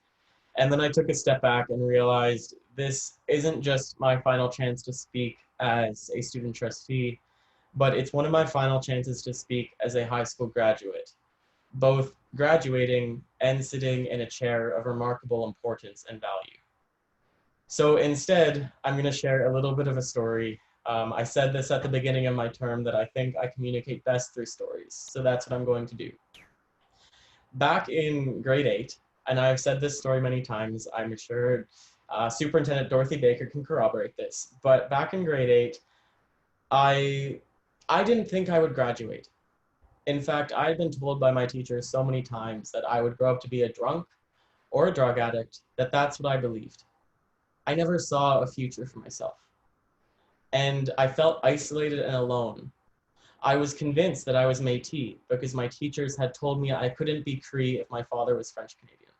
And then I took a step back and realized this isn't just my final chance to speak as a student trustee, but it's one of my final chances to speak as a high school graduate, both graduating and sitting in a chair of remarkable importance and value. So instead, I'm going to share a little bit of a story. I said this at the beginning of my term that I think I communicate best through stories. So that's what I'm going to do. Back in grade 8, and I've said this story many times, I'm sure Superintendent Dorothy Baker can corroborate this, but back in grade 8, I didn't think I would graduate. In fact, I had been told by my teachers so many times that I would grow up to be a drunk or a drug addict, that that's what I believed. I never saw a future for myself. And I felt isolated and alone. I was convinced that I was Métis because my teachers had told me I couldn't be Cree if my father was French Canadian.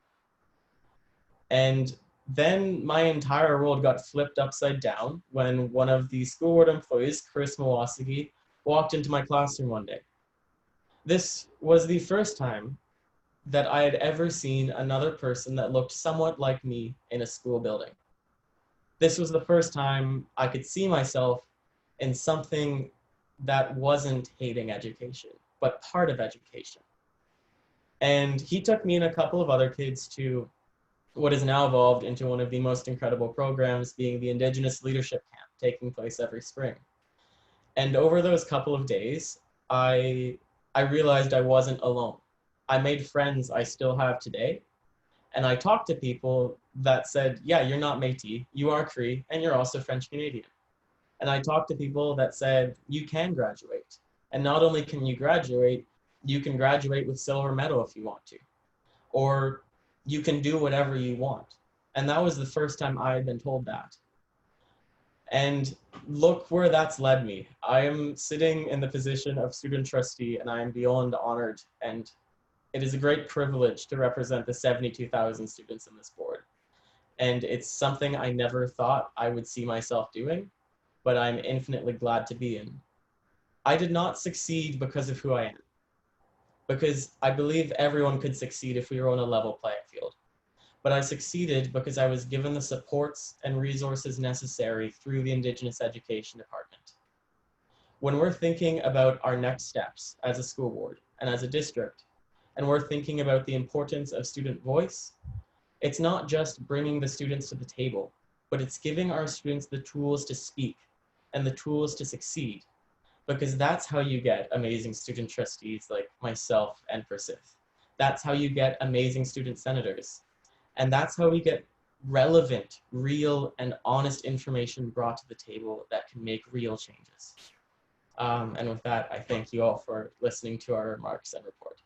And then my entire world got flipped upside down when one of the school board employees, Chris Mawasaki, walked into my classroom one day. This was the first time that I had ever seen another person that looked somewhat like me in a school building. this was the first time I could see myself in something that wasn't hating education, but part of education. And he took me and a couple of other kids to what has now evolved into one of the most incredible programs, being the Indigenous Leadership Camp, taking place every spring. And over those couple of days, I realized I wasn't alone. I made friends I still have today. And I talked to people that said, yeah, you're not Métis, you are Cree, and you're also French Canadian. And I talked to people that said, you can graduate. And not only can you graduate, you can graduate with silver medal if you want to. Or you can do whatever you want. And that was the first time I had been told that. And look where that's led me. I am sitting in the position of student trustee, and I am beyond honored. And it is a great privilege to represent the 72,000 students in this board. And it's something I never thought I would see myself doing, but I'm infinitely glad to be in. I did not succeed because of who I am, because I believe everyone could succeed if we were on a level playing field. But I succeeded because I was given the supports and resources necessary through the Indigenous Education Department. When we're thinking about our next steps as a school board and as a district, and we're thinking about the importance of student voice, it's not just bringing the students to the table, but it's giving our students the tools to speak and the tools to succeed, because that's how you get amazing student trustees like myself and Persith. That's how you get amazing student senators. And that's how we get relevant, real, and honest information brought to the table that can make real changes. And with that, I thank you all for listening to our remarks and report.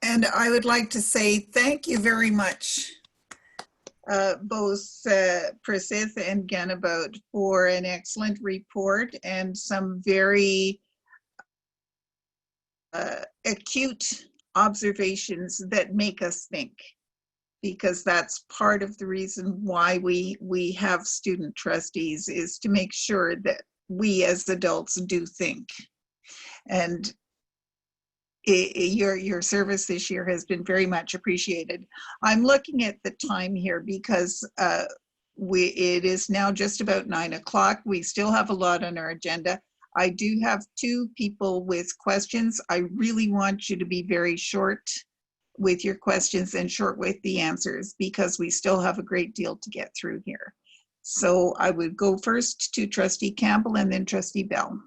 And I would like to say thank you very much, both Persith and Ganabod, for an excellent report and some very acute observations that make us think, because that's part of the reason why we have student trustees, is to make sure that we as adults do think. And your service this year has been very much appreciated. I'm looking at the time here because it is now just about 9 o'clock. We still have a lot on our agenda. I do have 2 people with questions. I really want you to be very short with your questions and short with the answers, because we still have a great deal to get through here. So I would go first to Trustee Campbell and then Trustee Bell.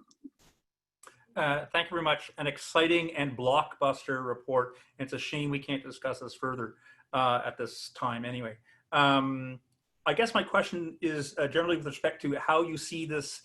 Thank you very much. An exciting and blockbuster report. It's a shame we can't discuss this further at this time anyway. I guess my question is generally with respect to how you see this,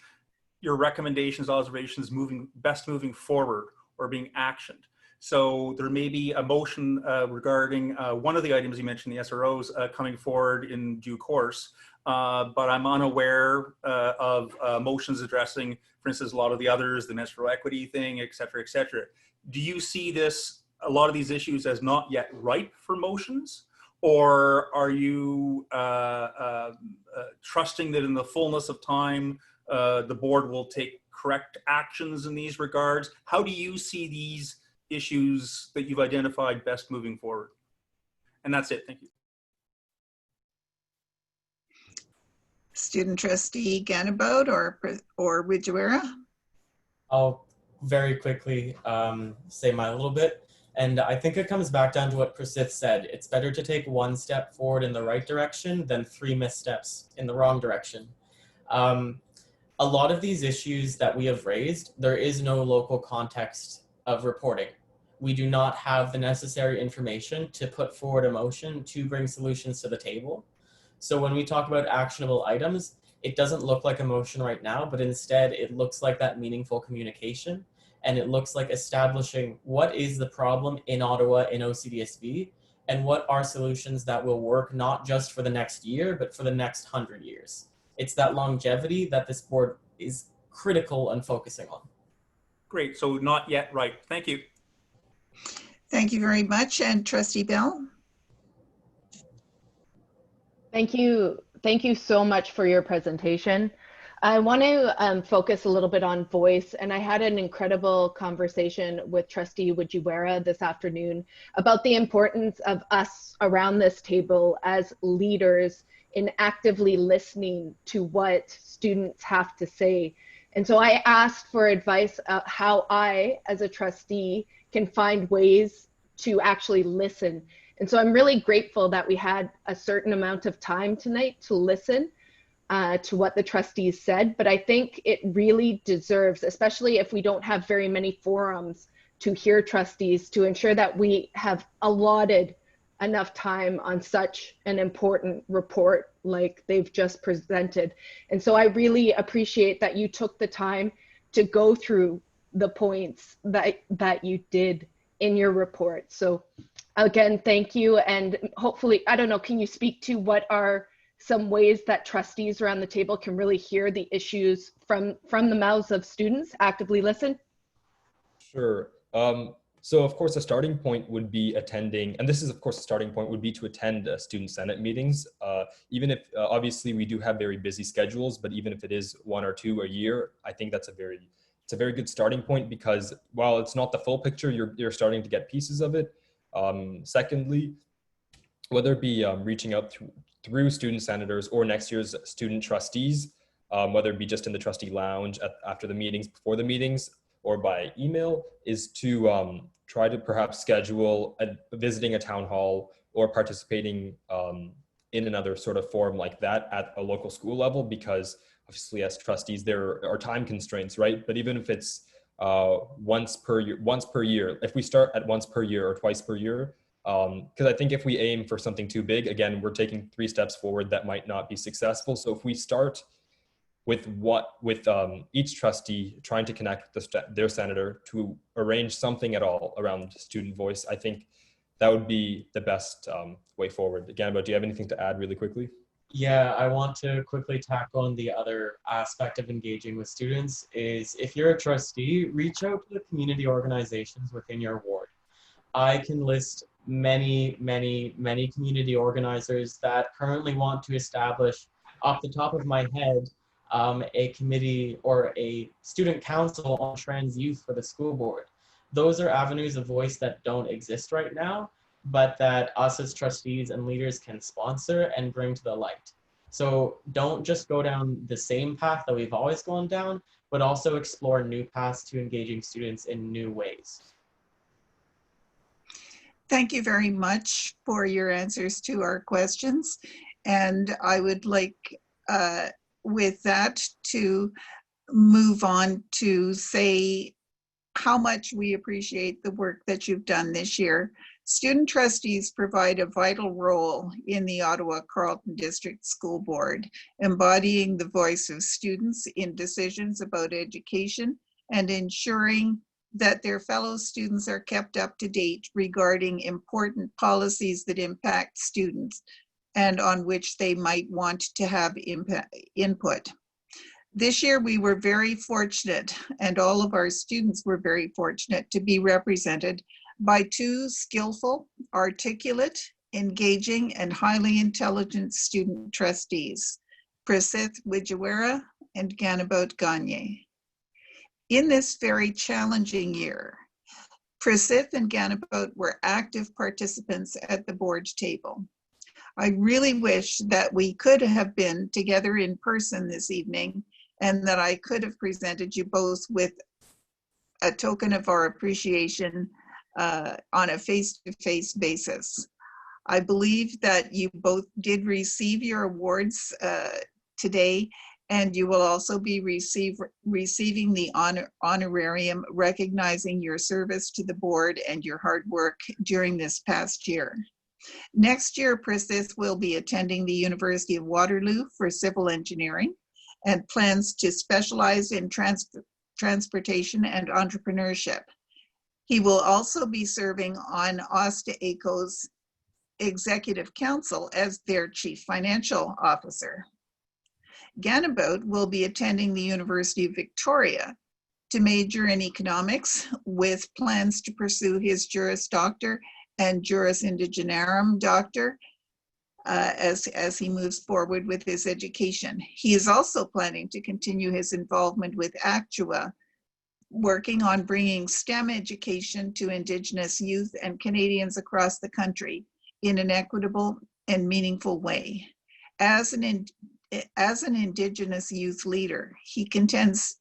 your recommendations, observations best moving forward or being actioned. So there may be a motion regarding one of the items you mentioned, the SROs, coming forward in due course, but I'm unaware of motions addressing, for instance, a lot of the others, the menstrual equity thing, et cetera, et cetera. Do you see a lot of these issues as not yet ripe for motions? Or are you trusting that in the fullness of time, the board will take correct actions in these regards? How do you see these issues that you've identified best moving forward? And that's it. Thank you. Student Trustee Ganabod or Wijuera? I'll very quickly say my little bit. And I think it comes back down to what Persith said. It's better to take 1 step forward in the right direction than 3 missteps in the wrong direction. A lot of these issues that we have raised, there is no local context of reporting. We do not have the necessary information to put forward a motion to bring solutions to the table. So when we talk about actionable items, it doesn't look like a motion right now, but instead it looks like that meaningful communication. And it looks like establishing what is the problem in Ottawa in OCDSB and what are solutions that will work not just for the next year, but for the next 100 years. It's that longevity that this board is critical and focusing on. Great, so not yet right. Thank you. Thank you very much. And Trustee Bell? Thank you. Thank you so much for your presentation. I want to focus a little bit on voice, and I had an incredible conversation with Trustee Wijiwara this afternoon about the importance of us around this table as leaders in actively listening to what students have to say. And so I asked for advice how I, as a trustee, can find ways to actually listen. And so I'm really grateful that we had a certain amount of time tonight to listen to what the trustees said, but I think it really deserves, especially if we don't have very many forums to hear trustees, to ensure that we have allotted enough time on such an important report like they've just presented. And so I really appreciate that you took the time to go through the points that you did in your report. So again, thank you. And hopefully, I don't know, can you speak to what are some ways that trustees around the table can really hear the issues from the mouths of students, actively listen? Sure. So of course, a starting point would be attending, and this is of course a starting point would be to attend student senate meetings. Even if obviously we do have very busy schedules, but even if it is 1 or 2 a year, I think that's it's a very good starting point, because while it's not the full picture, you're starting to get pieces of it. Secondly, whether it be reaching out through student senators or next year's student trustees, whether it be just in the trustee lounge after the meetings, before the meetings, or by email, is to try to perhaps schedule visiting a town hall or participating in another sort of forum like that at a local school level, because obviously as trustees, there are time constraints, right? But even if it's once per year, if we start at once per year or twice per year, because I think if we aim for something too big, again, we're taking 3 steps forward that might not be successful. So if we start with each trustee trying to connect with their senator to arrange something at all around student voice, I think that would be the best way forward. Again, but do you have anything to add really quickly? Yeah, I want to quickly tackle on the other aspect of engaging with students is, if you're a trustee, reach out to the community organizations within your ward. I can list many community organizers that currently want to establish, off the top of my head, a committee or a student council on trans youth for the school board. Those are avenues of voice that don't exist right now, but that us as trustees and leaders can sponsor and bring to the light. So don't just go down the same path that we've always gone down, but also explore new paths to engaging students in new ways. Thank you very much for your answers to our questions. And I would like, with that, to move on to say how much we appreciate the work that you've done this year. Student trustees provide a vital role in the Ottawa-Carleton District School Board, embodying the voice of students in decisions about education and ensuring that their fellow students are kept up to date regarding important policies that impact students and on which they might want to have input. This year, we were very fortunate, and all of our students were very fortunate, to be represented by 2 skillful, articulate, engaging, and highly intelligent student trustees, Prasith Wijiwara and Ganabot Gagne. In this very challenging year, Prasith and Ganabot were active participants at the board table. I really wish that we could have been together in person this evening, and that I could have presented you both with a token of our appreciation on a face-to-face basis. I believe that you both did receive your awards today, and you will also be receiving the honorarium recognizing your service to the board and your hard work during this past year. Next year, Prasith will be attending the University of Waterloo for civil engineering and plans to specialize in transportation and entrepreneurship. He will also be serving on OCDSB's Executive Council as their Chief Financial Officer. Ganabot will be attending the University of Victoria to major in economics, with plans to pursue his Juris Doctor and Juris Indigenorum Doctor as he moves forward with his education. He is also planning to continue his involvement with Actua, working on bringing STEM education to Indigenous youth and Canadians across the country in an equitable and meaningful way. As an Indigenous youth leader, he intends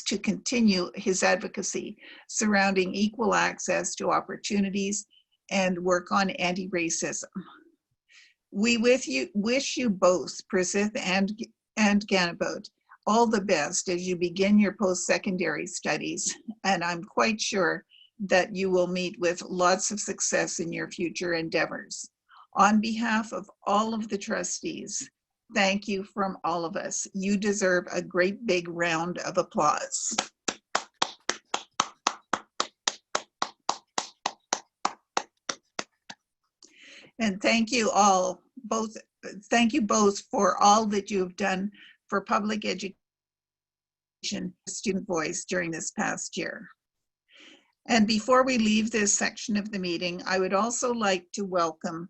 to continue his advocacy surrounding equal access to opportunities and work on anti-racism. We wish you both, Prasith and Ganabod, all the best as you begin your post-secondary studies, and I'm quite sure that you will meet with lots of success in your future endeavors. On behalf of all of the trustees, thank you from all of us. You deserve a great big round of applause. And thank you all, thank you both for all that you have done for public education, student voice during this past year. And before we leave this section of the meeting, I would also like to welcome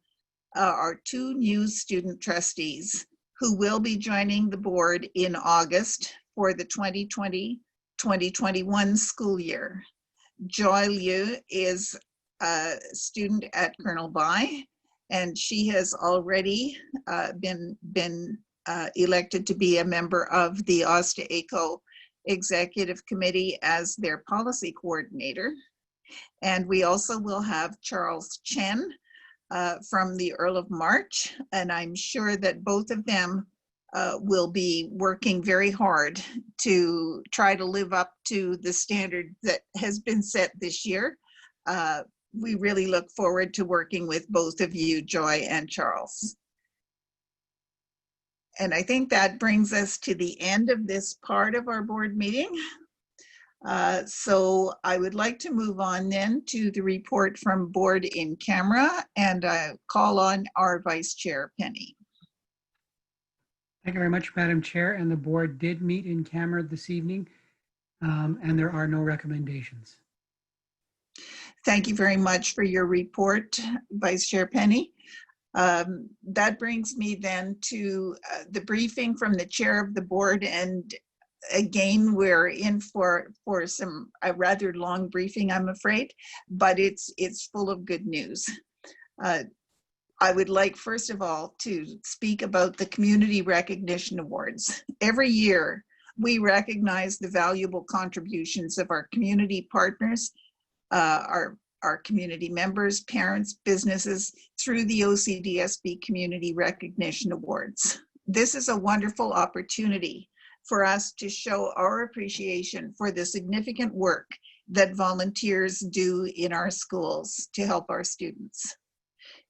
our two new student trustees who will be joining the board in August for the 2020-2021 school year. Joy Liu is a student at Colonel By, and she has already been elected to be a member of the OSTA-ACO Executive Committee as their policy coordinator. And we also will have Charles Chen from the Earl of March, and I'm sure that both of them will be working very hard to try to live up to the standard that has been set this year. We really look forward to working with both of you, Joy and Charles. And I think that brings us to the end of this part of our board meeting. So I would like to move on then to the report from board in camera, and call on our Vice Chair, Penny. Thank you very much, Madam Chair. And the board did meet in camera this evening, and there are no recommendations. Thank you very much for your report, Vice Chair Penny. That brings me then to the briefing from the chair of the board, and again we're in for a rather long briefing, I'm afraid, but it's full of good news. I would like first of all to speak about the Community Recognition Awards. Every year we recognize the valuable contributions of our community partners, our community members, parents, businesses through the OCDSB Community Recognition Awards. This is a wonderful opportunity for us to show our appreciation for the significant work that volunteers do in our schools to help our students.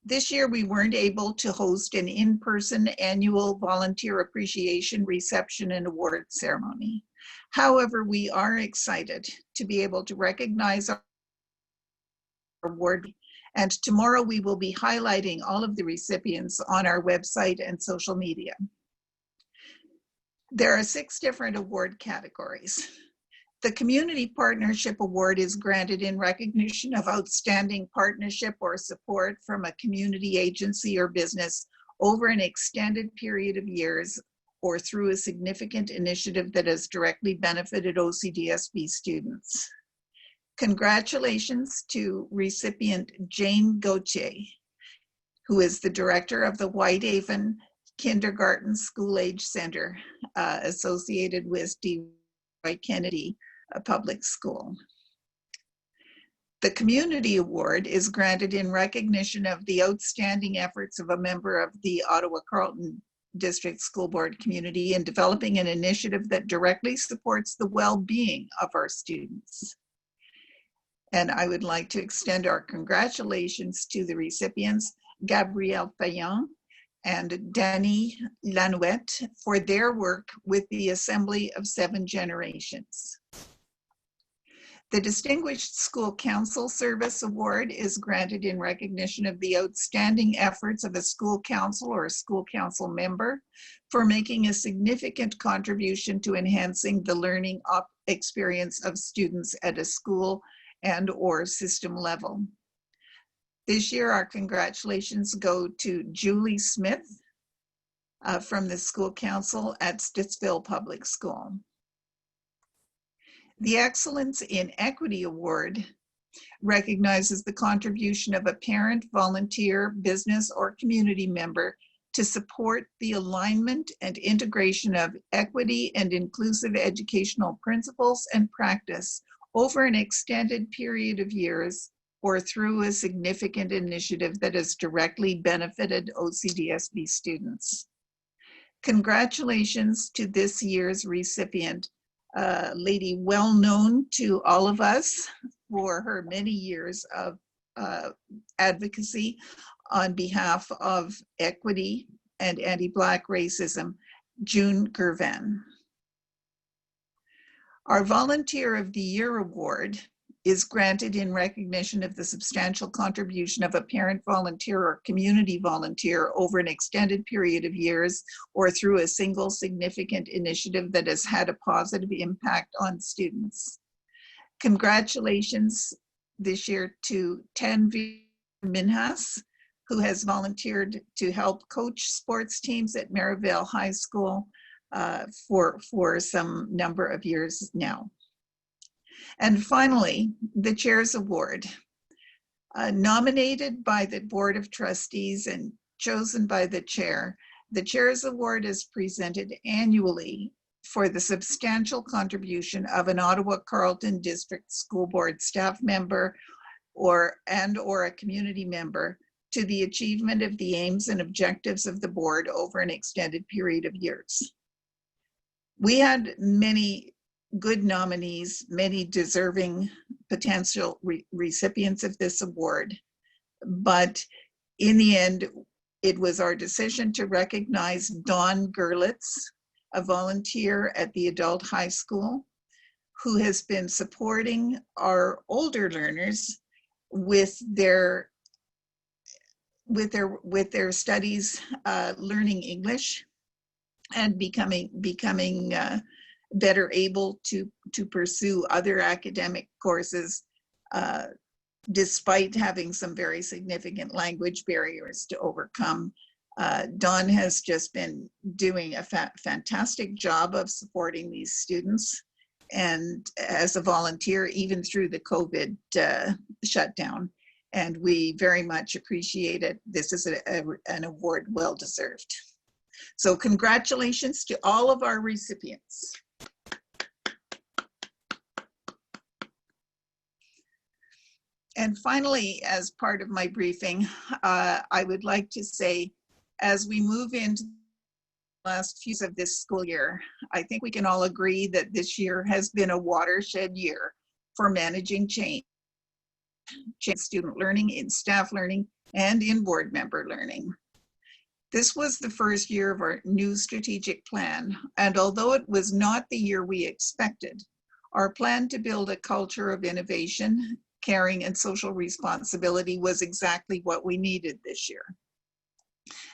This year, we weren't able to host an in-person annual volunteer appreciation reception and award ceremony. However, we are excited to be able to recognize our award, and tomorrow we will be highlighting all of the recipients on our website and social media. There are 6 different award categories. The Community Partnership Award is granted in recognition of outstanding partnership or support from a community agency or business over an extended period of years or through a significant initiative that has directly benefited OCDSB students. Congratulations to recipient Jane Gauthier, who is the director of the Whitehaven Kindergarten School Age Center associated with D.Y. Kennedy Public School. The Community Award is granted in recognition of the outstanding efforts of a member of the Ottawa-Carleton District School Board community in developing an initiative that directly supports the well-being of our students. And I would like to extend our congratulations to the recipients, Gabrielle Payan and Danny Lanouette, for their work with the Assembly of 7 Generations. The Distinguished School Council Service Award is granted in recognition of the outstanding efforts of a school council or a school council member for making a significant contribution to enhancing the learning experience of students at a school and/or system level. This year, our congratulations go to Julie Smith from the school council at Stitsville Public School. The Excellence in Equity Award recognizes the contribution of a parent, volunteer, business, or community member to support the alignment and integration of equity and inclusive educational principles and practice over an extended period of years or through a significant initiative that has directly benefited OCDSB students. Congratulations to this year's recipient, a lady well known to all of us for her many years of advocacy on behalf of equity and anti-Black racism, June Gervan. Our Volunteer of the Year Award is granted in recognition of the substantial contribution of a parent volunteer or community volunteer over an extended period of years or through a single significant initiative that has had a positive impact on students. Congratulations this year to Tanvir Minhas, who has volunteered to help coach sports teams at Maryvale High School for some number of years now. And finally, the Chair's Award, nominated by the Board of Trustees and chosen by the Chair. The Chair's Award is presented annually for the substantial contribution of an Ottawa-Carleton District School Board staff member or a community member to the achievement of the aims and objectives of the board over an extended period of years. We had many good nominees, many deserving potential recipients of this award, but in the end, it was our decision to recognize Dawn Gerlitz, a volunteer at the adult high school, who has been supporting our older learners with their studies, learning English and becoming better able to pursue other academic courses despite having some very significant language barriers to overcome. Dawn has just been doing a fantastic job of supporting these students, and as a volunteer, even through the COVID shutdown. And we very much appreciate it. This is an award well deserved. So congratulations to all of our recipients. And finally, as part of my briefing, I would like to say, as we move into the last few of this school year, I think we can all agree that this year has been a watershed year for managing change student learning, in staff learning, and in board member learning. This was the first year of our new strategic plan, and although it was not the year we expected, our plan to build a culture of innovation, caring, and social responsibility was exactly what we needed this year.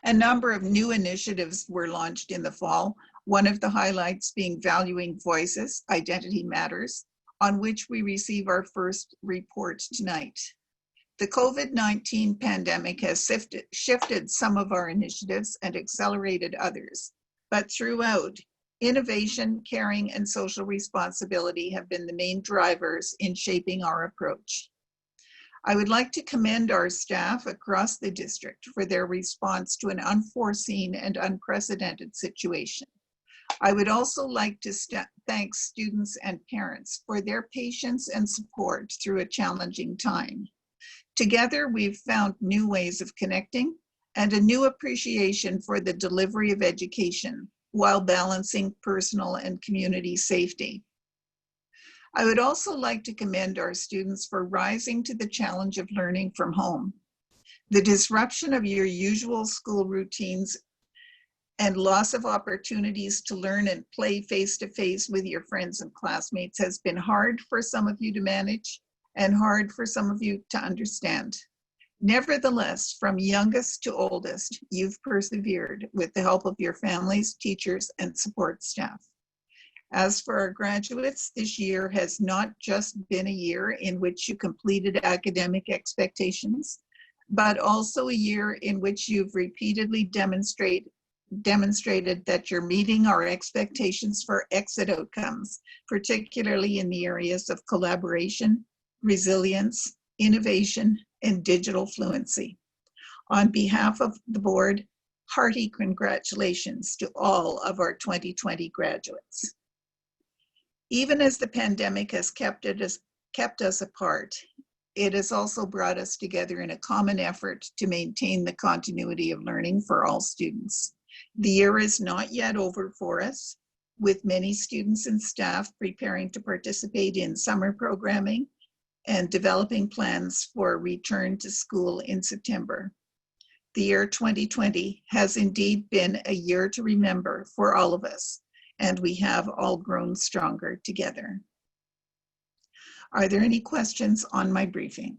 A number of new initiatives were launched in the fall, one of the highlights being Valuing Voices, Identity Matters, on which we receive our first report tonight. The COVID-19 pandemic has shifted some of our initiatives and accelerated others, but throughout, innovation, caring, and social responsibility have been the main drivers in shaping our approach. I would like to commend our staff across the district for their response to an unforeseen and unprecedented situation. I would also like to thank students and parents for their patience and support through a challenging time. Together, we've found new ways of connecting and a new appreciation for the delivery of education while balancing personal and community safety. I would also like to commend our students for rising to the challenge of learning from home. The disruption of your usual school routines and loss of opportunities to learn and play face-to-face with your friends and classmates has been hard for some of you to manage and hard for some of you to understand. Nevertheless, from youngest to oldest, you've persevered with the help of your families, teachers, and support staff. As for our graduates, this year has not just been a year in which you completed academic expectations, but also a year in which you've repeatedly demonstrated that you're meeting our expectations for exit outcomes, particularly in the areas of collaboration, resilience, innovation, and digital fluency. On behalf of the board, hearty congratulations to all of our 2020 graduates. Even as the pandemic has kept us apart, it has also brought us together in a common effort to maintain the continuity of learning for all students. The year is not yet over for us, with many students and staff preparing to participate in summer programming and developing plans for a return to school in September. The year 2020 has indeed been a year to remember for all of us, and we have all grown stronger together. Are there any questions on my briefing?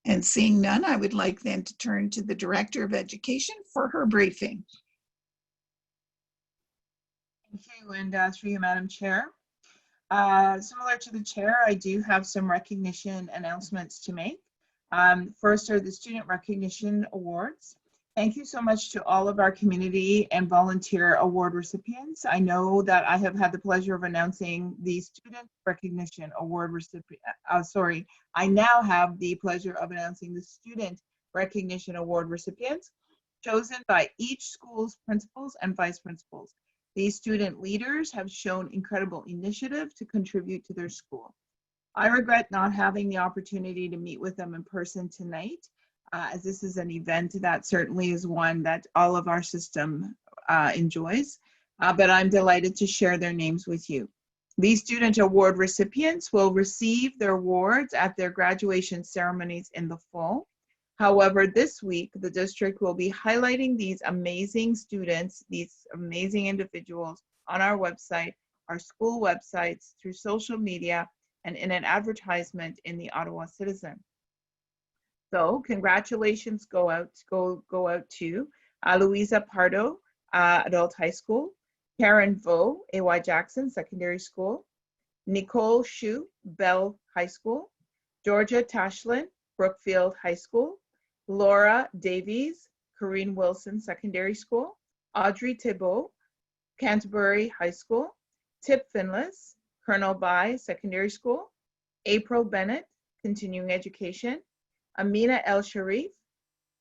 And seeing none, I would like then to turn to the Director of Education for her briefing. Thank you, and through you, Madam Chair. Similar to the chair, I do have some recognition announcements to make. First are the Student Recognition Awards. Thank you so much to all of our community and volunteer award recipients. I know that I have had the pleasure of announcing the Student Recognition Award recipient. I now have the pleasure of announcing the Student Recognition Award recipients chosen by each school's principals and vice principals. These student leaders have shown incredible initiative to contribute to their school. I regret not having the opportunity to meet with them in person tonight, as this is an event that certainly is one that all of our system enjoys, but I'm delighted to share their names with you. These student award recipients will receive their awards at their graduation ceremonies in the fall. However, this week, the district will be highlighting these amazing students, these amazing individuals on our website, our school websites, through social media, and in an advertisement in the Ottawa Citizen. So congratulations go out to Louisa Pardo, Adult High School, Karen Vo, A.Y. Jackson Secondary School, Nicole Shu, Bell High School, Georgia Tashlin, Brookfield High School, Laura Davies, Corinne Wilson Secondary School, Audrey Thibault, Canterbury High School, Tip Finless, Colonel Bai Secondary School, April Bennett, Continuing Education, Amina El Sharif,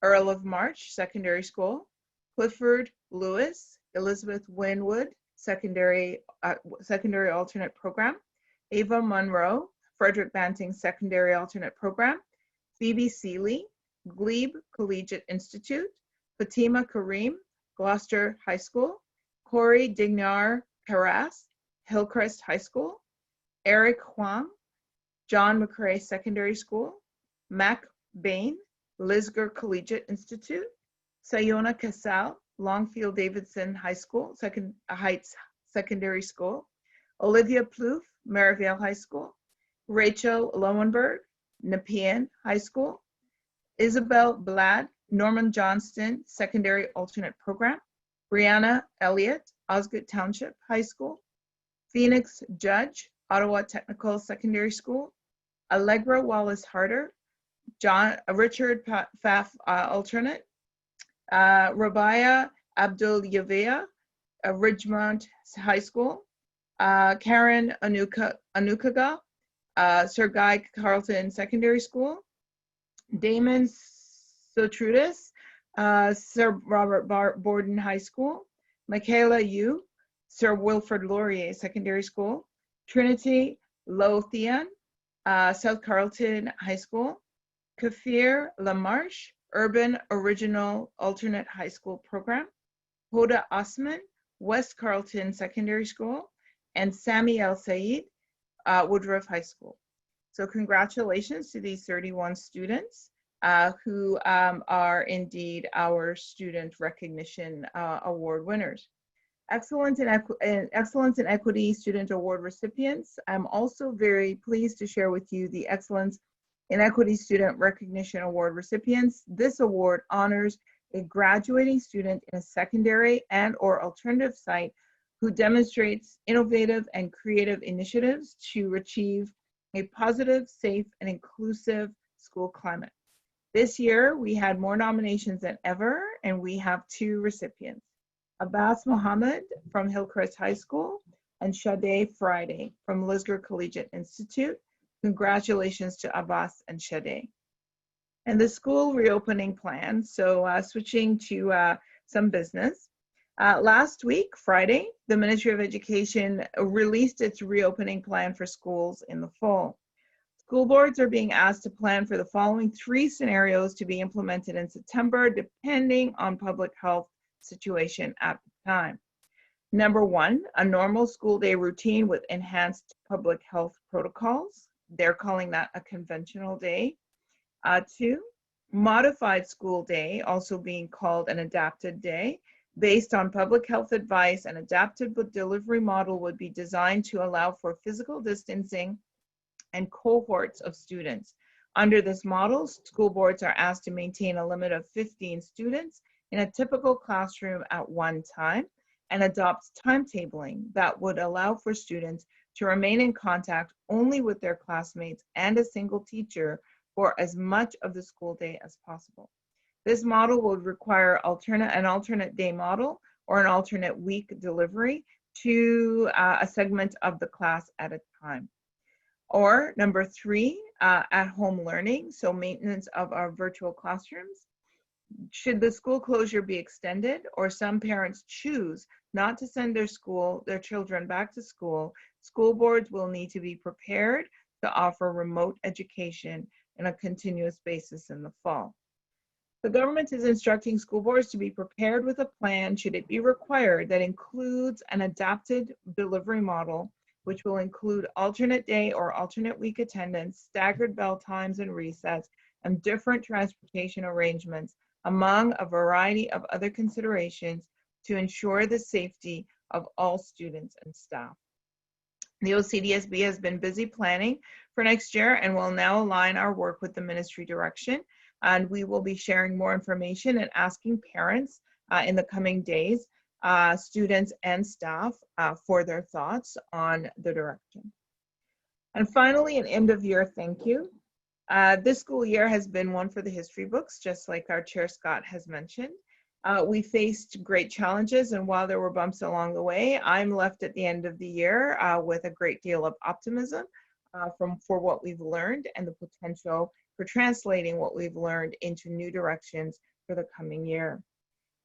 Earl of March Secondary School, Clifford Lewis, Elizabeth Winwood Secondary Alternate Program, Ava Monroe, Frederick Banting Secondary Alternate Program, Phoebe Seeley, Glebe Collegiate Institute, Fatima Kareem, Gloucester High School, Corey Dignar Carras, Hillcrest High School, Eric Huang, John McCrae Secondary School, Mac Bain, Lisgar Collegiate Institute, Sayona Casal, Longfield Davidson High School, Heights Secondary School, Olivia Plouffe, Maryvale High School, Rachel Lowenberg, Nepean High School, Isabel Blad, Norman Johnston Secondary Alternate Program, Brianna Elliott, Osgood Township High School, Phoenix Judge, Ottawa Technical Secondary School, Allegra Wallace Harder, Richard Pfaff Alternate, Rabia Abdul Yavea, Ridgemont High School, Karen Anukaga, Sir Guy Carleton Secondary School, Damon Sotrudis, Sir Robert Borden High School, Michaela Yu, Sir Wilfrid Laurier Secondary School, Trinity Lothian, South Carleton High School, Kafir Lamarche, Urban Original Alternate High School Program, Hoda Osman, West Carleton Secondary School, and Sami El Said, Woodruff High School. So congratulations to these 31 students who are indeed our Student Recognition Award winners. Excellence in Equity Student Award recipients. I'm also very pleased to share with you the Excellence in Equity Student Recognition Award recipients. This award honors a graduating student in a secondary and/or alternative site who demonstrates innovative and creative initiatives to achieve a positive, safe, and inclusive school climate. This year, we had more nominations than ever, and we have 2 recipients. Abbas Mohammed from Hillcrest High School and Shade Friday from Lisgar Collegiate Institute. Congratulations to Abbas and Shade. And the school reopening plan, so switching to some business. Last week, Friday, the Ministry of Education released its reopening plan for schools in the fall. School boards are being asked to plan for the following 3 scenarios to be implemented in September, depending on public health situation at the time. Number 1, a normal school day routine with enhanced public health protocols. They're calling that a conventional day. 2, modified school day, also being called an adapted day, based on public health advice. An adapted delivery model would be designed to allow for physical distancing and cohorts of students. Under this model, school boards are asked to maintain a limit of 15 students in a typical classroom at one time, and adopts timetabling that would allow for students to remain in contact only with their classmates and a single teacher for as much of the school day as possible. This model would require an alternate day model or an alternate week delivery to a segment of the class at a time. Or number 3, at-home learning, so maintenance of our virtual classrooms. Should the school closure be extended, or some parents choose not to send their children back to school, school boards will need to be prepared to offer remote education on a continuous basis in the fall. The government is instructing school boards to be prepared with a plan should it be required that includes an adapted delivery model, which will include alternate day or alternate week attendance, staggered bell times and recess, and different transportation arrangements, among a variety of other considerations to ensure the safety of all students and staff. The OCDSB has been busy planning for next year and will now align our work with the ministry direction. And we will be sharing more information and asking parents in the coming days, students and staff, for their thoughts on the direction. And finally, an end of year thank you. This school year has been one for the history books, just like our Chair Scott has mentioned. We faced great challenges, and while there were bumps along the way, I'm left at the end of the year with a great deal of optimism for what we've learned and the potential for translating what we've learned into new directions for the coming year.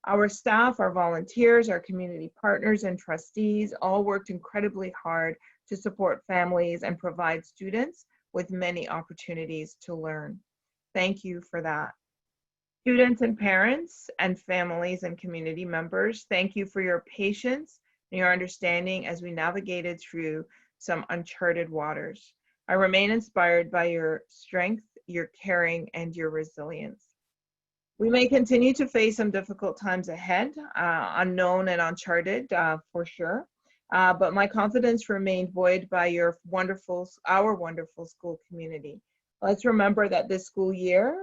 Our staff, our volunteers, our community partners and trustees all worked incredibly hard to support families and provide students with many opportunities to learn. Thank you for that. Students and parents and families and community members, thank you for your patience and your understanding as we navigated through some uncharted waters. I remain inspired by your strength, your caring, and your resilience. We may continue to face some difficult times ahead, unknown and uncharted for sure, but my confidence remained buoyed by our wonderful school community. Let's remember that this school year,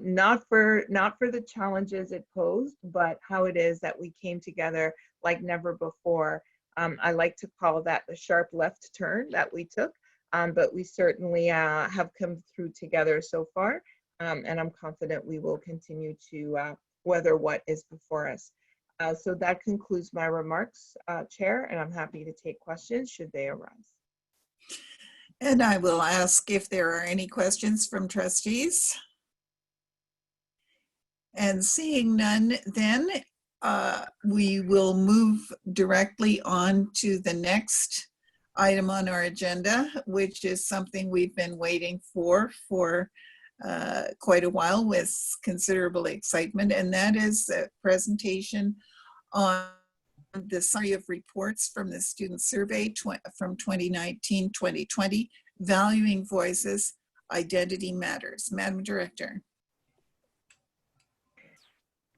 not for the challenges it posed, but how it is that we came together like never before. I like to call that the sharp left turn that we took, but we certainly have come through together so far, and I'm confident we will continue to weather what is before us. So that concludes my remarks, Chair, and I'm happy to take questions should they arise. And I will ask if there are any questions from trustees. And seeing none, then we will move directly on to the next item on our agenda, which is something we've been waiting for quite a while with considerable excitement, and that is a presentation on the summary of reports from the student survey from 2019-2020, Valuing Voices, Identity Matters. Madam Director.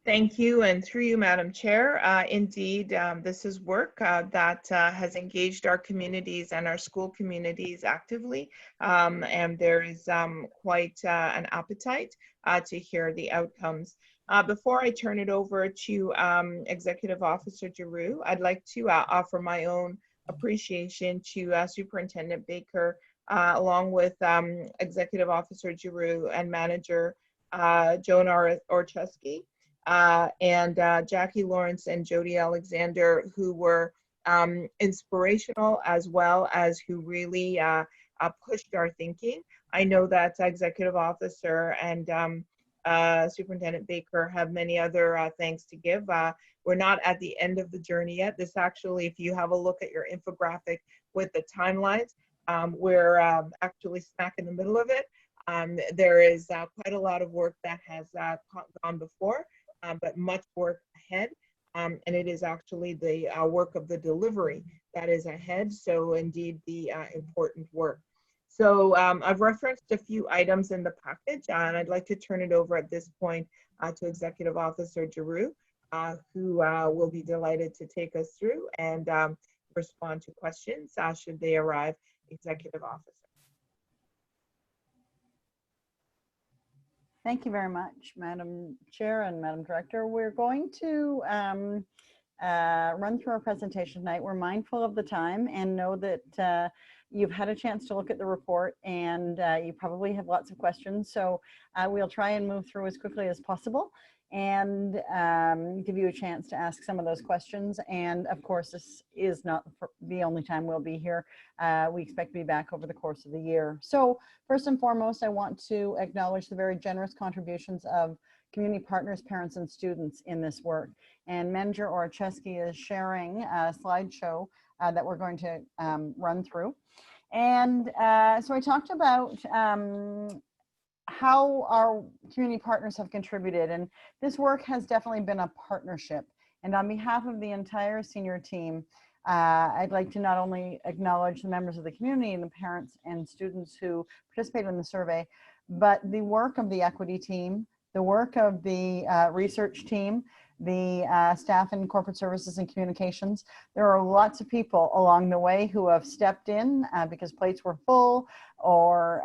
Thank you, and through you, Madam Chair. Indeed, this is work that has engaged our communities and our school communities actively, and there is quite an appetite to hear the outcomes. Before I turn it over to Executive Officer Giroux, I'd like to offer my own appreciation to Superintendent Baker along with Executive Officer Giroux and Manager Joan Orchesky, and Jackie Lawrence and Jody Alexander, who were inspirational as well as who really pushed our thinking. I know that Executive Officer and Superintendent Baker have many other thanks to give. We're not at the end of the journey yet. This actually, if you have a look at your infographic with the timelines, we're actually smack in the middle of it. There is quite a lot of work that has gone before, but much work ahead. And it is actually the work of the delivery that is ahead. So indeed the important work. So I've referenced a few items in the package, and I'd like to turn it over at this point to Executive Officer Giroux, who will be delighted to take us through and respond to questions should they arrive. Executive Officer. Thank you very much, Madam Chair and Madam Director. We're going to run through our presentation tonight. We're mindful of the time and know that you've had a chance to look at the report, and you probably have lots of questions. So we'll try and move through as quickly as possible and give you a chance to ask some of those questions. And of course, this is not the only time we'll be here. We expect to be back over the course of the year. So first and foremost, I want to acknowledge the very generous contributions of community partners, parents, and students in this work. And Manager Orchesky is sharing a slideshow that we're going to run through. And so I talked about how our community partners have contributed, and this work has definitely been a partnership. And on behalf of the entire senior team, I'd like to not only acknowledge the members of the community and the parents and students who participated in the survey, but the work of the equity team, the work of the research team, the staff in corporate services and communications. There are lots of people along the way who have stepped in because plates were full or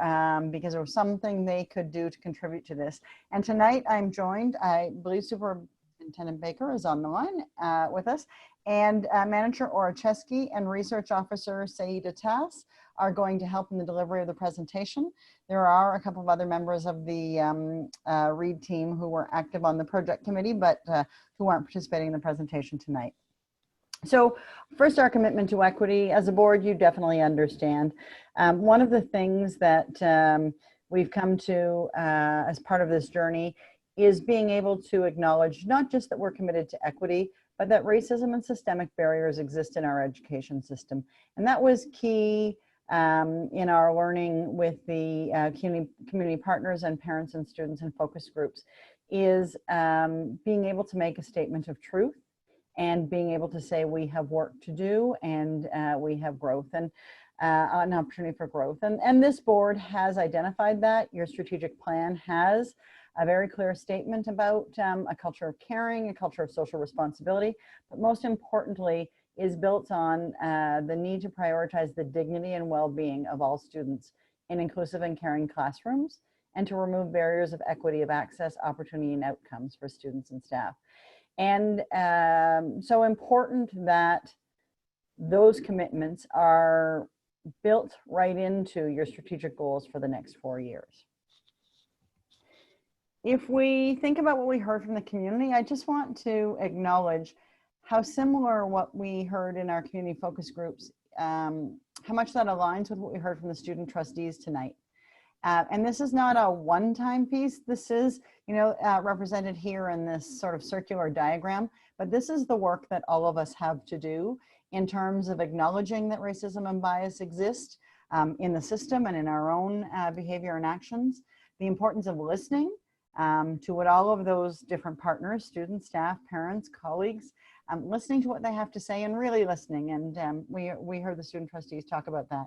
because there was something they could do to contribute to this. And tonight I'm joined, I believe Superintendent Baker is on the line with us, and Manager Orchesky and Research Officer Saida Tas are going to help in the delivery of the presentation. There are a couple of other members of the READ team who were active on the project committee, but who aren't participating in the presentation tonight. So first, our commitment to equity. As a board, you definitely understand. One of the things that we've come to as part of this journey is being able to acknowledge not just that we're committed to equity, but that racism and systemic barriers exist in our education system. And that was key in our learning with the community partners and parents and students and focus groups, is being able to make a statement of truth and being able to say we have work to do and we have growth and an opportunity for growth. And this board has identified that. Your strategic plan has a very clear statement about a culture of caring, a culture of social responsibility, but most importantly, is built on the need to prioritize the dignity and well-being of all students in inclusive and caring classrooms, and to remove barriers of equity of access, opportunity, and outcomes for students and staff. And so important that those commitments are built right into your strategic goals for the next 4 years. If we think about what we heard from the community, I just want to acknowledge how similar what we heard in our community focus groups, how much that aligns with what we heard from the student trustees tonight. And this is not a one-time piece. This is, represented here in this sort of circular diagram, but this is the work that all of us have to do in terms of acknowledging that racism and bias exist in the system and in our own behavior and actions. The importance of listening to what all of those different partners, students, staff, parents, colleagues, listening to what they have to say and really listening. And we heard the student trustees talk about that.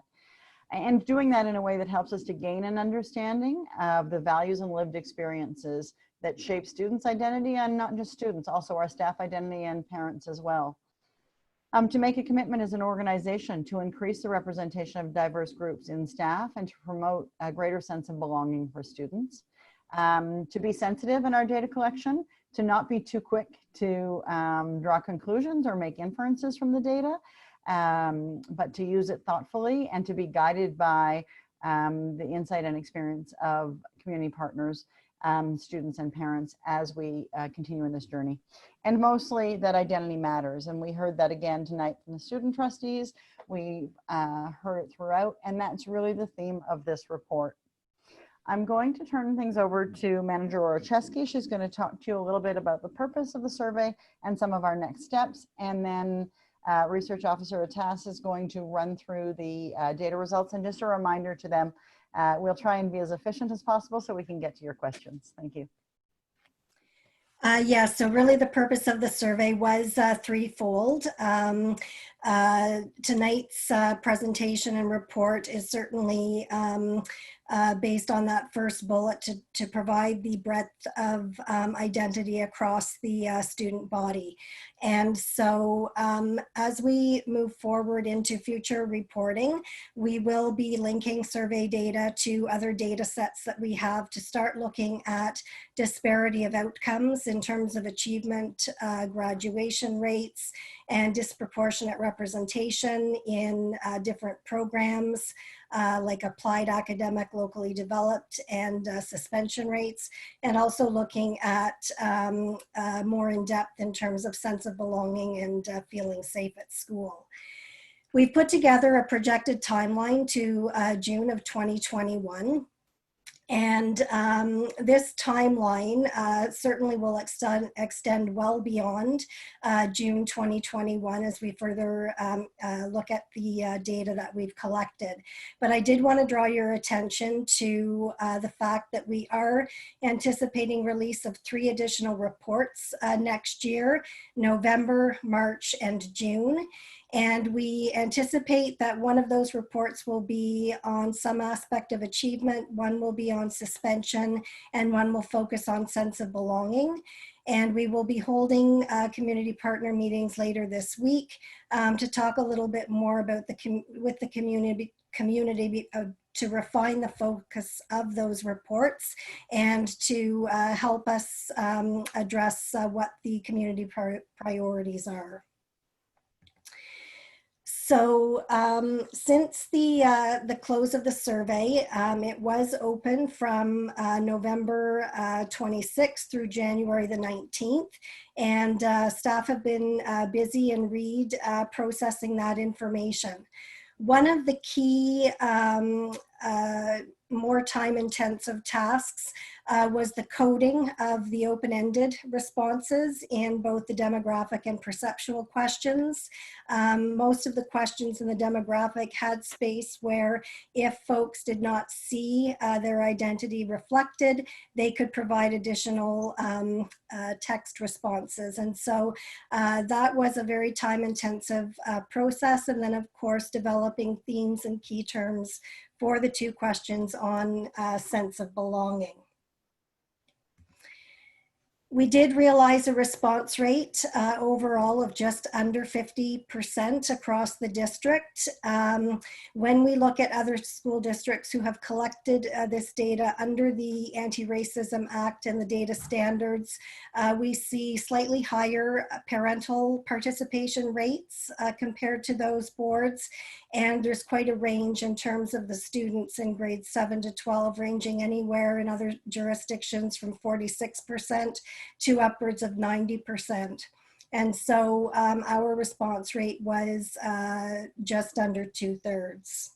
And doing that in a way that helps us to gain an understanding of the values and lived experiences that shape students' identity, and not just students, also our staff identity and parents as well. To make a commitment as an organization to increase the representation of diverse groups in staff and to promote a greater sense of belonging for students. To be sensitive in our data collection, to not be too quick to draw conclusions or make inferences from the data, but to use it thoughtfully and to be guided by the insight and experience of community partners, students and parents as we continue in this journey. And mostly that identity matters. And we heard that again tonight from the student trustees. We heard it throughout, and that's really the theme of this report. I'm going to turn things over to Manager Orocheski. She's going to talk to you a little bit about the purpose of the survey and some of our next steps. And then Research Officer Atas is going to run through the data results. And just a reminder to them, we'll try and be as efficient as possible so we can get to your questions. Thank you. Yeah, so really the purpose of the survey was threefold. Tonight's presentation and report is certainly based on that first bullet to provide the breadth of identity across the student body. And so as we move forward into future reporting, we will be linking survey data to other data sets that we have to start looking at disparity of outcomes in terms of achievement, graduation rates, and disproportionate representation in different programs like applied academic, locally developed, and suspension rates, and also looking at more in depth in terms of sense of belonging and feeling safe at school. We've put together a projected timeline to June of 2021. And this timeline certainly will extend well beyond June 2021 as we further look at the data that we've collected. But I did want to draw your attention to the fact that we are anticipating release of 3 additional reports next year, November, March, and June. And we anticipate that one of those reports will be on some aspect of achievement, one will be on suspension, and one will focus on sense of belonging. And we will be holding community partner meetings later this week to talk a little bit more about with the community to refine the focus of those reports and to help us address what the community priorities are. So since the close of the survey, it was open from November 26th through January the 19th, and staff have been busy and processing that information. One of the key more time-intensive tasks was the coding of the open-ended responses in both the demographic and perceptual questions. Most of the questions in the demographic had space where if folks did not see their identity reflected, they could provide additional text responses. And so that was a very time-intensive process. And then, of course, developing themes and key terms for the 2 questions on sense of belonging. We did realize a response rate overall of just under 50% across the district. When we look at other school districts who have collected this data under the Anti-Racism Act and the data standards, we see slightly higher parental participation rates compared to those boards. And there's quite a range in terms of the students in grades 7 to 12, ranging anywhere in other jurisdictions from 46% to upwards of 90%. And so our response rate was just under 2/3.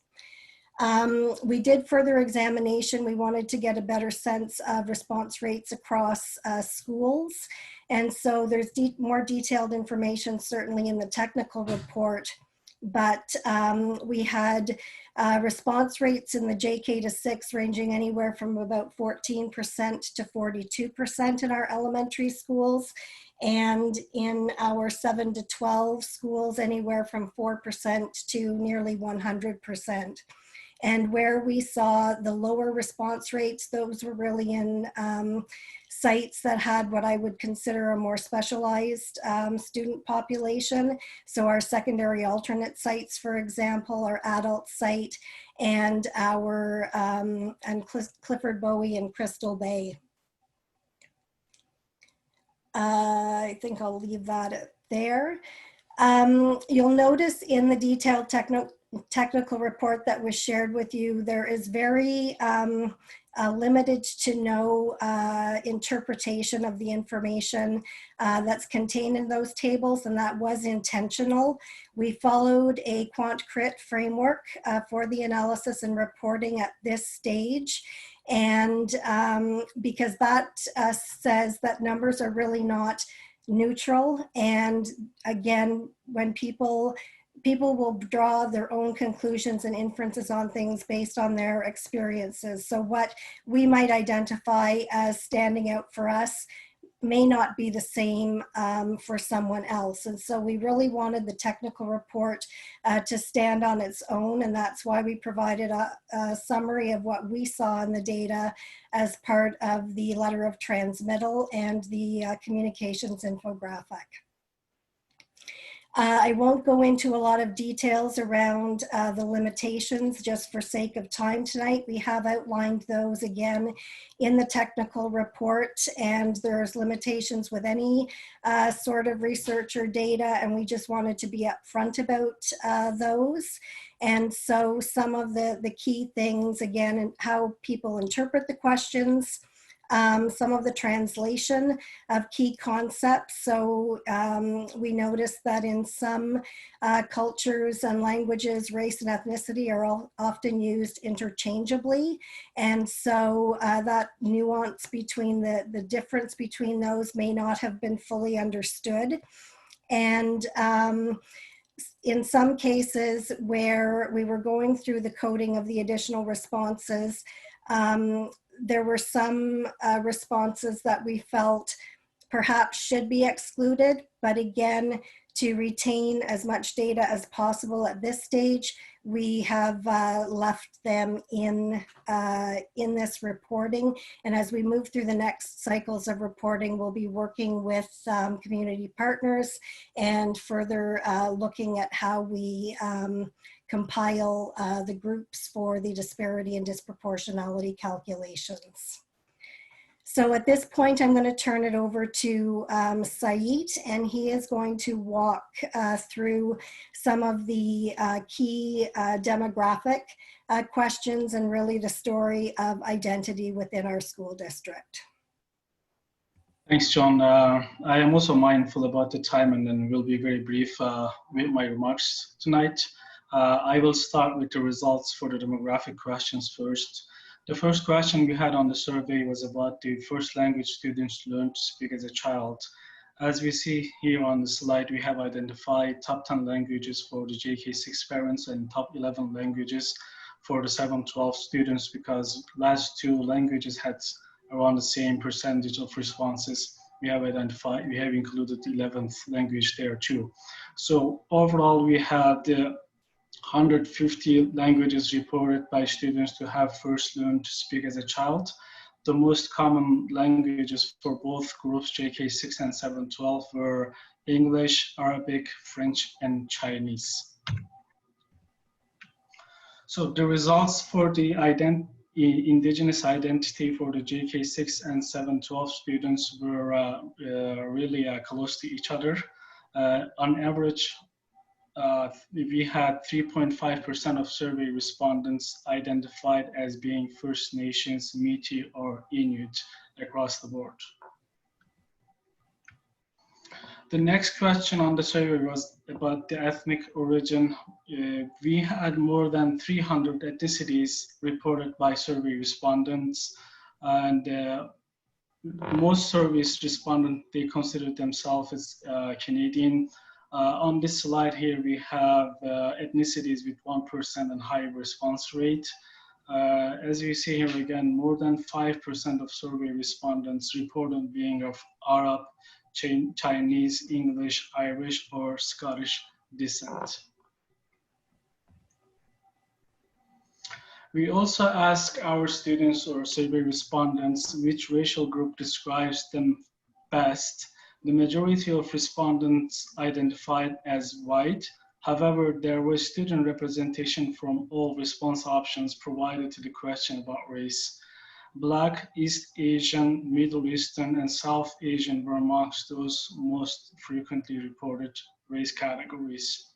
We did further examination. We wanted to get a better sense of response rates across schools. And so there's more detailed information certainly in the technical report. But we had response rates in the JK to 6 ranging anywhere from about 14% to 42% in our elementary schools, and in our 7 to 12 schools anywhere from 4% to nearly 100%. And where we saw the lower response rates, those were really in sites that had what I would consider a more specialized student population. So our secondary alternate sites, for example, our adult site, and our Clifford Bowie and Crystal Bay. I think I'll leave that there. You'll notice in the detailed technical report that was shared with you, there is very limited to no interpretation of the information that's contained in those tables, and that was intentional. We followed a quant-crit framework for the analysis and reporting at this stage. And because that says that numbers are really not neutral. And again, when people will draw their own conclusions and inferences on things based on their experiences. So what we might identify as standing out for us may not be the same for someone else. And so we really wanted the technical report to stand on its own, and that's why we provided a summary of what we saw in the data as part of the letter of transmittal and the communications infographic. I won't go into a lot of details around the limitations just for sake of time tonight. We have outlined those again in the technical report, and there's limitations with any sort of research or data, and we just wanted to be upfront about those. And so some of the key things, again, and how people interpret the questions, some of the translation of key concepts. So we noticed that in some cultures and languages, race and ethnicity are all often used interchangeably. And so that nuance between the difference between those may not have been fully understood. And in some cases where we were going through the coding of the additional responses, there were some responses that we felt perhaps should be excluded, but again, to retain as much data as possible at this stage, we have left them in this reporting. And as we move through the next cycles of reporting, we'll be working with community partners and further looking at how we compile the groups for the disparity and disproportionality calculations. So at this point, I'm going to turn it over to Saeed, and he is going to walk through some of the key demographic questions and really the story of identity within our school district. Thanks, John. I am also mindful about the time, and then will be very brief with my remarks tonight. I will start with the results for the demographic questions first. The first question we had on the survey was about the first language students learn to speak as a child. As we see here on the slide, we have identified top 10 languages for the JK6 parents and top 11 languages for the 7-12 students, because last two languages had around the same percentage of responses. We have included the 11th language there too. So overall, we had 150 languages reported by students to have first learned to speak as a child. The most common languages for both groups, JK6 and 7-12, were English, Arabic, French, and Chinese. So the results for the indigenous identity for the JK6 and 7-12 students were really close to each other. On average, we had 3.5% of survey respondents identified as being First Nations, Métis, or Inuit across the board. The next question on the survey was about the ethnic origin. We had more than 300 ethnicities reported by survey respondents, and most survey respondents, they considered themselves as Canadian. On this slide here, we have ethnicities with 1% and high response rate. As you see here again, more than 5% of survey respondents reported being of Arab, Chinese, English, Irish, or Scottish descent. We also ask our students or survey respondents which racial group describes them best. The majority of respondents identified as white. However, there was student representation from all response options provided to the question about race. Black, East Asian, Middle Eastern, and South Asian were amongst those most frequently reported race categories.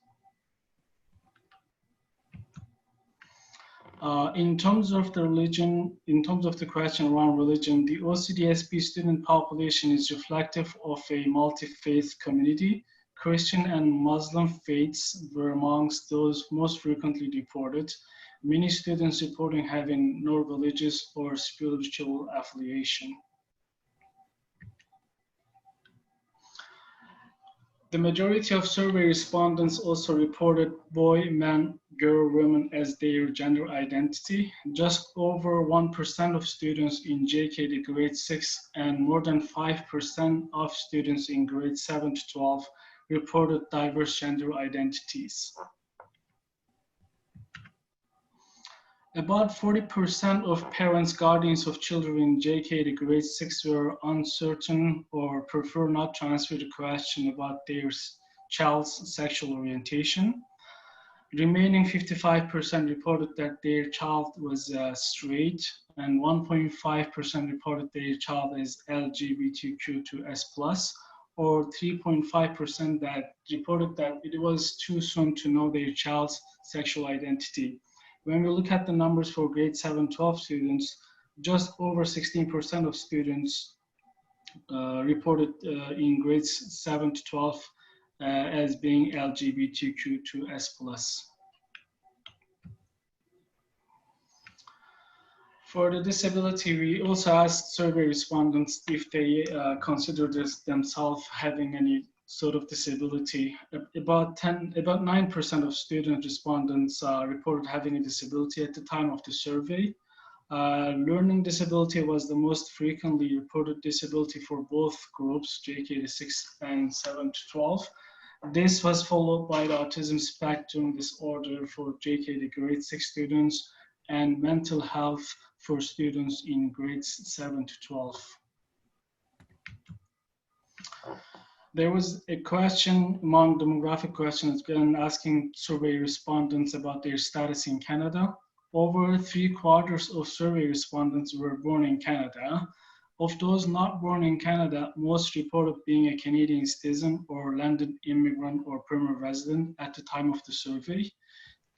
In terms of the religion, in terms of the question around religion, the OCDSB student population is reflective of a multi-faith community. Christian and Muslim faiths were amongst those most frequently reported, many students reporting having no religious or spiritual affiliation. The majority of survey respondents also reported boy, man, girl, women as their gender identity. Just over 1% of students in JK to grade 6 and more than 5% of students in grade 7 to 12 reported diverse gender identities. About 40% of parents, guardians of children in JK to grade 6 were uncertain or prefer not to answer the question about their child's sexual orientation. Remaining 55% reported that their child was straight, and 1.5% reported their child is LGBTQ2S+, or 3.5% that reported that it was too soon to know their child's sexual identity. When we look at the numbers for grade 7-12 students, just over 16% of students reported in grades 7 to 12 as being LGBTQ2S+. For the disability, we also asked survey respondents if they consider themselves having any sort of disability. About 9% of student respondents reported having a disability at the time of the survey. Learning disability was the most frequently reported disability for both groups, JK to 6 and 7 to 12. This was followed by the autism spectrum disorder for JK to grade 6 students and mental health for students in grades 7 to 12. There was a question among demographic questions again asking survey respondents about their status in Canada. Over 3/4 of survey respondents were born in Canada. Of those not born in Canada, most reported being a Canadian citizen or landed immigrant or permanent resident at the time of the survey.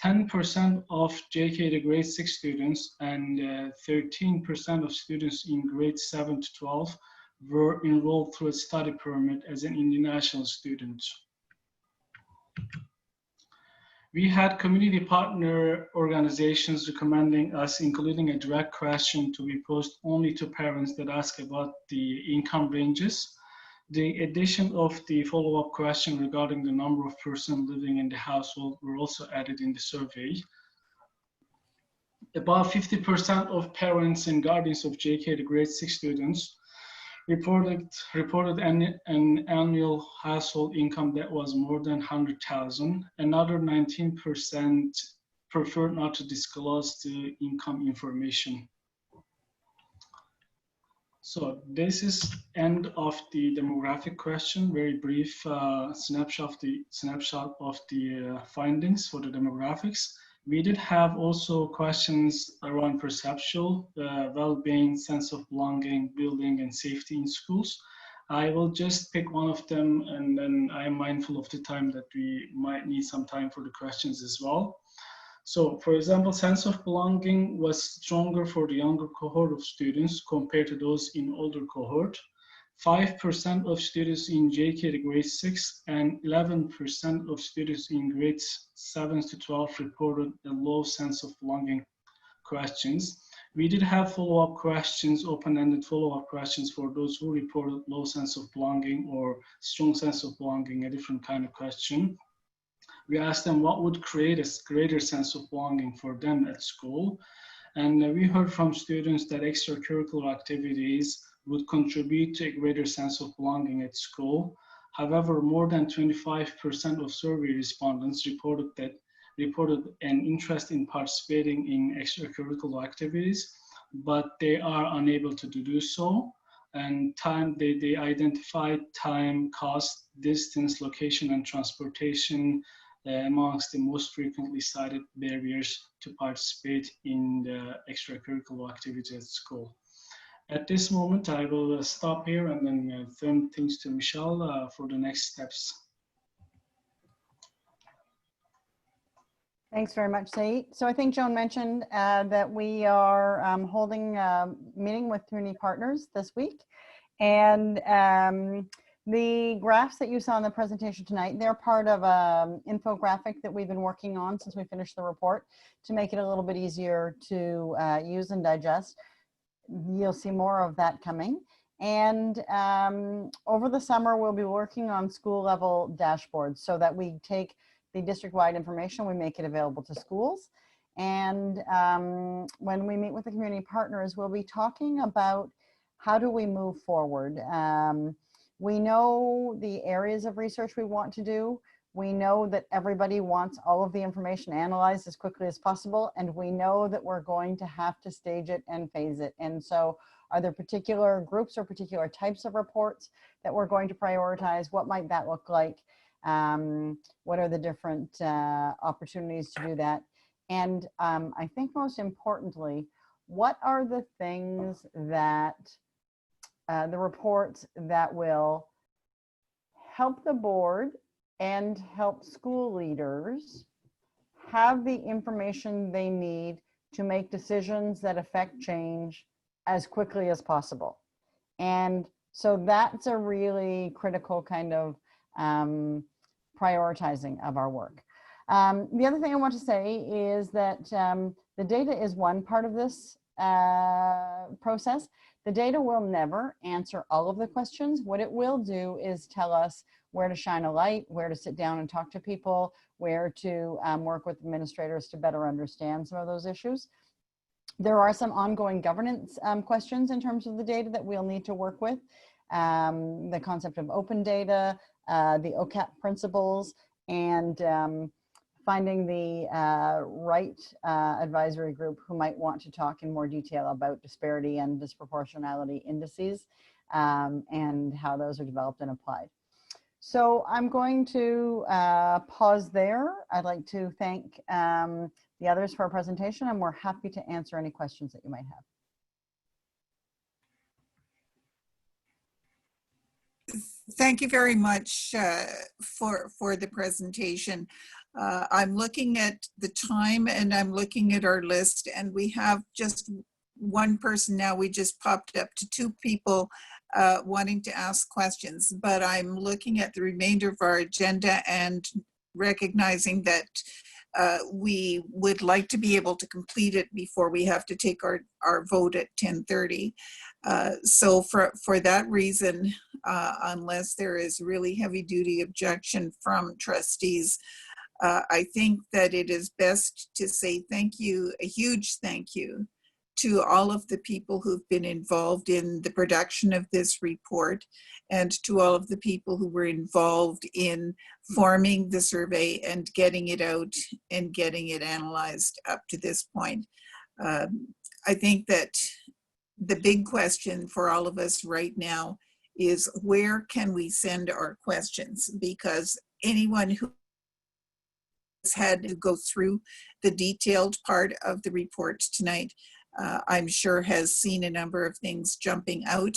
10% of JK to grade 6 students and 13% of students in grades 7 to 12 were enrolled through a study permit as an international student. We had community partner organizations recommending us including a direct question to be posed only to parents that ask about the income ranges. The addition of the follow-up question regarding the number of persons living in the household were also added in the survey. About 50% of parents and guardians of JK to grade 6 students reported an annual household income that was more than 100,000. Another 19% preferred not to disclose the income information. So this is end of the demographic question. Very brief snapshot of the findings for the demographics. We did have also questions around perceptual, well-being, sense of belonging, building, and safety in schools. I will just pick one of them, and then I am mindful of the time that we might need some time for the questions as well. So, for example, sense of belonging was stronger for the younger cohort of students compared to those in older cohort. 5% of students in JK to grade 6 and 11% of students in grades 7 to 12 reported a low sense of belonging questions. We did have follow-up questions, open-ended follow-up questions for those who reported low sense of belonging or strong sense of belonging, a different kind of question. We asked them what would create a greater sense of belonging for them at school. And we heard from students that extracurricular activities would contribute to a greater sense of belonging at school. However, more than 25% of survey respondents reported an interest in participating in extracurricular activities, but they are unable to do so. And they identified time, cost, distance, location, and transportation amongst the most frequently cited barriers to participate in the extracurricular activities at school. At this moment, I will stop here and then turn things to Michelle for the next steps. Thanks very much, Saeed. So I think Joan mentioned that we are holding a meeting with community partners this week. And the graphs that you saw in the presentation tonight, they're part of an infographic that we've been working on since we finished the report to make it a little bit easier to use and digest. You'll see more of that coming. And over the summer, we'll be working on school level dashboards so that we take the district-wide information, we make it available to schools. And when we meet with the community partners, we'll be talking about how do we move forward. We know the areas of research we want to do. We know that everybody wants all of the information analyzed as quickly as possible. And we know that we're going to have to stage it and phase it. And so are there particular groups or particular types of reports that we're going to prioritize? What might that look like? What are the different opportunities to do that? And I think most importantly, what are the things that the reports that will help the board and help school leaders have the information they need to make decisions that affect change as quickly as possible? And so that's a really critical kind of prioritizing of our work. The other thing I want to say is that the data is one part of this process. The data will never answer all of the questions. What it will do is tell us where to shine a light, where to sit down and talk to people, where to work with administrators to better understand some of those issues. There are some ongoing governance questions in terms of the data that we'll need to work with. The concept of open data, the OCAP principles, and finding the right advisory group who might want to talk in more detail about disparity and disproportionality indices and how those are developed and applied. So I'm going to pause there. I'd like to thank the others for our presentation, and we're happy to answer any questions that you might have. Thank you very much for the presentation. I'm looking at the time and I'm looking at our list, and we have just one person now. We just popped up to 2 people wanting to ask questions, but I'm looking at the remainder of our agenda and recognizing that we would like to be able to complete it before we have to take our vote at 10:30. So for that reason, unless there is really heavy duty objection from trustees, I think that it is best to say thank you, a huge thank you to all of the people who've been involved in the production of this report, and to all of the people who were involved in forming the survey and getting it out and getting it analyzed up to this point. I think that the big question for all of us right now is, where can we send our questions? Because anyone who has had to go through the detailed part of the report tonight, I'm sure has seen a number of things jumping out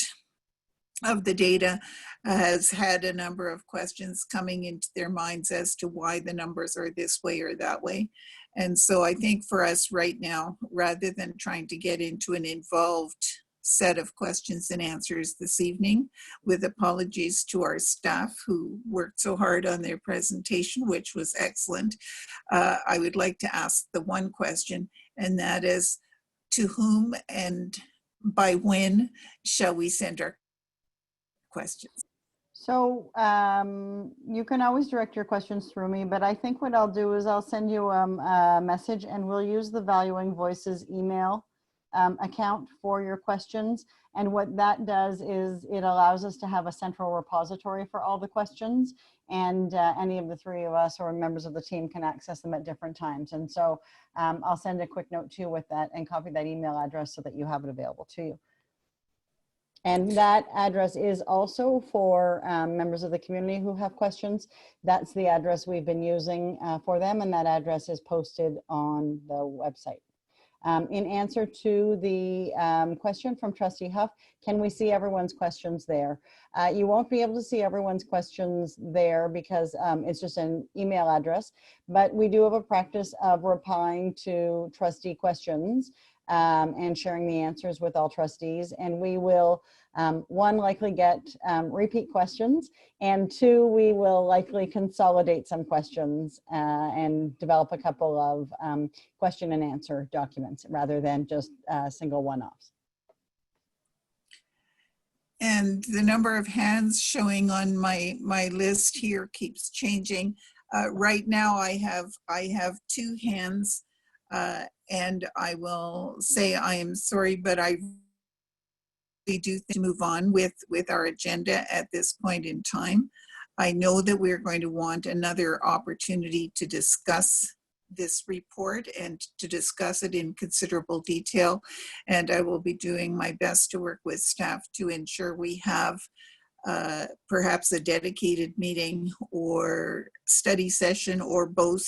of the data, has had a number of questions coming into their minds as to why the numbers are this way or that way. And so I think for us right now, rather than trying to get into an involved set of questions and answers this evening, with apologies to our staff who worked so hard on their presentation, which was excellent, I would like to ask the one question, and that is, to whom and by when shall we send our questions? So you can always direct your questions through me, but I think what I'll do is I'll send you a message, and we'll use the Valuing Voices email account for your questions. And what that does is it allows us to have a central repository for all the questions, and any of the 3 of us or members of the team can access them at different times. And so I'll send a quick note to you with that and copy that email address so that you have it available to you. And that address is also for members of the community who have questions. That's the address we've been using for them, and that address is posted on the website. In answer to the question from Trustee Huff, can we see everyone's questions there? You won't be able to see everyone's questions there because it's just an email address, but we do have a practice of replying to trustee questions and sharing the answers with all trustees. And we will, one, likely get repeat questions, and two, we will likely consolidate some questions and develop a couple of question and answer documents rather than just single one-offs. And the number of hands showing on my list here keeps changing. Right now I have 2 hands, and I will say I am sorry, but I really do think to move on with our agenda at this point in time. I know that we're going to want another opportunity to discuss this report and to discuss it in considerable detail. And I will be doing my best to work with staff to ensure we have perhaps a dedicated meeting or study session or both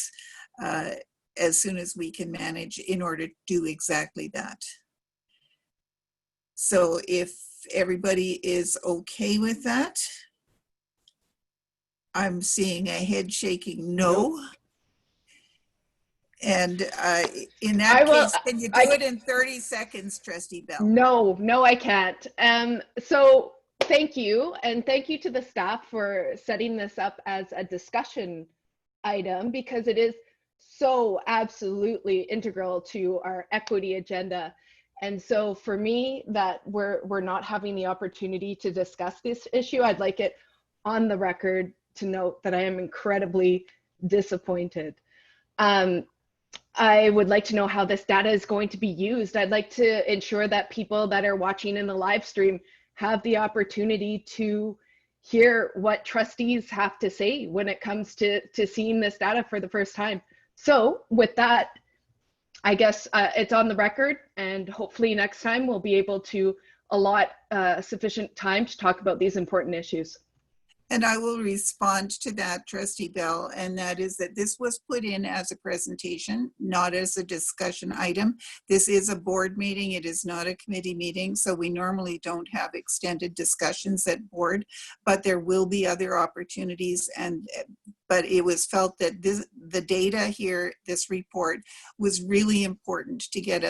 as soon as we can manage in order to do exactly that. So if everybody is okay with that, I'm seeing a head shaking no. And in that case, can you do it in 30 seconds, Trustee Bell? No, I can't. So thank you. And thank you to the staff for setting this up as a discussion item, because it is so absolutely integral to our equity agenda. And so for me, that we're not having the opportunity to discuss this issue, I'd like it on the record to note that I am incredibly disappointed. I would like to know how this data is going to be used. I'd like to ensure that people that are watching in the live stream have the opportunity to hear what trustees have to say when it comes to seeing this data for the first time. So with that, I guess it's on the record, and hopefully next time we'll be able to allot sufficient time to talk about these important issues. And I will respond to that, Trustee Bell, and that is that this was put in as a presentation, not as a discussion item. This is a board meeting. It is not a committee meeting, so we normally don't have extended discussions at board, but there will be other opportunities. But it was felt that the data here, this report, was really important to get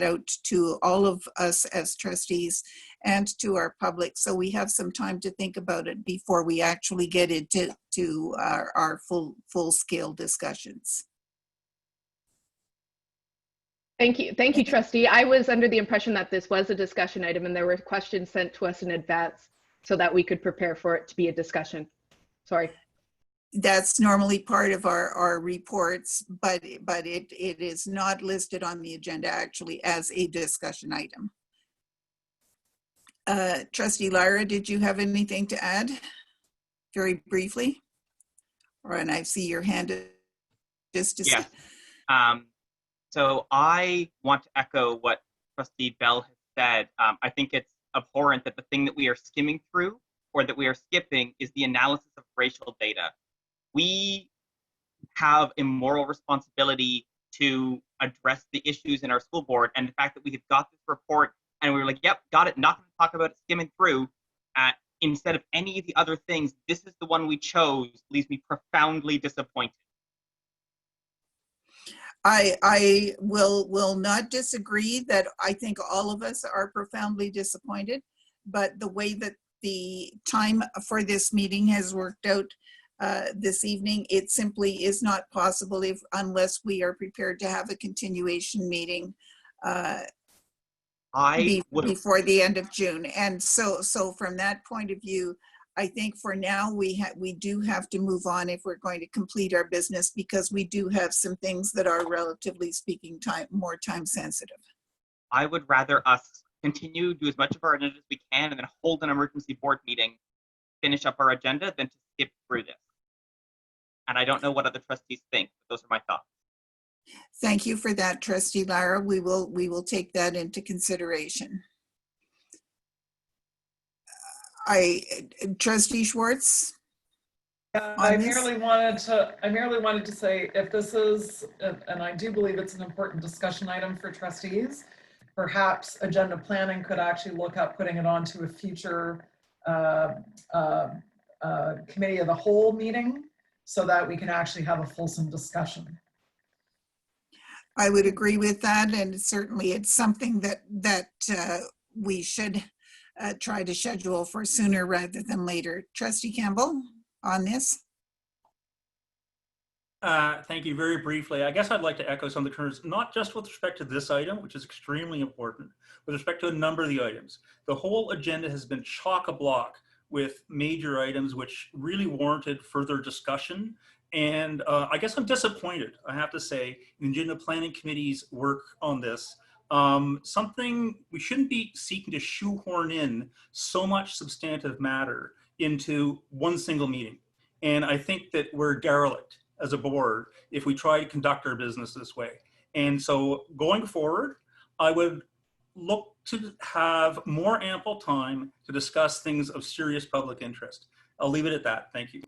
out to all of us as trustees and to our public, so we have some time to think about it before we actually get into our full-scale discussions. Thank you, Trustee. I was under the impression that this was a discussion item and there were questions sent to us in advance so that we could prepare for it to be a discussion. Sorry. That's normally part of our reports, but it is not listed on the agenda actually as a discussion item. Trustee Lyra, did you have anything to add very briefly? And I see your hand just to yes. So I want to echo what Trustee Bell has said. I think it's abhorrent that the thing that we are skimming through or that we are skipping is the analysis of racial data. We have a moral responsibility to address the issues in our school board, and the fact that we have got this report and we were like, yep, got it, not going to talk about it, skimming through, instead of any of the other things, this is the one we chose, leaves me profoundly disappointed. I will not disagree that I think all of us are profoundly disappointed, but the way that the time for this meeting has worked out this evening, it simply is not possible unless we are prepared to have a continuation meeting before the end of June. And so from that point of view, I think for now we do have to move on if we're going to complete our business, because we do have some things that are, relatively speaking, more time sensitive. I would rather us continue, do as much of our agenda as we can, and then hold an emergency board meeting, finish up our agenda, than to skip through this. And I don't know what other trustees think, but those are my thoughts. Thank you for that, Trustee Lyra. We will take that into consideration. Trustee Schwartz? I merely wanted to say, if this is, and I do believe it's an important discussion item for trustees, perhaps agenda planning could actually look at putting it onto a future committee of the whole meeting so that we can actually have a fulsome discussion. I would agree with that, and certainly it's something that we should try to schedule for sooner rather than later. Trustee Campbell, on this? Thank you. Very briefly, I guess I'd like to echo some of the concerns, not just with respect to this item, which is extremely important, with respect to a number of the items. The whole agenda has been chock-a-block with major items which really warranted further discussion. And I guess I'm disappointed, I have to say, in the Agenda Planning Committee's work on this. Something we shouldn't be seeking to shoehorn in so much substantive matter into one single meeting. And I think that we're derelict as a board if we try to conduct our business this way. And so going forward, I would look to have more ample time to discuss things of serious public interest. I'll leave it at that. Thank you.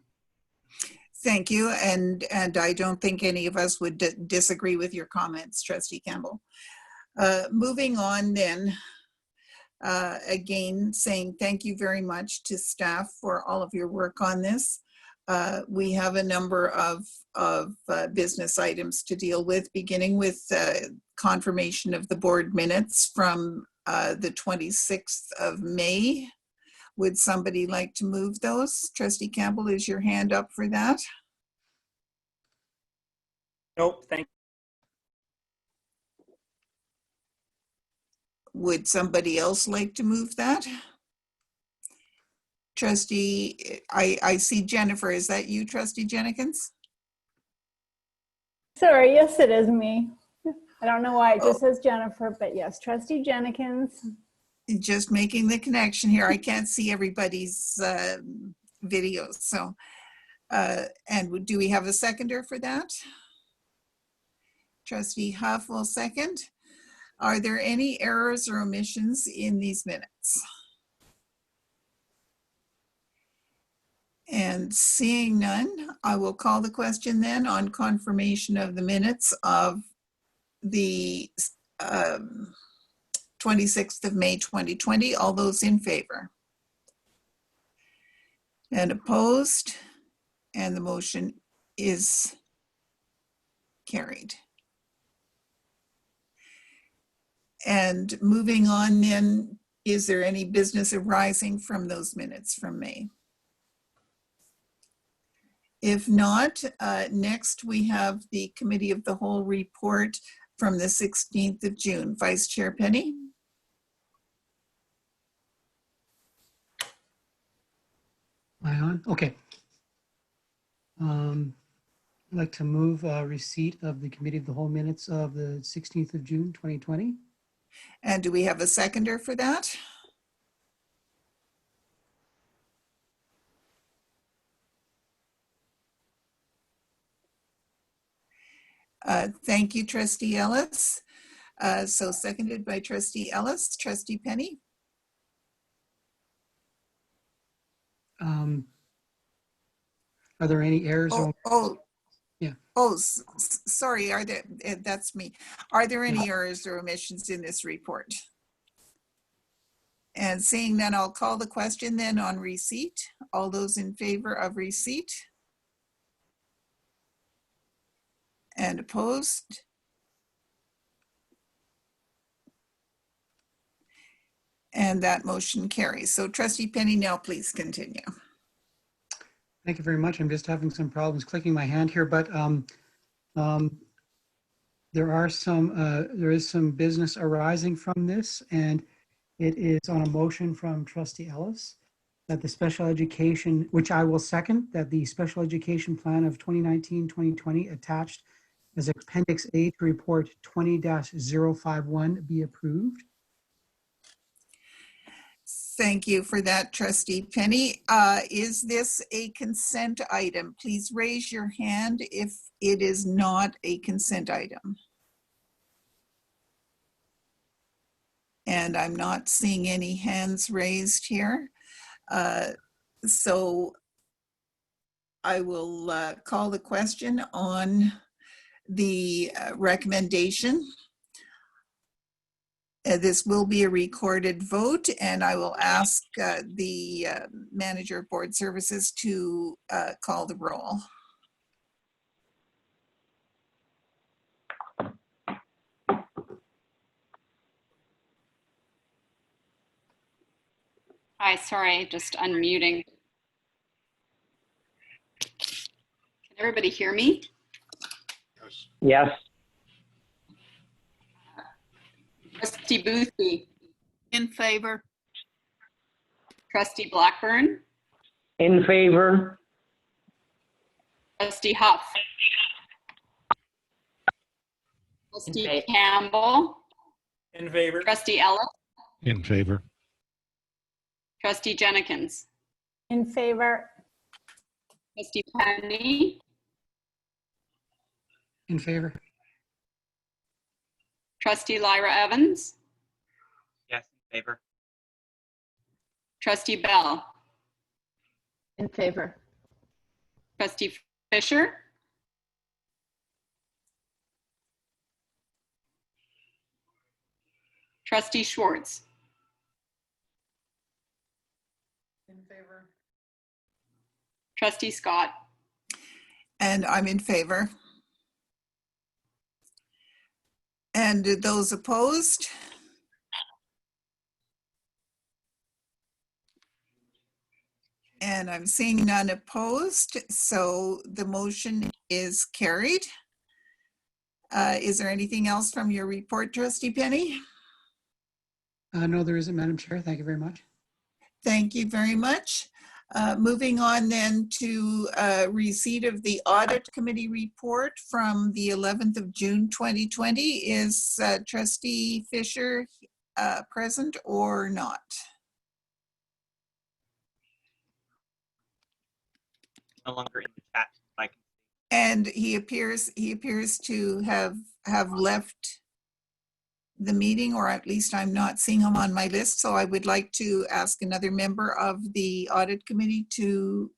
Thank you. And I don't think any of us would disagree with your comments, Trustee Campbell. Moving on then, again, saying thank you very much to staff for all of your work on this. We have a number of business items to deal with, beginning with confirmation of the board minutes from the 26th of May. Would somebody like to move those? Trustee Campbell, is your hand up for that? Nope, thank you. Would somebody else like to move that? Trustee, I see Jennifer. Is that you, Trustee Jenkins? Sorry, yes, it is me. I don't know why it just says Jennifer, but yes, Trustee Jenkins. Just making the connection here. I can't see everybody's videos. So, and do we have a seconder for that? Trustee Huff will second. Are there any errors or omissions in these minutes? And seeing none, I will call the question then on confirmation of the minutes of the 26th of May, 2020. All those in favor? And opposed? And the motion is carried. And moving on then, is there any business arising from those minutes from May? If not, next we have the Committee of the Whole report from the 16th of June. Vice Chair Penny. Am I on? Okay. I'd like to move receipt of the Committee of the Whole minutes of the 16th of June, 2020. And do we have a seconder for that? Thank you, Trustee Ellis. So seconded by Trustee Ellis. Trustee Penny? Are there any errors? Yeah. Oh, sorry. Are there? That's me. Are there any errors or omissions in this report? And seeing none, I'll call the question then on receipt. All those in favor of receipt? And opposed? And that motion carries. So Trustee Penny, now please continue. Thank you very much. I'm just having some problems clicking my hand here, but there is some business arising from this, and it is on a motion from Trustee Ellis that the special education, which I will second, that the special education plan of 2019-2020 attached as Appendix A to Report 20-051 be approved. Thank you for that, Trustee Penny. Is this a consent item? Please raise your hand if it is not a consent item. And I'm not seeing any hands raised here. So I will call the question on the recommendation. This will be a recorded vote, and I will ask the manager of board services to call the roll. Hi, sorry, just unmuting. Can everybody hear me? Yes. Trustee Boothby. In favor. Trustee Blackburn. In favor. Trustee Huff. Trustee Campbell. In favor. Trustee Ellis. In favor. Trustee Jennings. In favor. Trustee Penny. In favor. Trustee Lyra Evans. Yes, in favor. Trustee Bell. In favor. Trustee Fisher. Trustee Schwartz. In favor. Trustee Scott. And I'm in favor. And those opposed? And I'm seeing none opposed, so the motion is carried. Is there anything else from your report, Trustee Penny? No, there isn't, Madam Chair. Thank you very much. Thank you very much. Moving on then to receipt of the audit committee report from the 11th of June 2020. Is Trustee Fisher present or not? No longer in the chat. Like, And he appears to have left the meeting, or at least I'm not seeing him on my list. So I would like to ask another member of the audit committee to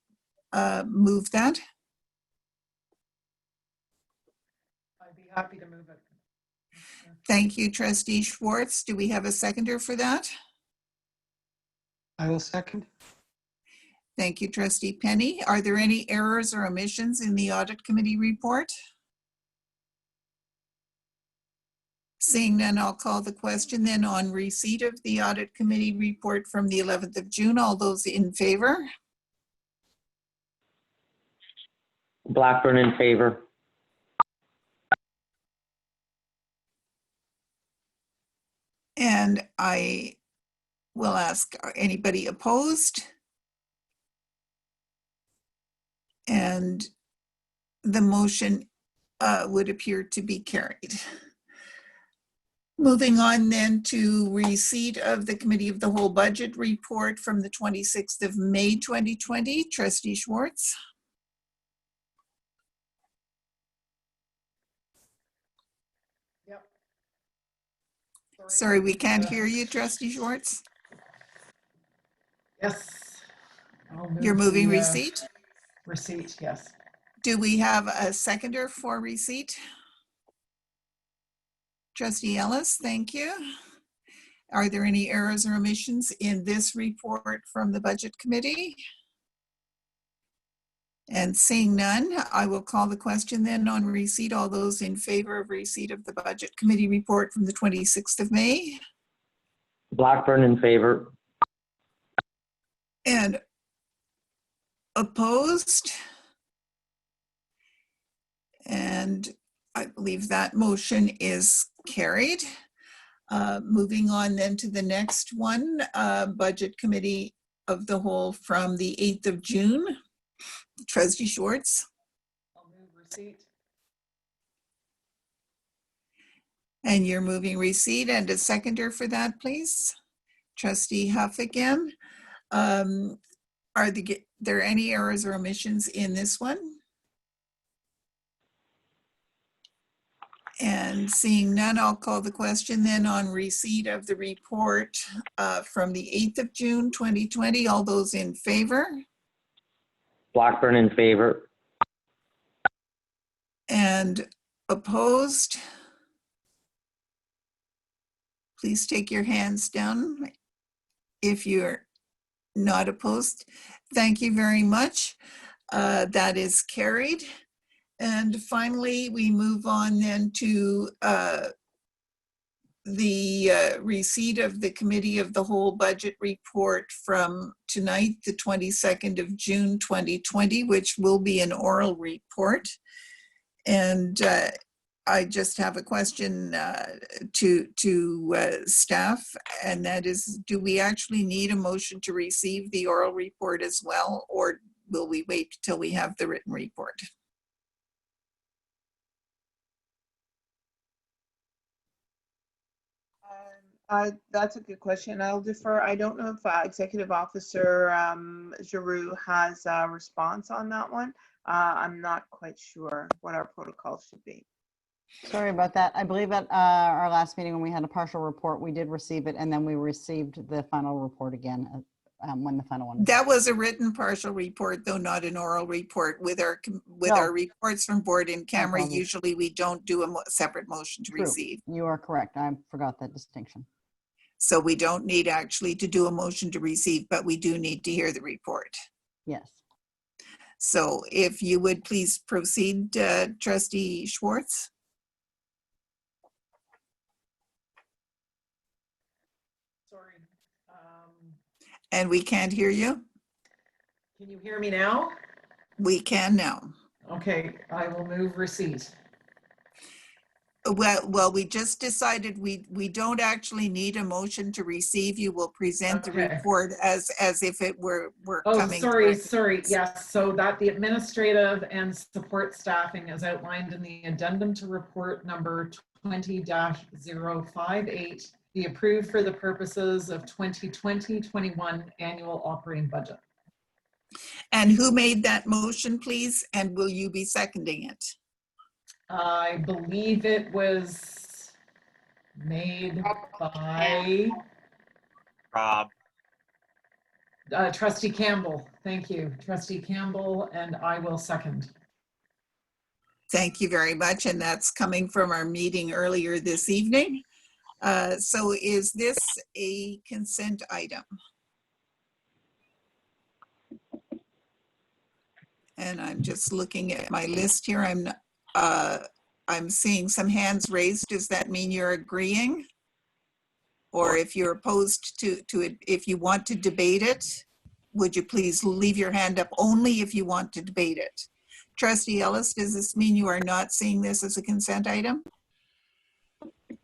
move that. I'd be happy to move it. Thank you, Trustee Schwartz. Do we have a seconder for that? I will second. Thank you, Trustee Penny. Are there any errors or omissions in the audit committee report? Seeing none, I'll call the question then on receipt of the audit committee report from the 11th of June. All those in favor? Blackburn in favor. And I will ask, are anybody opposed? And the motion would appear to be carried. Moving on then to receipt of the Committee of the Whole Budget Report from the 26th of May 2020. Trustee Schwartz. Yep. Sorry, we can't hear you, Trustee Schwartz. Yes. You're moving receipt? Receipt, yes. Do we have a seconder for receipt? Trustee Ellis, thank you. Are there any errors or omissions in this report from the Budget Committee? And seeing none, I will call the question then on receipt. All those in favor of receipt of the Budget Committee report from the 26th of May? Blackburn in favor. And opposed? And I believe that motion is carried. Moving on then to the next one, Budget Committee of the Whole from the 8th of June. Trustee Schwartz. I'll move receipt. And you're moving receipt, and a seconder for that, please. Trustee Huff again. Are there any errors or omissions in this one? And seeing none, I'll call the question then on receipt of the report from the 8th of June 2020. All those in favor? Blackburn in favor. And opposed? Please take your hands down if you're not opposed. Thank you very much. That is carried. And finally, we move on then to the receipt of the Committee of the Whole Budget Report from tonight, the 22nd of June, 2020, which will be an oral report. And I just have a question to staff, and that is, do we actually need a motion to receive the oral report as well, or will we wait till we have the written report? That's a good question. I'll defer. I don't know if Executive Officer Giroux has a response on that one. I'm not quite sure what our protocol should be. Sorry about that. I believe at our last meeting when we had a partial report, we did receive it, and then we received the final report again when the final one. That was a written partial report, though not an oral report. With our reports from board in camera, usually we don't do a separate motion to receive. You are correct. I forgot that distinction. So we don't need actually to do a motion to receive, but we do need to hear the report. Yes. So if you would please proceed, Trustee Schwartz. Sorry. And we can't hear you? Can you hear me now? We can now. Okay, I will move receipt. Well, we just decided we don't actually need a motion to receive. You will present the report as if it were coming. Sorry. Yes, so that the administrative and support staffing as outlined in the addendum to report number 20-058 be approved for the purposes of 2020-21 annual operating budget. And who made that motion, please? And will you be seconding it? I believe it was made by Rob. Trustee Campbell. Thank you, Trustee Campbell, and I will second. Thank you very much. And that's coming from our meeting earlier this evening. So is this a consent item? And I'm just looking at my list here. I'm seeing some hands raised. Does that mean you're agreeing? Or if you're opposed to it, if you want to debate it, would you please leave your hand up only if you want to debate it? Trustee Ellis, does this mean you are not seeing this as a consent item?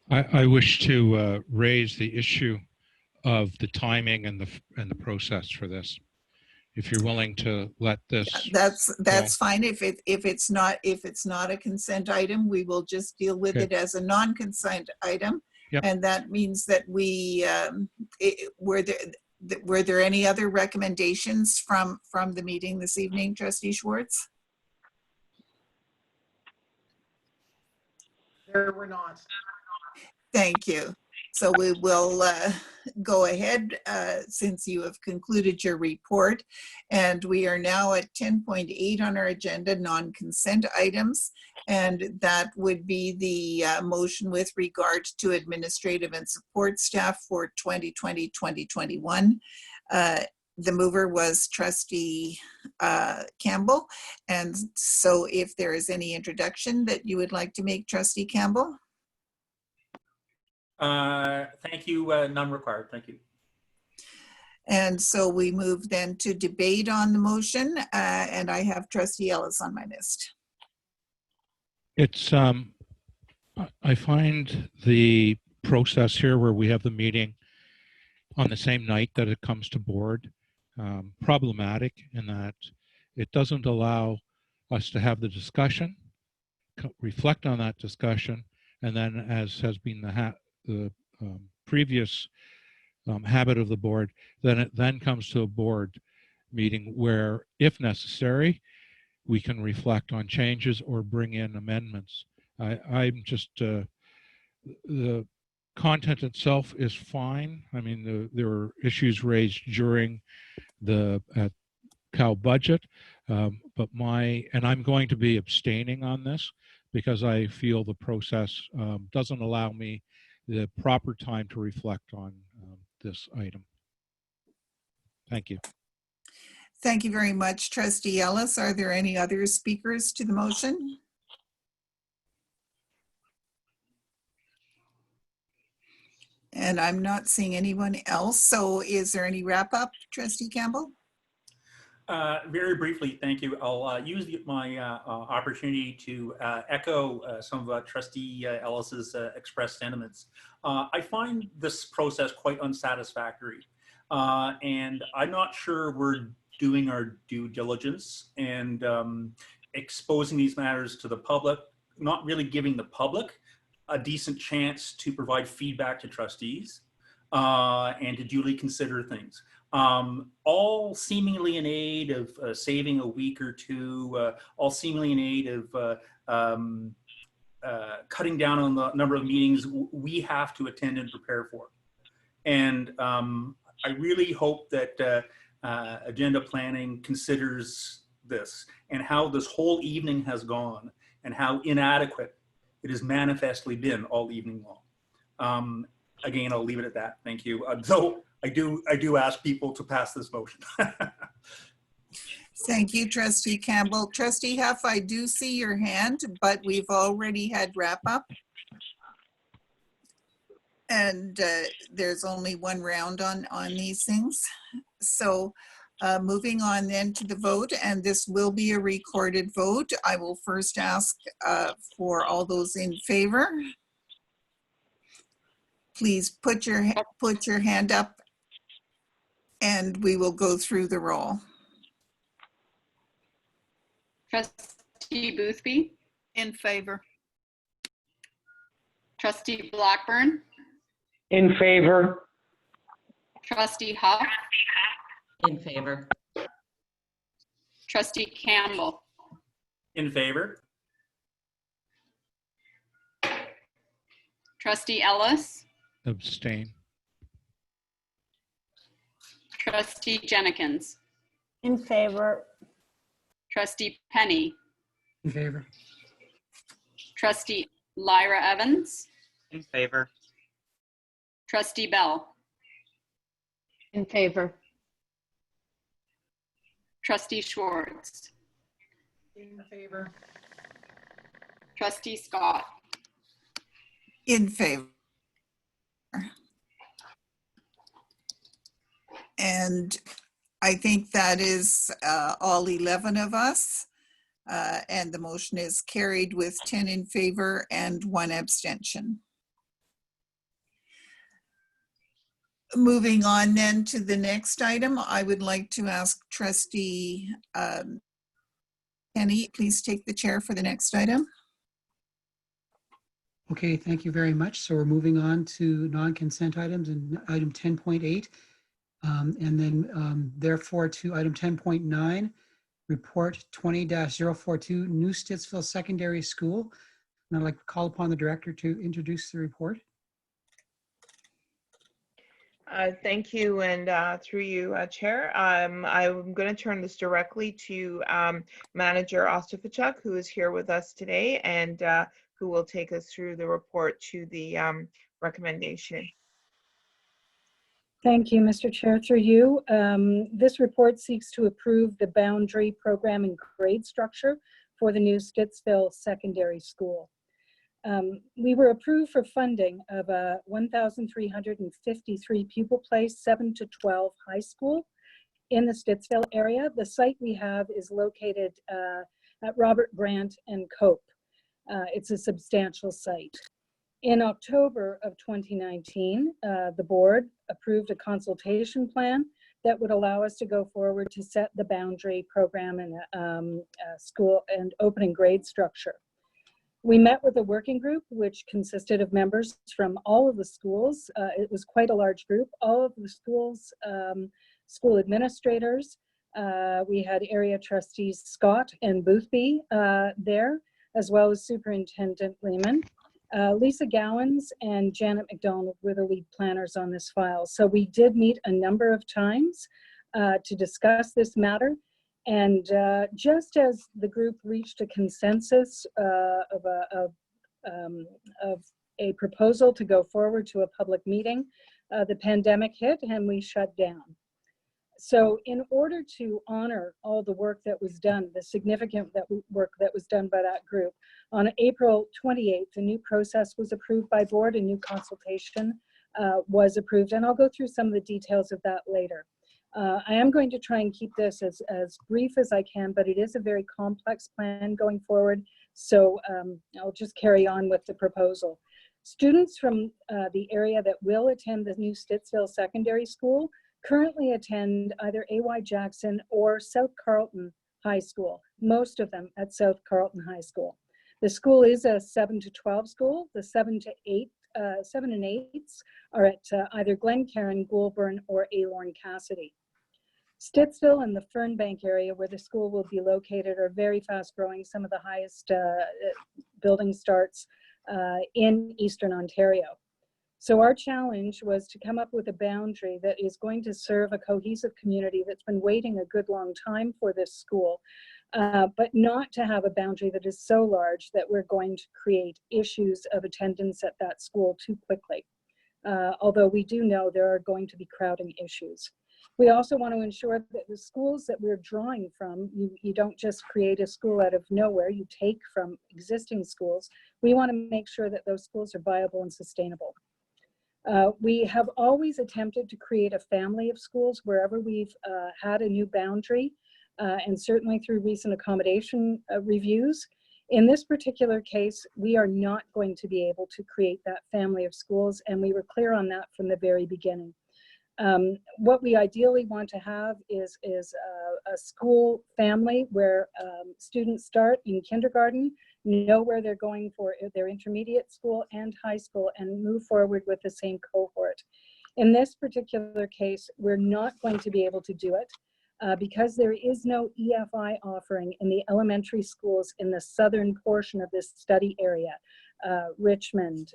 I wish to raise the issue of the timing and the process for this. If you're willing to let this. That's fine. If it's not a consent item, we will just deal with it as a non-consent item. Yep. And that means that were there any other recommendations from the meeting this evening, Trustee Schwartz? There were not. Thank you. So we will go ahead since you have concluded your report. And we are now at 10.8 on our agenda, non-consent items. And that would be the motion with regard to administrative and support staff for 2020-2021. The mover was Trustee Campbell. And so if there is any introduction that you would like to make, Trustee Campbell? Thank you. None required. Thank you. And so we move then to debate on the motion, and I have Trustee Ellis on my list. It's, I find the process here where we have the meeting on the same night that it comes to board problematic in that it doesn't allow us to have the discussion, reflect on that discussion, and then as has been the previous habit of the board, then it then comes to a board meeting where, if necessary, we can reflect on changes or bring in amendments. I'm just, the content itself is fine. I mean, there were issues raised during the Cal budget. And I'm going to be abstaining on this because I feel the process doesn't allow me the proper time to reflect on this item. Thank you. Thank you very much, Trustee Ellis. Are there any other speakers to the motion? And I'm not seeing anyone else. So is there any wrap up, Trustee Campbell? Very briefly, thank you. I'll use my opportunity to echo some of Trustee Ellis's expressed sentiments. I find this process quite unsatisfactory, and I'm not sure we're doing our due diligence and exposing these matters to the public, not really giving the public a decent chance to provide feedback to trustees and to duly consider things. All seemingly in aid of saving a week or two, all seemingly in aid of cutting down on the number of meetings we have to attend and prepare for. And I really hope that agenda planning considers this and how this whole evening has gone and how inadequate it has manifestly been all evening long. Again, I'll leave it at that. Thank you. Though I do ask people to pass this motion. Thank you, Trustee Campbell. Trustee Huff, I do see your hand, but we've already had wrap up. And there's only one round on these things. So moving on then to the vote, and this will be a recorded vote. I will first ask for all those in favor. Please put your hand up and we will go through the roll. Trustee Boothby? In favor. Trustee Blackburn? In favor. Trustee Huff? In favor. Trustee Campbell? In favor. Trustee Ellis? Abstain. Trustee Jennings? In favor. Trustee Penny? In favor. Trustee Lyra Evans? In favor. Trustee Bell? In favor. Trustee Schwartz? In favor. Trustee Scott? In favor. And I think that is all 11 of us. And the motion is carried with 10 in favor and 1 abstention. Moving on then to the next item, I would like to ask Trustee Penny, please take the chair for the next item. Okay, thank you very much. So we're moving on to non-consent items and item 10.8. And then therefore to item 10.9, report 20-042, New Stitsville Secondary School. And I'd like to call upon the director to introduce the report. Thank you, and through you, Chair. I'm going to turn this directly to Manager Ostafichuk, who is here with us today, and who will take us through the report to the recommendation. Thank you, Mr. Chair. Through you, this report seeks to approve the boundary program and grade structure for the new Stitsville Secondary School. We were approved for funding of a 1,353 pupil place 7 to 12 high school in the Stitsville area. The site we have is located at Robert Grant and Cope. It's a substantial site. In October of 2019, the board approved a consultation plan that would allow us to go forward to set the boundary program and school and opening grade structure. We met with a working group which consisted of members from all of the schools. It was quite a large group. All of the schools, school administrators. We had area trustees Scott and Boothby there, as well as Superintendent Lehman. Lisa Gowans and Janet McDonald were the lead planners on this file. So we did meet a number of times to discuss this matter. And just as the group reached a consensus of a proposal to go forward to a public meeting, the pandemic hit and we shut down. So in order to honor all the work that was done, the significant work that was done by that group, on April 28th, a new process was approved by board, a new consultation was approved, and I'll go through some of the details of that later. I am going to try and keep this as brief as I can, but it is a very complex plan going forward, so I'll just carry on with the proposal. Students from the area that will attend the new Stitsville Secondary School currently attend either A.Y. Jackson or South Carleton High School, most of them at South Carleton High School. The school is a 7 to 12 school. The 7 and 8s are at either Glencairn, Goulburn, or Aylorn Cassidy. Stitsville and the Fernbank area where the school will be located are very fast growing, some of the highest building starts in Eastern Ontario. So our challenge was to come up with a boundary that is going to serve a cohesive community that's been waiting a good long time for this school, but not to have a boundary that is so large that we're going to create issues of attendance at that school too quickly. Although we do know there are going to be crowding issues. We also want to ensure that the schools that we're drawing from, you don't just create a school out of nowhere, you take from existing schools. We want to make sure that those schools are viable and sustainable. We have always attempted to create a family of schools wherever we've had a new boundary, and certainly through recent accommodation reviews. In this particular case, we are not going to be able to create that family of schools, and we were clear on that from the very beginning. What we ideally want to have is a school family where students start in kindergarten, know where they're going for their intermediate school and high school, and move forward with the same cohort. In this particular case, we're not going to be able to do it because there is no EFI offering in the elementary schools in the southern portion of this study area, Richmond,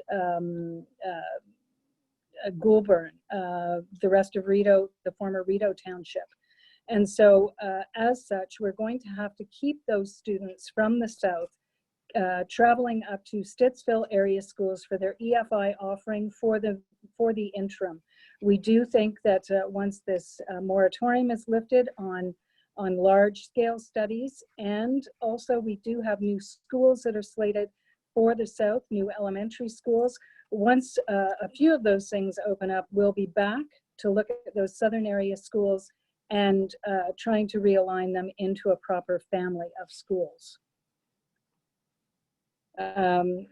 Goulburn, the rest of Rideau, the former Rideau Township. And so as such, we're going to have to keep those students from the south traveling up to Stitsville area schools for their EFI offering for the interim. We do think that once this moratorium is lifted on large scale studies, and also we do have new schools that are slated for the south, new elementary schools. Once a few of those things open up, we'll be back to look at those southern area schools and trying to realign them into a proper family of schools.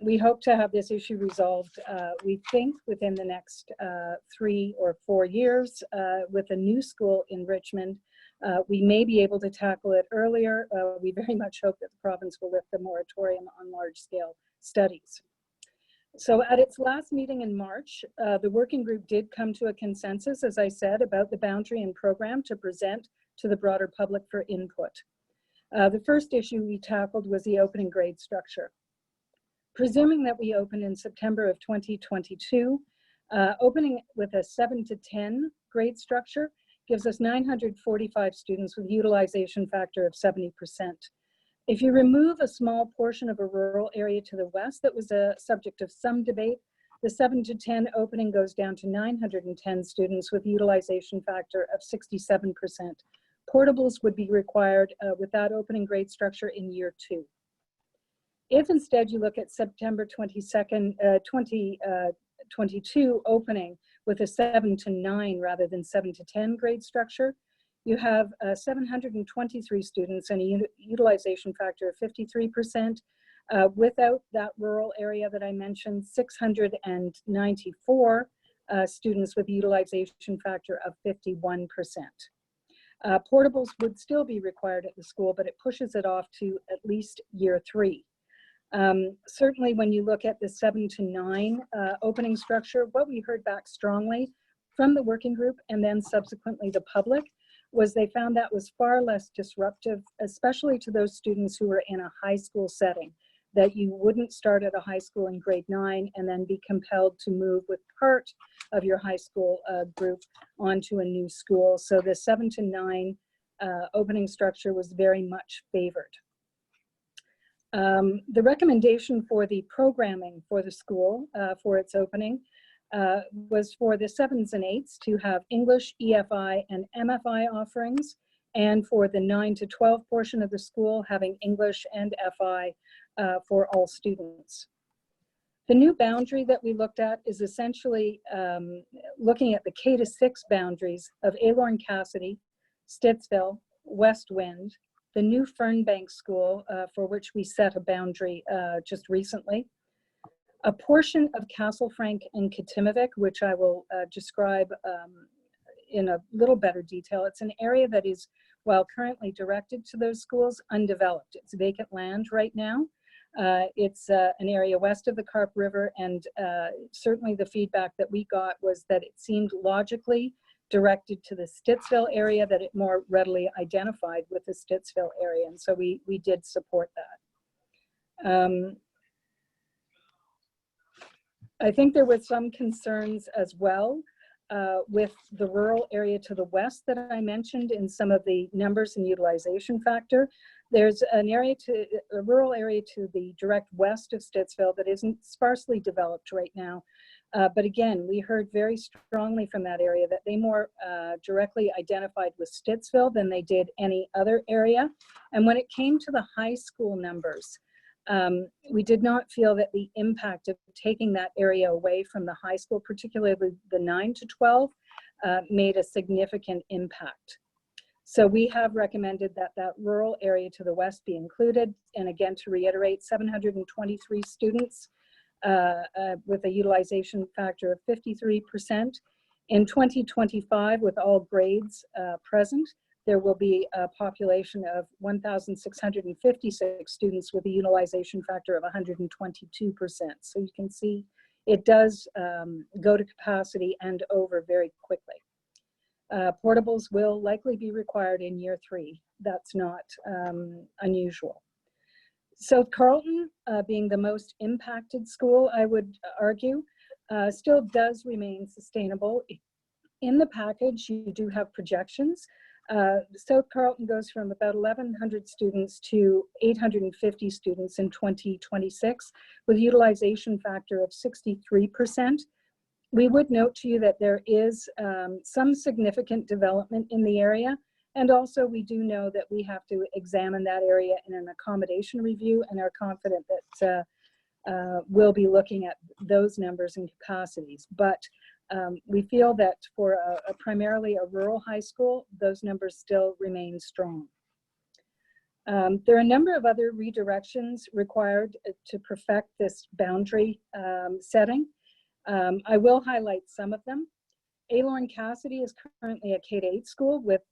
We hope to have this issue resolved, we think, within the next 3 or 4 years with a new school in Richmond. We may be able to tackle it earlier. We very much hope that the province will lift the moratorium on large-scale studies. So at its last meeting in March, the working group did come to a consensus, as I said, about the boundary and program to present to the broader public for input. The first issue we tackled was the opening grade structure. Presuming that we open in September of 2022, opening with a 7 to 10 grade structure gives us 945 students with utilization factor of 70%. If you remove a small portion of a rural area to the west that was a subject of some debate, the 7 to 10 opening goes down to 910 students with utilization factor of 67%. Portables would be required with that opening grade structure in year 2. If instead you look at September 22nd, 2022 opening with a 7 to 9 rather than 7 to 10 grade structure, you have 723 students and a utilization factor of 53%. Without that rural area that I mentioned, 694 students with utilization factor of 51%. Portables would still be required at the school, but it pushes it off to at least year 3. Certainly when you look at the 7 to 9 opening structure, what we heard back strongly from the working group and then subsequently the public was they found that was far less disruptive, especially to those students who were in a high school setting, that you wouldn't start at a high school in grade 9 and then be compelled to move with part of your high school group onto a new school. So the 7 to 9 opening structure was very much favored. The recommendation for the programming for the school for its opening was for the 7s and 8s to have English, EFI, and MFI offerings, and for the 9 to 12 portion of the school having English and FI for all students. The new boundary that we looked at is essentially looking at the K to 6 boundaries of Aylorn-Cassidy, Stitsville, West Wind, the new Fernbank School, for which we set a boundary just recently, a portion of Castle Frank and Katimavik, which I will describe in a little better detail. It's an area that is, while currently directed to those schools, undeveloped. It's vacant land right now. It's an area west of the Carp River, and certainly the feedback that we got was that it seemed logically directed to the Stitsville area, that it more readily identified with the Stitsville area, and so we did support that. I think there were some concerns as well with the rural area to the west that I mentioned in some of the numbers and utilization factor. There's an area a rural area to the direct west of Stitsville that isn't sparsely developed right now. But again, we heard very strongly from that area that they more directly identified with Stitsville than they did any other area. And when it came to the high school numbers, we did not feel that the impact of taking that area away from the high school, particularly the 9 to 12, made a significant impact. So we have recommended that that rural area to the west be included. And again, to reiterate, 723 students with a utilization factor of 53%. In 2025, with all grades present, there will be a population of 1,656 students with a utilization factor of 122%. So you can see it does go to capacity and over very quickly. Portables will likely be required in year 3. That's not unusual. South Carleton, being the most impacted school, I would argue, still does remain sustainable. In the package, you do have projections. South Carleton goes from about 1,100 students to 850 students in 2026, with a utilization factor of 63%. We would note to you that there is some significant development in the area, and also we do know that we have to examine that area in an accommodation review, and are confident that we'll be looking at those numbers and capacities. But we feel that for primarily a rural high school, those numbers still remain strong. There are a number of other redirections required to perfect this boundary setting. I will highlight some of them. Aylorn-Cassidy is currently a K-8 school with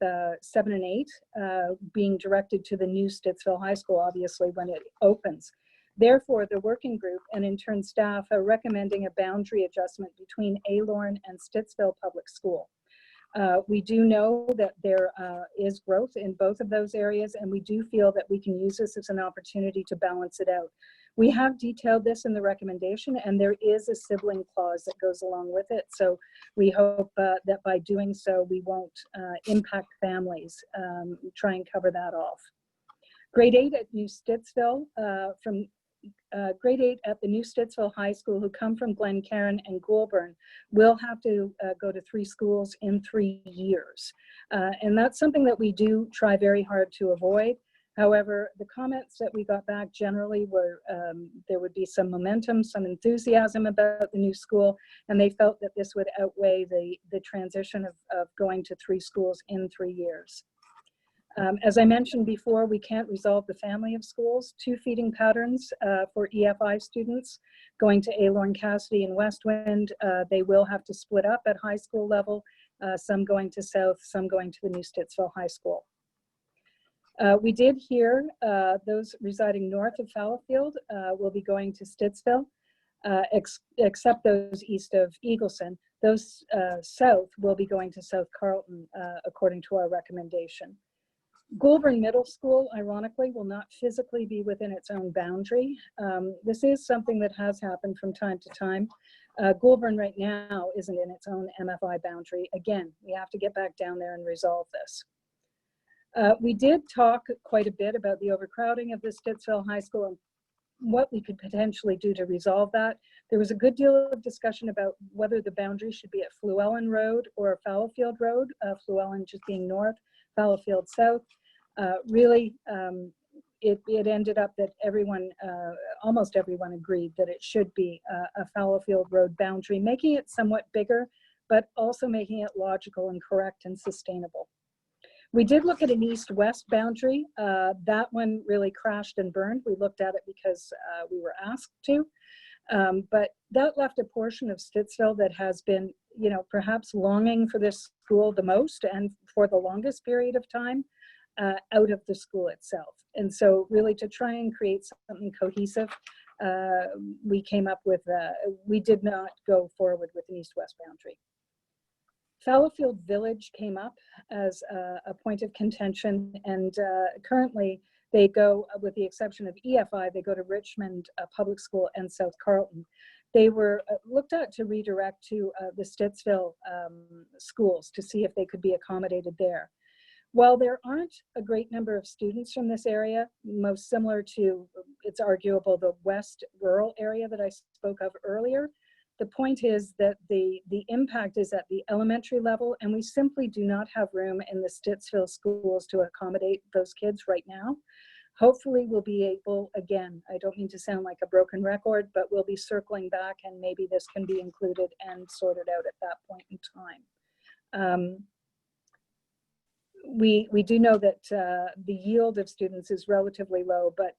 7 and 8 being directed to the new Stitsville High School, obviously, when it opens. Therefore, the working group and in turn staff are recommending a boundary adjustment between Aylorn and Stitsville Public School. We do know that there is growth in both of those areas, and we do feel that we can use this as an opportunity to balance it out. We have detailed this in the recommendation, and there is a sibling clause that goes along with it. So we hope that by doing so, we won't impact families. Try and cover that off. Grade 8 at New Stitsville, from grade 8 at the new Stitsville High School who come from Glencairn and Goulburn will have to go to 3 schools in 3 years. And that's something that we do try very hard to avoid. However, the comments that we got back generally were there would be some momentum, some enthusiasm about the new school, and they felt that this would outweigh the transition of going to 3 schools in 3 years. As I mentioned before, we can't resolve the family of schools. 2 feeding patterns for EFI students going to Aylorn-Cassidy and West Wind. They will have to split up at high school level, some going to South, some going to the new Stitsville High School. We did hear those residing north of Fallowfield will be going to Stitsville, except those east of Eagleson. Those south will be going to South Carleton, according to our recommendation. Goulburn Middle School, ironically, will not physically be within its own boundary. This is something that has happened from time to time. Goulburn right now isn't in its own MFI boundary. Again, we have to get back down there and resolve this. We did talk quite a bit about the overcrowding of the Stitsville High School and what we could potentially do to resolve that. There was a good deal of discussion about whether the boundary should be at Fluellen Road or Fallowfield Road, Fluellen just being north, Fallowfield south. It ended up that everyone, almost everyone agreed that it should be a Fallowfield Road boundary, making it somewhat bigger, but also making it logical and correct and sustainable. We did look at an east-west boundary. That one really crashed and burned. We looked at it because we were asked to, but that left a portion of Stitsville that has been, you know, perhaps longing for this school the most and for the longest period of time out of the school itself. And so really to try and create something cohesive, we came up with, we did not go forward with an east-west boundary. Fallowfield Village came up as a point of contention, and currently they go, with the exception of EFI, they go to Richmond Public School and South Carleton. They were looked at to redirect to the Stitsville schools to see if they could be accommodated there. While there aren't a great number of students from this area, most similar to, it's arguable, the west rural area that I spoke of earlier, the point is that the impact is at the elementary level, and we simply do not have room in the Stitsville schools to accommodate those kids right now. Hopefully we'll be able, again, I don't mean to sound like a broken record, but we'll be circling back and maybe this can be included and sorted out at that point in time. We do know that the yield of students is relatively low, but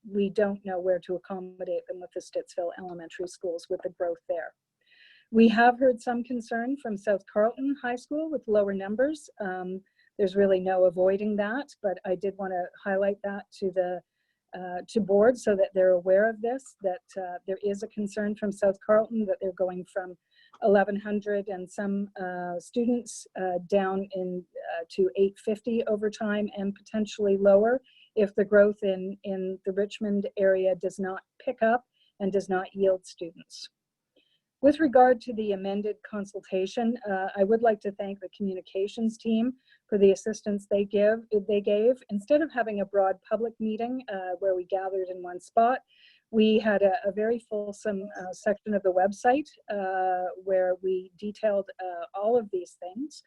we don't know where to accommodate them with the Stitsville elementary schools with the growth there. We have heard some concern from South Carleton High School with lower numbers. There's really no avoiding that, but I did want to highlight that to the board so that they're aware of this, that there is a concern from South Carleton that they're going from 1,100 and some students down to 850 over time and potentially lower if the growth in the Richmond area does not pick up and does not yield students. With regard to the amended consultation, I would like to thank the communications team for the assistance they gave. Instead of having a broad public meeting where we gathered in one spot, we had a very fulsome section of the website where we detailed all of these things.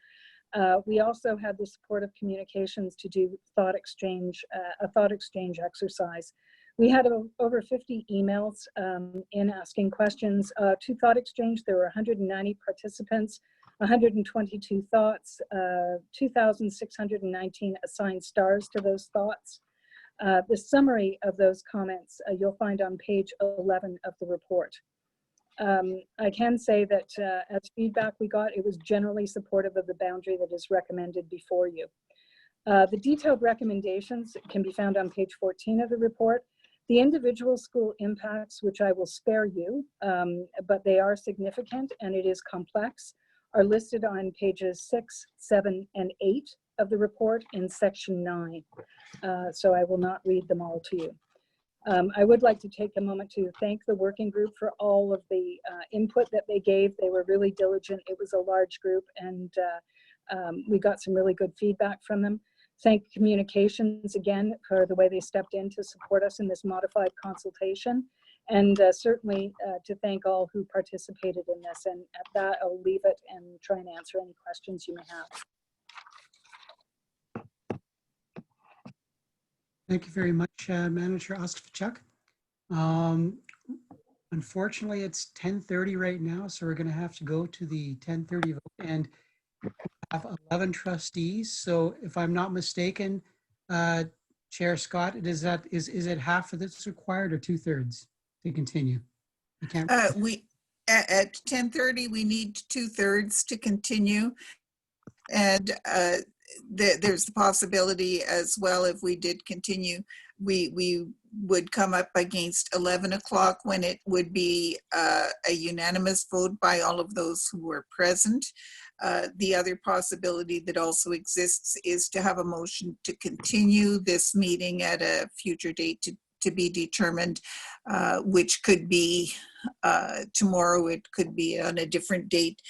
We also had the support of communications to do a thought exchange exercise. We had over 50 emails in asking questions. To thought exchange, there were 190 participants, 122 thoughts, 2,619 assigned stars to those thoughts. The summary of those comments you'll find on page 11 of the report. I can say that as feedback we got, it was generally supportive of the boundary that is recommended before you. The detailed recommendations can be found on page 14 of the report. The individual school impacts, which I will spare you, but they are significant and it is complex, are listed on pages 6, 7, and 8 of the report in section 9. So I will not read them all to you. I would like to take a moment to thank the working group for all of the input that they gave. They were really diligent. It was a large group and we got some really good feedback from them. Thank communications again for the way they stepped in to support us in this modified consultation, and certainly to thank all who participated in this. And at that, I'll leave it and try and answer any questions you may have. Thank you very much, Manager Oskachuk. Unfortunately, it's 10:30 right now, so we're going to have to go to the 10:30 vote. And have 11 trustees. So if I'm not mistaken, Chair Scott, is it half of this required or 2/3 to continue? At 10:30 we need 2/3 to continue, and there's the possibility as well, if we did continue, we would come up against 11 o'clock when it would be a unanimous vote by all of those who were present. The other possibility that also exists is to have a motion to continue this meeting at a future date to be determined, which could be tomorrow. It could be on a different date,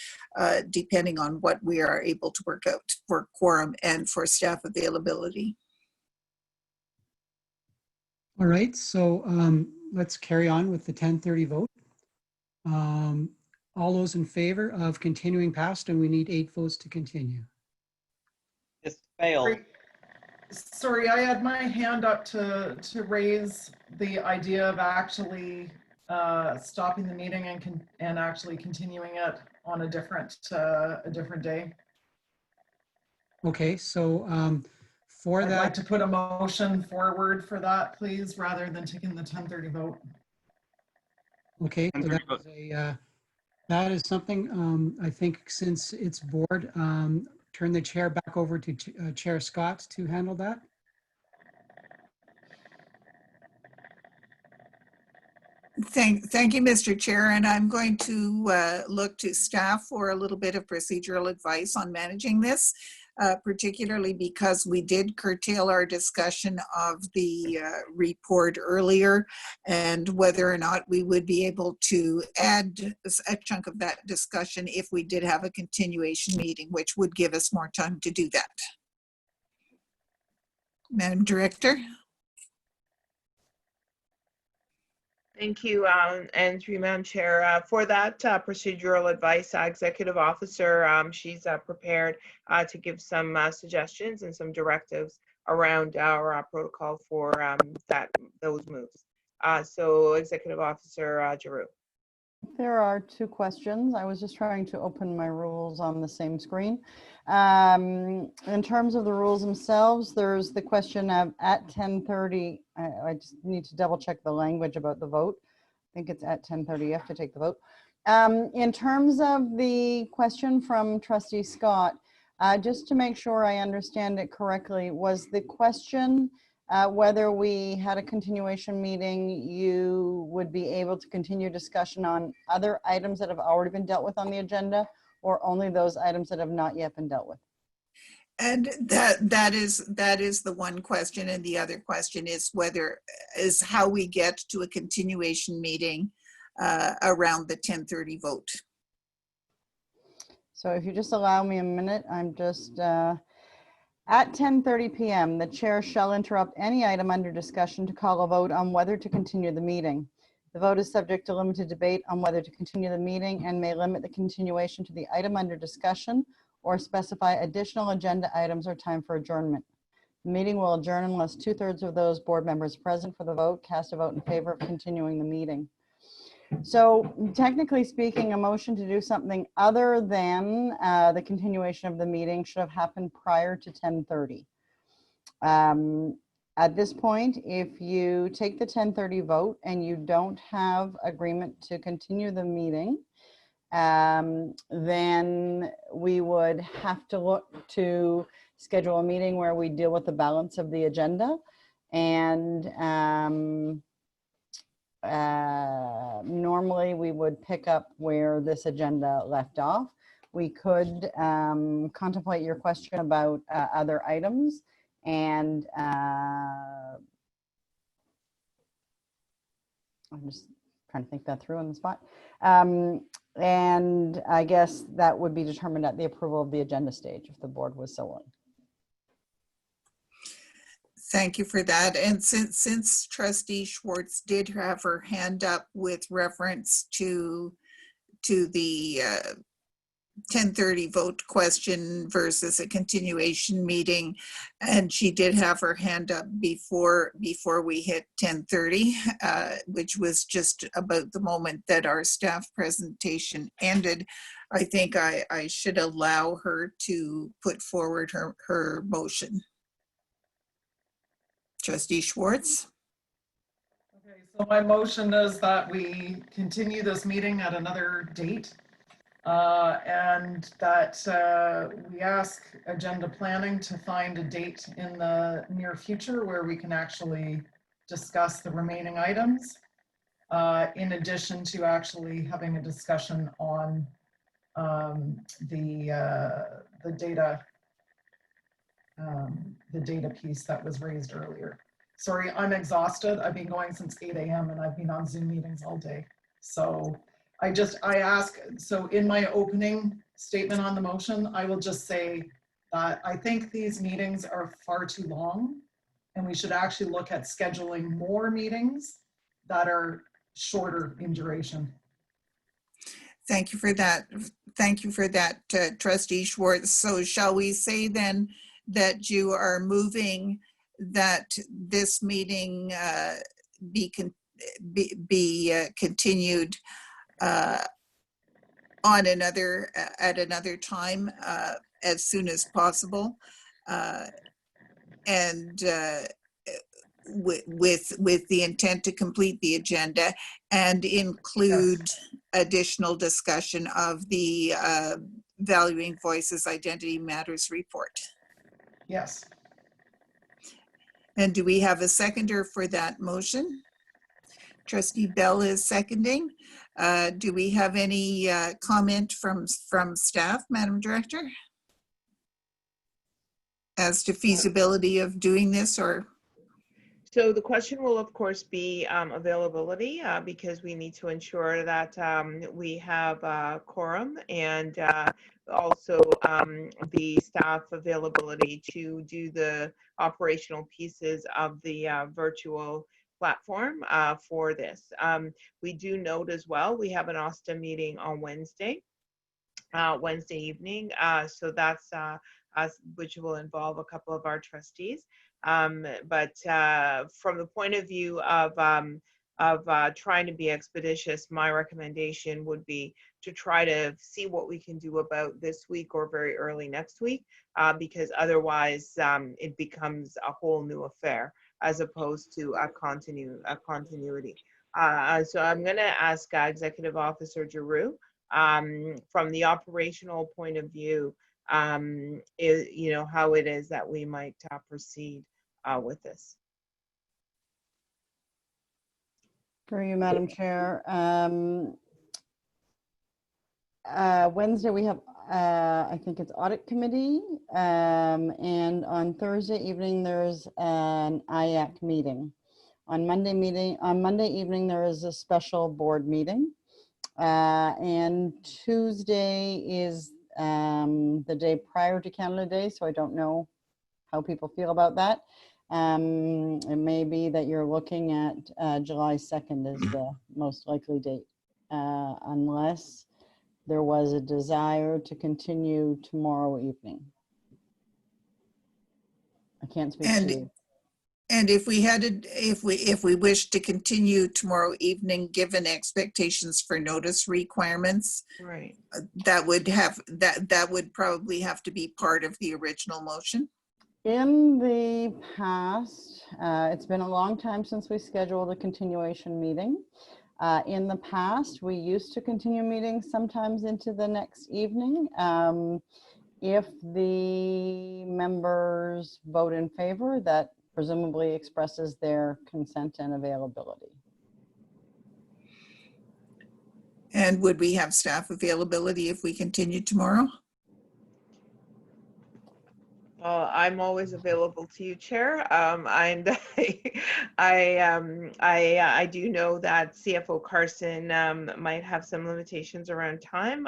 depending on what we are able to work out for quorum and for staff availability. All right, so let's carry on with the 10:30 vote. All those in favor of continuing past, and we need 8 votes to continue. This failed. Sorry, I had my hand up to raise the idea of actually stopping the meeting and actually continuing it on a different day. Okay, so for I'd that, like to put a motion forward for that, please, rather than taking the 10:30 vote. okay, so that is something I think since it's board, turn the chair back over to Chair Scott to handle that. Thank you, Mr. Chair, and I'm going to look to staff for a little bit of procedural advice on managing this, particularly because we did curtail our discussion of the report earlier, and whether or not we would be able to add a chunk of that discussion if we did have a continuation meeting, which would give us more time to do that. Madam Director. Thank you, and through Madam Chair. For that procedural advice, Executive Officer, she's prepared to give some suggestions and some directives around our protocol for those moves. So Executive Officer Giroux. There are 2 questions. I was just trying to open my rules on the same screen. In terms of the rules themselves, there's the question of at 10:30. I just need to double check the language about the vote. I think it's at 10:30. You have to take the vote. In terms of the question from Trustee Scott, just to make sure I understand it correctly, was the question whether we had a continuation meeting, you would be able to continue discussion on other items that have already been dealt with on the agenda, or only those items that have not yet been dealt with? And that is the one question, and the other question is how we get to a continuation meeting around the 10:30 vote. So if you just allow me a minute, I'm just at 10:30 p.m., the chair shall interrupt any item under discussion to call a vote on whether to continue the meeting. The vote is subject to limited debate on whether to continue the meeting and may limit the continuation to the item under discussion or specify additional agenda items or time for adjournment. The meeting will adjourn unless 2/3 of those board members present for the vote cast a vote in favor of continuing the meeting. So technically speaking, a motion to do something other than the continuation of the meeting should have happened prior to 10:30. At this point, if you take the 10:30 vote and you don't have agreement to continue the meeting, then we would have to look to schedule a meeting where we deal with the balance of the agenda. And normally we would pick up where this agenda left off. We could contemplate your question about other items, and I'm just trying to think that through on the spot. And I guess that would be determined at the approval of the agenda stage if the board was so willing. Thank you for that. And since Trustee Schwartz did have her hand up with reference to the 10:30 vote question versus a continuation meeting, and she did have her hand up before we hit 10:30, which was just about the moment that our staff presentation ended, I think I should allow her to put forward her motion. Trustee Schwartz. Okay, so my motion is that we continue this meeting at another date, and that we ask agenda planning to find a date in the near future where we can actually discuss the remaining items, in addition to actually having a discussion on the data piece that was raised earlier. Sorry, I'm exhausted. I've been going since 8 a.m. and I've been on Zoom meetings all day. So I ask, so in my opening statement on the motion, I will just say that I think these meetings are far too long, and we should actually look at scheduling more meetings that are shorter in duration. Thank you for that. Thank you for that, Trustee Schwartz. So shall we say then that you are moving that this meeting be continued on another at another time as soon as possible, and with the intent to complete the agenda and include additional discussion of the Valuing Voices Identity Matters report? Yes. And do we have a seconder for that motion? Trustee Bell is seconding. Do we have any comment from staff, Madam Director, as to feasibility of doing this? Or so the question will of course be availability, because we need to ensure that we have quorum, and also the staff availability to do the operational pieces of the virtual platform for this. We do note as well, we have an OSTA meeting on Wednesday evening. So that's which will involve a couple of our trustees. But from the point of view of trying to be expeditious, my recommendation would be to try to see what we can do about this week or very early next week, because otherwise it becomes a whole new affair as opposed to a continuity. So I'm going to ask Executive Officer Giroux, from the operational point of view, how it is that we might proceed with this. For you, Madam Chair. Wednesday we have, I think it's audit committee, and on Thursday evening there's an IAC meeting. On Monday evening there is a special board meeting, and Tuesday is the day prior to Canada Day, so I don't know how people feel about that. It may be that you're looking at July 2nd as the most likely date, unless there was a desire to continue tomorrow evening. I can't speak to you. And if we had if we wish to continue tomorrow evening, given expectations for notice requirements, right, that would probably have to be part of the original motion. In the past, it's been a long time since we scheduled a continuation meeting. In the past, we used to continue meetings sometimes into the next evening. If the members vote in favor, that presumably expresses their consent and availability. And would we have staff availability if we continued tomorrow? I'm always available to you, Chair. And I do know that CFO Carson might have some limitations around time,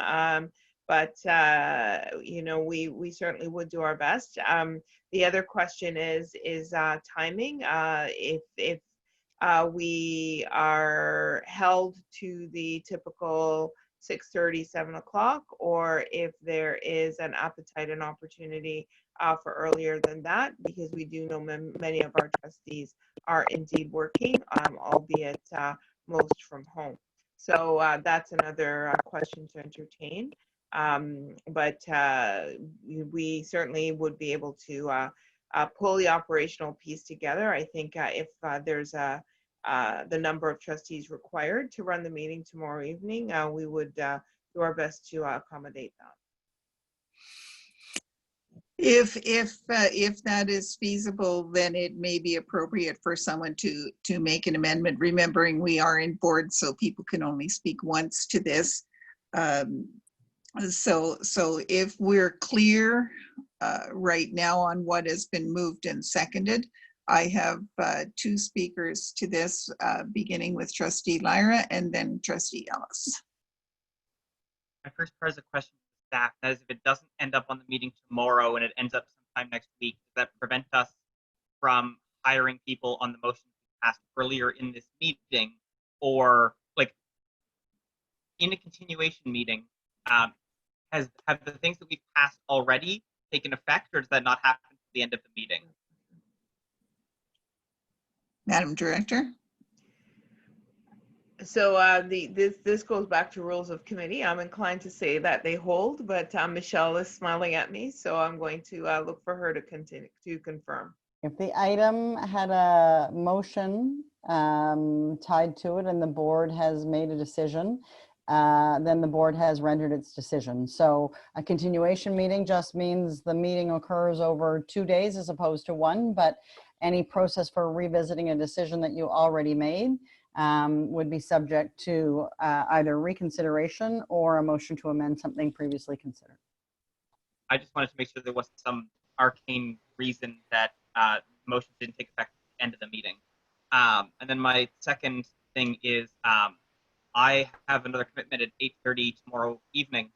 but we certainly would do our best. The other question is timing. If we are held to the typical 6:30, 7 o'clock, or if there is an appetite and opportunity for earlier than that, because we do know many of our trustees are indeed working, albeit most from home. So that's another question to entertain. But we certainly would be able to pull the operational piece together. I think if there's the number of trustees required to run the meeting tomorrow evening, we would do our best to accommodate that. If that is feasible, then it may be appropriate for someone to make an amendment, remembering we are in board, so people can only speak once to this. So if we're clear right now on what has been moved and seconded, I have two speakers to this, beginning with Trustee Lyra and then Trustee Ellis. My first part is a question to staff. That is, if it doesn't end up on the meeting tomorrow and it ends up sometime next week, does that prevent us from hiring people on the motion passed earlier in this meeting? Or like in a continuation meeting, have the things that we've passed already taken effect, or does that not happen at the end of the meeting? Madam Director? So this goes back to rules of committee. I'm inclined to say that they hold, but Michelle is smiling at me, so I'm going to look for her to continue to confirm. If the item had a motion tied to it and the board has made a decision, then the board has rendered its decision. So a continuation meeting just means the meeting occurs over 2 days as opposed to 1, but any process for revisiting a decision that you already made would be subject to either reconsideration or a motion to amend something previously considered. I just wanted to make sure there wasn't some arcane reason that motions didn't take effect at the end of the meeting. And then my second thing is I have another commitment at 8:30 tomorrow evening.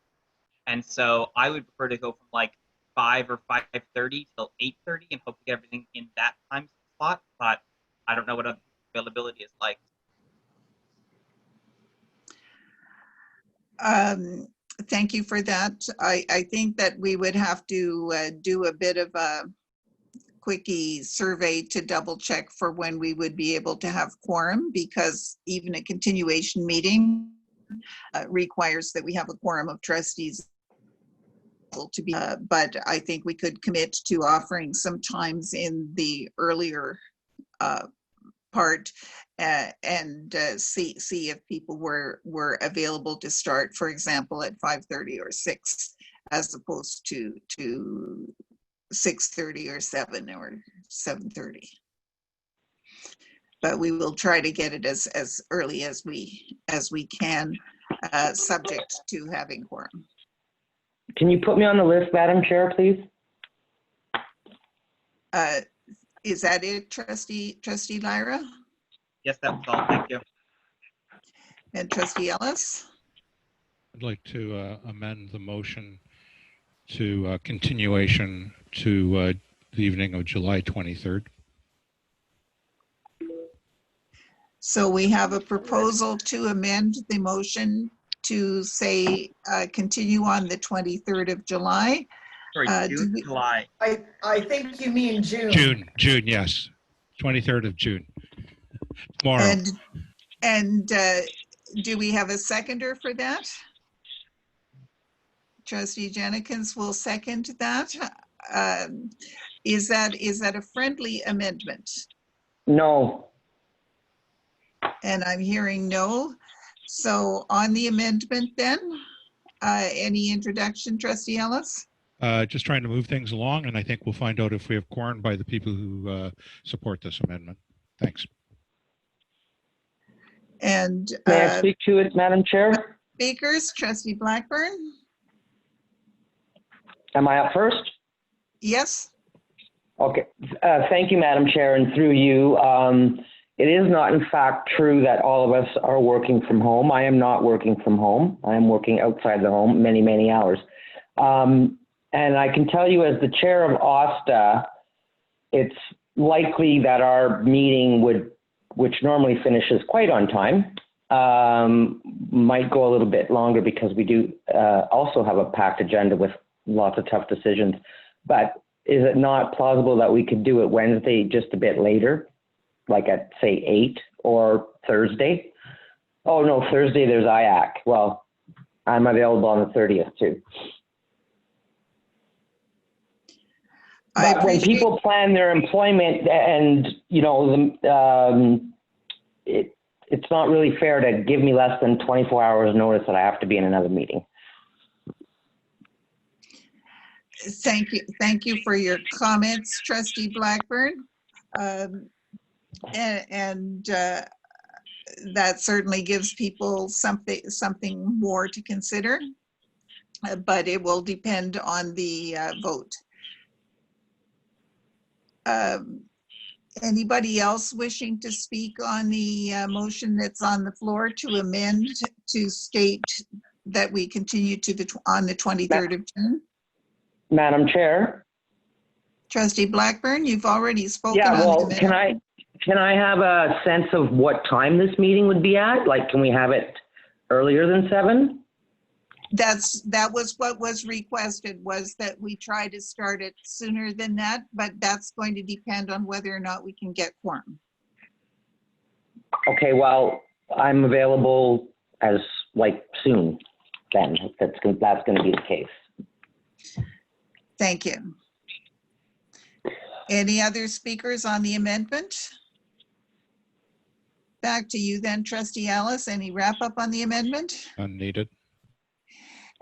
And so I would prefer to go from like 5 or 5:30 till 8:30 and hope to get everything in that time slot. But I don't know what availability is like. Thank you for that. I think that we would have to do a bit of a quickie survey to double check for when we would be able to have quorum, because even a continuation meeting requires that we have a quorum of trustees to be, but I think we could commit to offering some times in the earlier part and see if people were available to start, for example, at 5:30 or 6, as opposed to 6:30 or 7 or 7:30. But we will try to get it as early as we can, subject to having quorum. Can you put me on the list, Madam Chair, please? Is that it, Trustee Lyra? Yes, that's all. Thank you. And Trustee Ellis? I'd like to amend the motion to continuation to the evening of July 23rd. So we have a proposal to amend the motion to say continue on the 23rd of July. Sorry, June, July. I think you mean June. June, yes. 23rd of June. Tomorrow. And do we have a seconder for that? Trustee Jenkins will second that. Is that a friendly amendment? No. And I'm hearing no. So on the amendment then, any introduction, Trustee Ellis? Just trying to move things along, and I think we'll find out if we have quorum by the people who support this amendment. Thanks. And may I speak to it, Madam Chair? Speakers, Trustee Blackburn? Am I up first? Yes. Okay. Thank you, Madam Chair, and through you. It is not, in fact, true that all of us are working from home. I am not working from home. I am working outside the home many, many hours. And I can tell you, as the chair of OSTA, it's likely that our meeting which normally finishes quite on time, might go a little bit longer because we do also have a packed agenda with lots of tough decisions. But is it not plausible that we could do it Wednesday just a bit later, like at, say, 8, or Thursday? Oh, no, Thursday there's IAC. Well, I'm available on the 30th, too. But when people plan their employment, and you know, it's not really fair to give me less than 24 hours notice that I have to be in another meeting. Thank you for your comments, Trustee Blackburn, and that certainly gives people something more to consider, but it will depend on the vote. Anybody else wishing to speak on the motion that's on the floor to amend to state that we continue to on the 23rd of June? Madam Chair? Trustee Blackburn, you've already spoken Yeah, on the well, amendment. can I have a sense of what time this meeting would be at? Like, can we have it earlier than 7? That was what was requested, was that we try to start it sooner than that, but that's going to depend on whether or not we can get quorum. Okay, well, I'm available as like soon then, if that's going to be the case. Thank you. Any other speakers on the amendment? Back to you then, Trustee Ellis. Any wrap up on the amendment? Unneeded.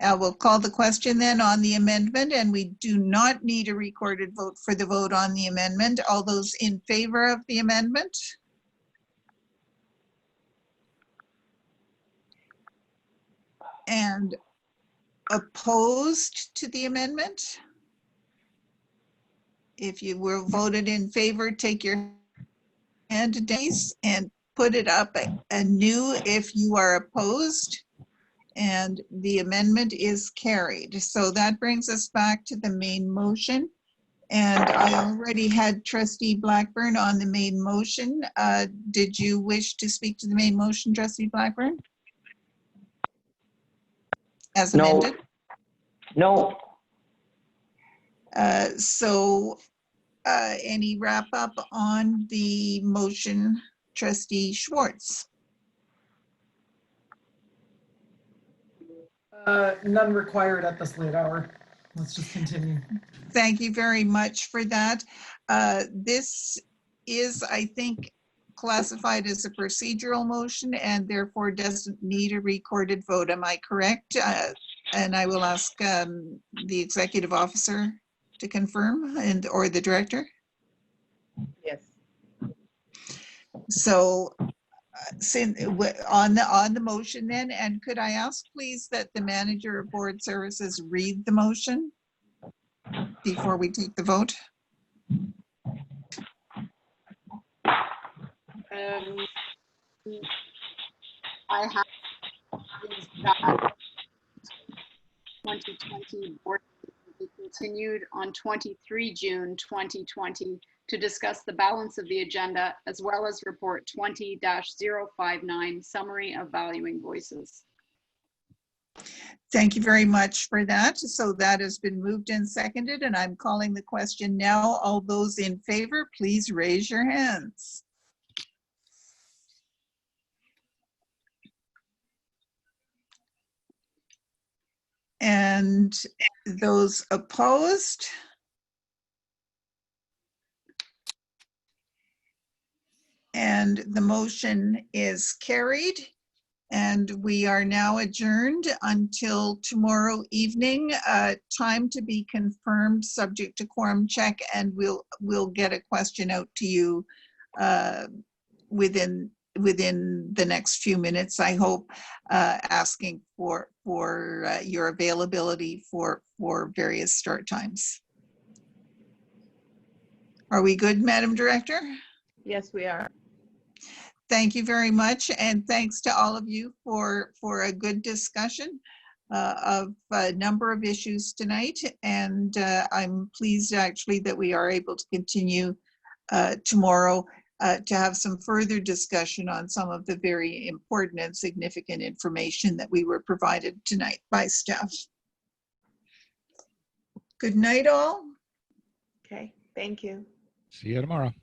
We'll call the question then on the amendment, and we do not need a recorded vote for the vote on the amendment. All those in favor of the amendment? And opposed to the amendment? If you were voted in favor, take your hand down and put it up anew if you are opposed. And the amendment is carried. So that brings us back to the main motion. And I already had Trustee Blackburn on the main motion. Did you wish to speak to the main motion, Trustee Blackburn? As amended? No. Any wrap up on the motion, Trustee Schwartz? None required at this late hour. Let's just continue. Thank you very much for that. This is, I think, classified as a procedural motion and therefore doesn't need a recorded vote. Am I correct? And I will ask the executive officer to confirm or the director. Yes. So on the motion then, and could I ask please that the manager of board services read the motion before we take the vote? I have that 2020 board will be continued on 23 June 2020 to discuss the balance of the agenda, as well as report 20-059 summary of valuing voices. Thank you very much for that. So that has been moved and seconded, and I'm calling the question now. All those in favor, please raise your hands. And those opposed? And the motion is carried. And we are now adjourned until tomorrow evening. Time to be confirmed, subject to quorum check, and we'll get a question out to you within the next few minutes, I hope, asking for your availability for various start times. Are we good, Madam Director? Yes, we are. Thank you very much, and thanks to all of you for a good discussion of a number of issues tonight. And I'm pleased actually that we are able to continue tomorrow to have some further discussion on some of the very important and significant information that we were provided tonight by staff. Good night, all. Okay, thank you. See you tomorrow.